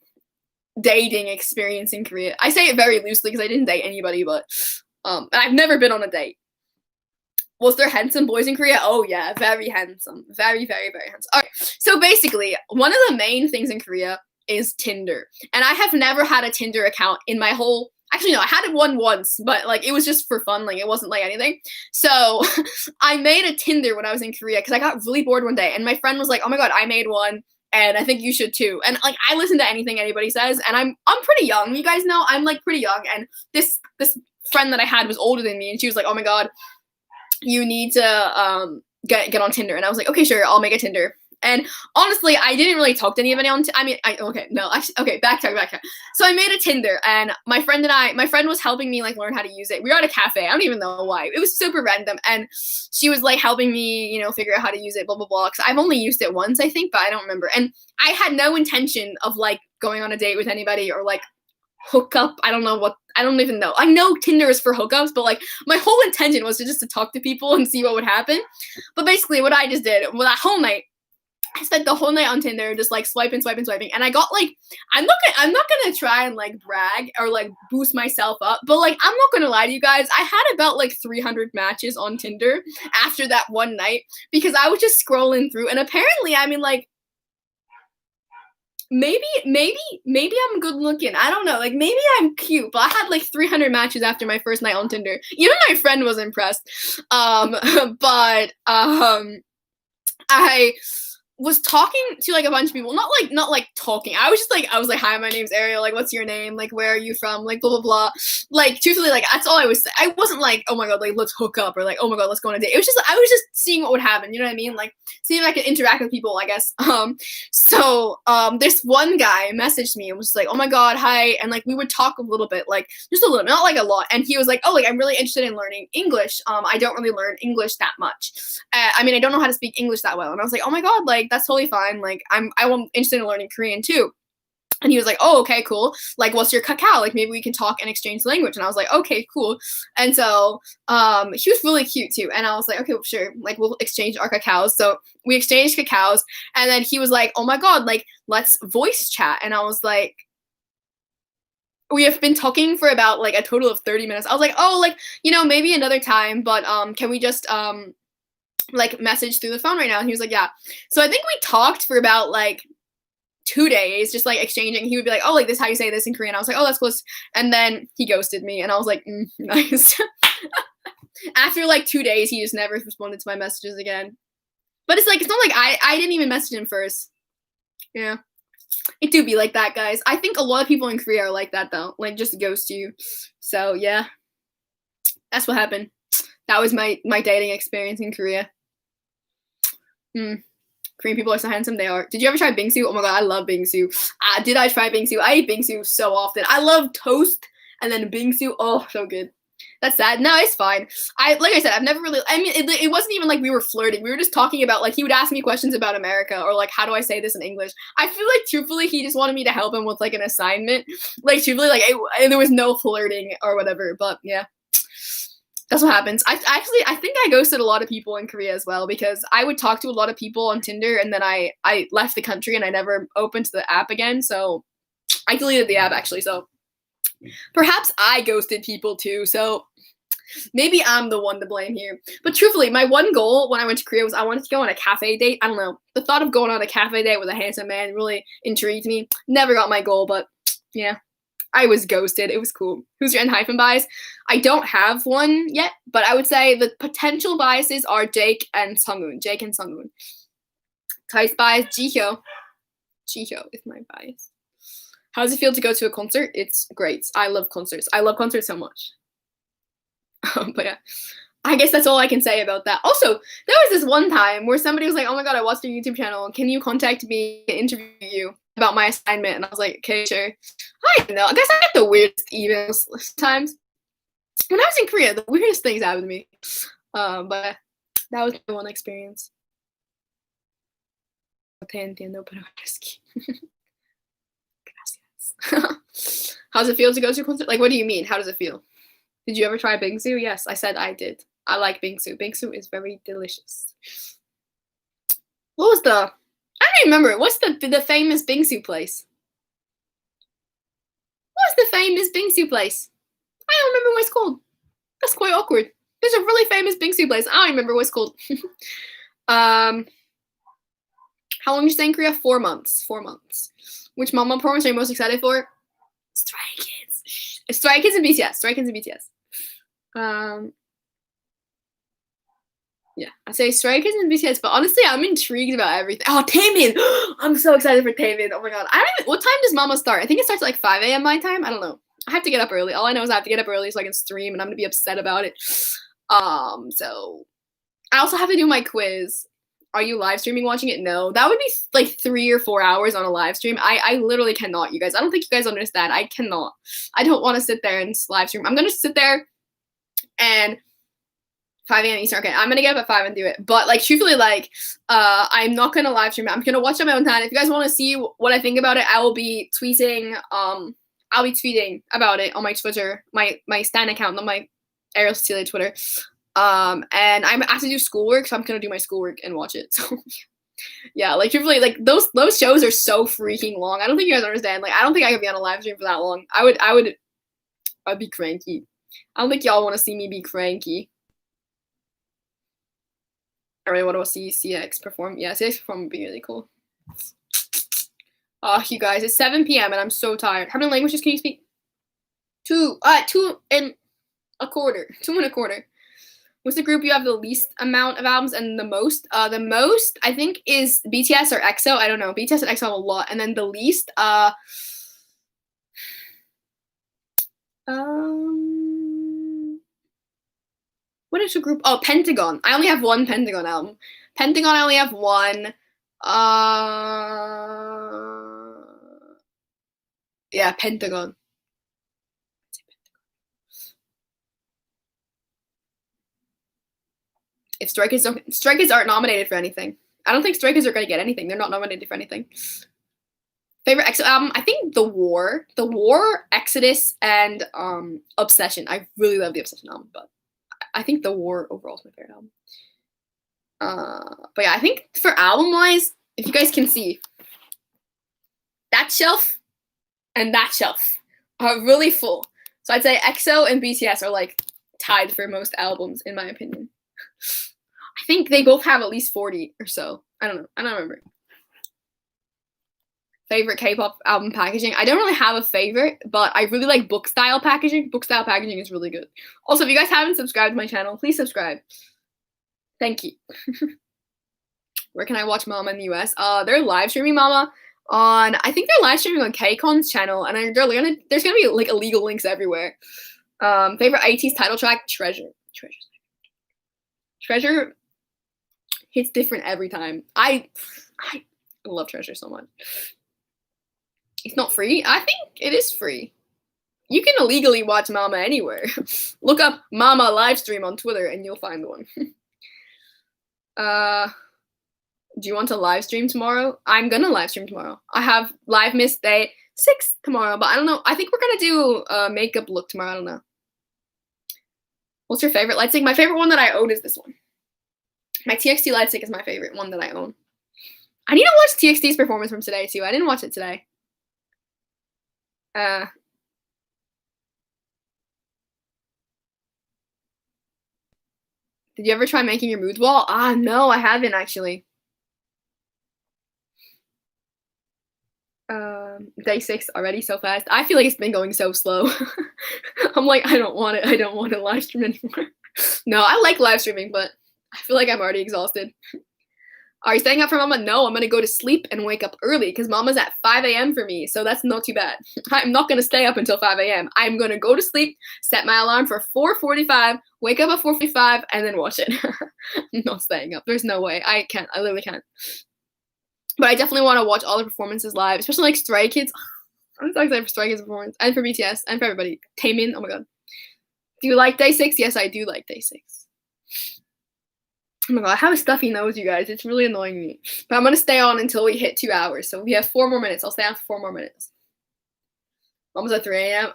dating experience in Korea. I say it very loosely because I didn't date anybody, but I've never been on a date. Was there handsome boys in Korea? Oh yeah, very handsome. Very, very, very handsome. Alright, so basically, one of the main things in Korea is Tinder. And I have never had a Tinder account in my whole, actually no, I had one once, but like it was just for fun, like it wasn't like anything. So I made a Tinder when I was in Korea because I got really bored one day, and my friend was like, oh my god, I made one, and I think you should too. And like I listen to anything anybody says, and I'm pretty young. You guys know I'm like pretty young, and this friend that I had was older than me, and she was like, oh my god, you need to get on Tinder. And I was like, okay, sure, I'll make a Tinder. And honestly, I didn't really talk to anybody on backtrack. So I made a Tinder, and my friend was helping me like learn how to use it. We were at a cafe. I don't even know why. It was super random, and she was like helping me, you know, figure out how to use it, blah blah blah. Cause I've only used it once, I think, but I don't remember. And I had no intention of like going on a date with anybody or like hook up. I don't even know. I know Tinder is for hookups, but like my whole intention was to talk to people and see what would happen. But basically what I just did, well, that whole night, I spent the whole night on Tinder just like swiping, and I got like, I'm not gonna try and like brag or like boost myself up, but like I'm not gonna lie to you guys, I had about like 300 matches on Tinder after that one night because I was just scrolling through, and apparently, I mean, like, maybe I'm good looking. I don't know. Like maybe I'm cute, but I had like 300 matches after my first night on Tinder. Even my friend was impressed. But I was talking to like a bunch of people, not like talking. I was like, hi, my name's Ariel. Like, what's your name? Like, where are you from? Like, blah blah blah. Like, truthfully, like that's all I was. I wasn't like, oh my god, like let's hook up or like, oh my god, let's go on a date. It was just I was just seeing what would happen. You know what I mean? Like seeing if I could interact with people, I guess. So this one guy messaged me and was like, oh my god, hi, and like we would talk a little bit, like just a little, not like a lot. And he was like, oh, like I'm really interested in learning English. I don't really learn English that much. I mean, I don't know how to speak English that well. And I was like, oh my god, like that's totally fine. Like I'm interested in learning Korean too. And he was like, oh, okay, cool. Like, what's your kakao? Like, maybe we can talk and exchange language. And I was like, okay, cool. And so he was really cute too. And I was like, okay, well, sure. Like, we'll exchange our cakaos. So we exchanged cakaos. And then he was like, oh my god, like, let's voice chat. And I was like, we have been talking for about like a total of 30 minutes. I was like, oh, like, you know, maybe another time, but can we just like message through the phone right now? And he was like, yeah. So I think we talked for about like 2 days, just like exchanging. He would be like, oh, like this is how you say this in Korean. I was like, oh, that's close. And then he ghosted me, and I was like, nice. After like 2 days, he just never responded to my messages again. But it's like, it's not like I didn't even message him first. Yeah. It do be like that, guys. I think a lot of people in Korea are like that though, like just ghost you. So yeah, that's what happened. That was my dating experience in Korea. Korean people are so handsome. They are. Did you ever try bingsu? Oh my god, I love bingsu. Did I try bingsu? I eat bingsu so often. I love toast and then bingsu. Oh, so good. That's sad. No, it's fine. Like I said, I've never really. I mean, it wasn't even like we were flirting. We were just talking about like he would ask me questions about America or like how do I say this in English. I feel like truthfully he just wanted me to help him with like an assignment. Like truthfully, like there was no flirting or whatever. But yeah. That's what happens. I think I ghosted a lot of people in Korea as well because I would talk to a lot of people on Tinder and then I left the country and I never opened the app again. So I deleted the app actually. So perhaps I ghosted people too. So maybe I'm the one to blame here. But truthfully, my one goal when I went to Korea was I wanted to go on a cafe date. I don't know. The thought of going on a cafe date with a handsome man really intrigued me. Never got my goal, but yeah. I was ghosted. It was cool. Who's your N- bias? I don't have one yet, but I would say the potential biases are Jake and Sungwoon. Jake and Sungwoon. Ty's bias, Jihyo. Jihyo is my bias. How does it feel to go to a concert? It's great. I love concerts. I love concerts so much. But yeah, I guess that's all I can say about that. Also, there was this one time where somebody was like, oh my god, I watched your YouTube channel. Can you contact me and interview you about my assignment? And I was like, okay, sure. I don't know. I guess I get the weirdest emails sometimes. When I was in Korea, the weirdest things happened to me. But that was my one experience. Te entiendo, pero gracias. How does it feel to go to a concert? Like, what do you mean? How does it feel? Did you ever try bingsu? Yes, I said I did. I like bingsu. Bingsu is very delicious. What was the... I don't remember. What's the famous bingsu place? What's the famous bingsu place? I don't remember what it's called. That's quite awkward. There's a really famous bingsu place. I don't remember what it's called. How long did you stay in Korea? 4 months. 4 months. Which mama performance are you most excited for? Stray Kids. Stray Kids and BTS. Stray Kids and BTS. Yeah, I say Stray Kids and BTS, but honestly, I'm intrigued about everything. Oh, Taemin! I'm so excited for Taemin. Oh my god. I don't even. What time does Mama start? I think it starts at like 5 a.m. my time. I don't know. I have to get up early. All I know is I have to get up early so I can stream, and I'm gonna be upset about it. So I also have to do my quiz. Are you live streaming watching it? No. That would be like 3 or 4 hours on a live stream. I literally cannot, you guys. I don't think you guys understand. I cannot. I don't want to sit there and live stream. I'm gonna sit there and 5 a.m. Eastern. Okay, I'm gonna get up at 5 and do it. But like truthfully, like I'm not gonna live stream it. I'm gonna watch on my own time. If you guys want to see what I think about it, I will be tweeting. I'll be tweeting about it on my Twitter, my Stan account, not my Ariel Cecilia Twitter. And I have to do schoolwork, so I'm gonna do my schoolwork and watch it. So yeah, like truthfully, like those shows are so freaking long. I don't think you guys understand. Like I don't think I could be on a live stream for that long. I'd be cranky. I don't think y'all want to see me be cranky. I really want to see CX perform. Yeah, CX perform would be really cool. Oh, you guys, it's 7 p.m. and I'm so tired. How many languages can you speak? 2 and a quarter. 2 and a quarter. What's the group you have the least amount of albums and the most? The most, I think, is BTS or EXO. I don't know. BTS and EXO have a lot. And then the least, what is the group? Oh, Pentagon. I only have 1 Pentagon album. Pentagon, I only have 1. Yeah, Pentagon. If Stray Kids aren't nominated for anything. I don't think Stray Kids are going to get anything. They're not nominated for anything. Favorite EXO album? I think The War, Exodus, and Obsession. I really love the Obsession album, but I think The War overall is my favorite album. But yeah, I think for album-wise, if you guys can see, that shelf and that shelf are really full. So I'd say EXO and BTS are like tied for most albums, in my opinion. I think they both have at least 40 or so. I don't know. I don't remember. Favorite K-pop album packaging? I don't really have a favorite, but I really like book style packaging. Book style packaging is really good. Also, if you guys haven't subscribed to my channel, please subscribe. Thank you. Where can I watch Mama in the US? They're live streaming Mama on, I think they're live streaming on KCON's channel, and there's gonna be like illegal links everywhere. Favorite IT's title track? Treasure. hits different every time. I love Treasure so much. It's not free? I think it is free. You can illegally watch Mama anywhere. Look up Mama live stream on Twitter and you'll find one. Do you want to live stream tomorrow? I'm gonna live stream tomorrow. I have LIVEMAS Day 6 tomorrow, but I don't know. I think we're gonna do a makeup look tomorrow. I don't know. What's your favorite light stick? My favorite one that I own is this one. My TXT light stick is my favorite one that I own. I need to watch TXT's performance from today too. I didn't watch it today. Did you ever try making your mood wall? No, I haven't actually. Day 6 already so fast. I feel like it's been going so slow. I'm like, I don't want it. I don't want to live stream anymore. No, I like live streaming, but I feel like I'm already exhausted. Are you staying up for Mama? No, I'm going to go to sleep and wake up early because Mama's at 5 a.m. for me, so that's not too bad. I'm not going to stay up until 5 a.m. I'm going to go to sleep, set my alarm for 4:45, wake up at 4:45, and then watch it. I'm not staying up. There's no way. I can't. I literally can't. But I definitely want to watch all the performances live, especially like Stray Kids. I'm so excited for Stray Kids' performance, and for BTS, and for everybody. Taemin, oh my god. Do you like Day 6? Yes, I do like Day 6. Oh my god, I have a stuffy nose, you guys. It's really annoying me. But I'm going to stay on until we hit 2 hours. So we have 4 more minutes. I'll stay on for 4 more minutes. Almost at 3 a.m.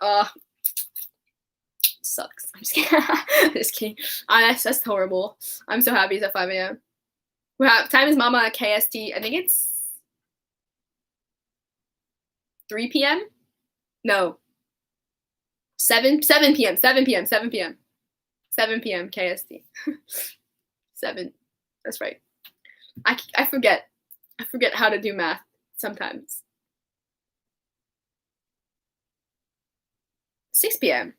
Sucks. I'm just kidding. Just kidding. That's horrible. I'm so happy it's at 5 a.m. Time is Mama KST. I think it's 3 p.m. No. 7 p.m. 7 p.m. 7 p.m. 7 p.m. KST. 7. That's right. I forget. I forget how to do math sometimes. 6 p.m.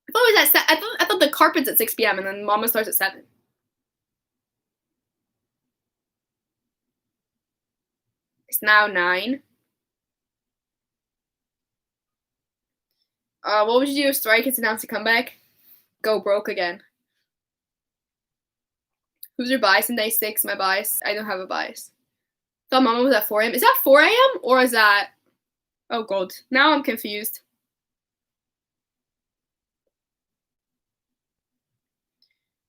I thought it was at I thought the carpet's at 6 p.m. and then Mama starts at 7. It's now 9. What would you do if Stray Kids announced a comeback? Go broke again. Who's your bias in Day 6? My bias. I don't have a bias. I thought Mama was at 4 a.m. Is that 4 a.m. or is that... Oh god. Now I'm confused.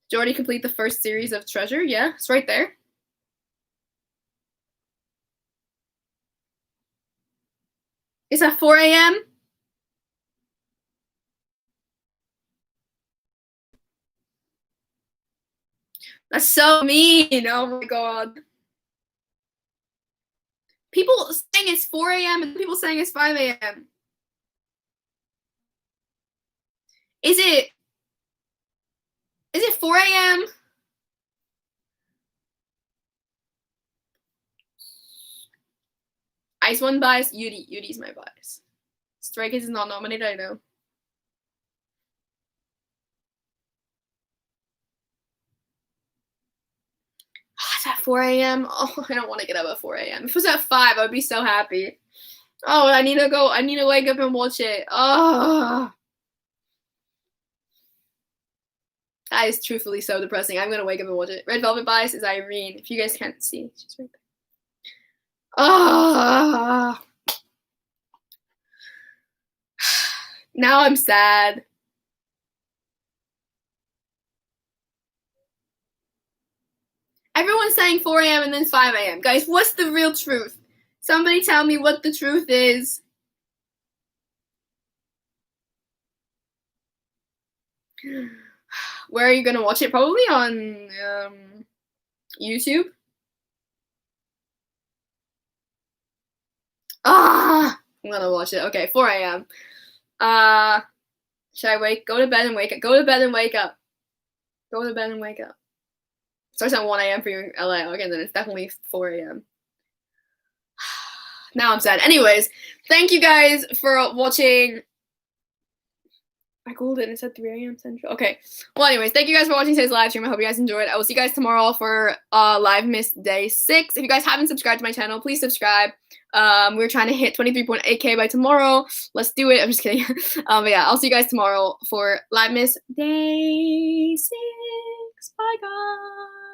Did you already complete the first series of Treasure? Yeah, it's right there. It's at 4 a.m. That's so mean. Oh my god. People saying it's 4 a.m. and people saying it's 5 a.m. Is it 4 a.m.? Ice One bias. Yudi's my bias. Stray Kids is not nominated, I know. It's at 4 a.m. Oh, I don't want to get up at 4 a.m. If it was at 5, I would be so happy. Oh, I need to wake up and watch it. Oh. That is truthfully so depressing. I'm going to wake up and watch it. Red Velvet bias is Irene. If you guys can't see, she's right there. Oh. Now I'm sad. Everyone's saying 4 a.m. and then 5 a.m. Guys, what's the real truth? Somebody tell me what the truth is. Where are you going to watch it? Probably on YouTube. I'm going to watch it. Okay, 4 a.m. Should I go to bed and wake up? Go to bed and wake up. Go to bed and wake up. Starts at 1 a.m. for you in LA. Okay, then it's definitely 4 a.m. Now I'm sad. Anyways, thank you guys for watching. I googled it and it said 3 a.m. Central. Okay. Well, anyways, thank you guys for watching today's live stream. I hope you guys enjoyed. I will see you guys tomorrow for LIVEMAS Day 6. If you guys haven't subscribed to my channel, please subscribe. We're trying to hit 23.8K by tomorrow. Let's do it. I'm just kidding. But yeah, I'll see you guys tomorrow for LIVEMAS Day 6. Bye, guys.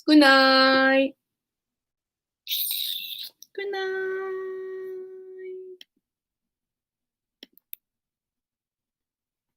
Good night. Good night.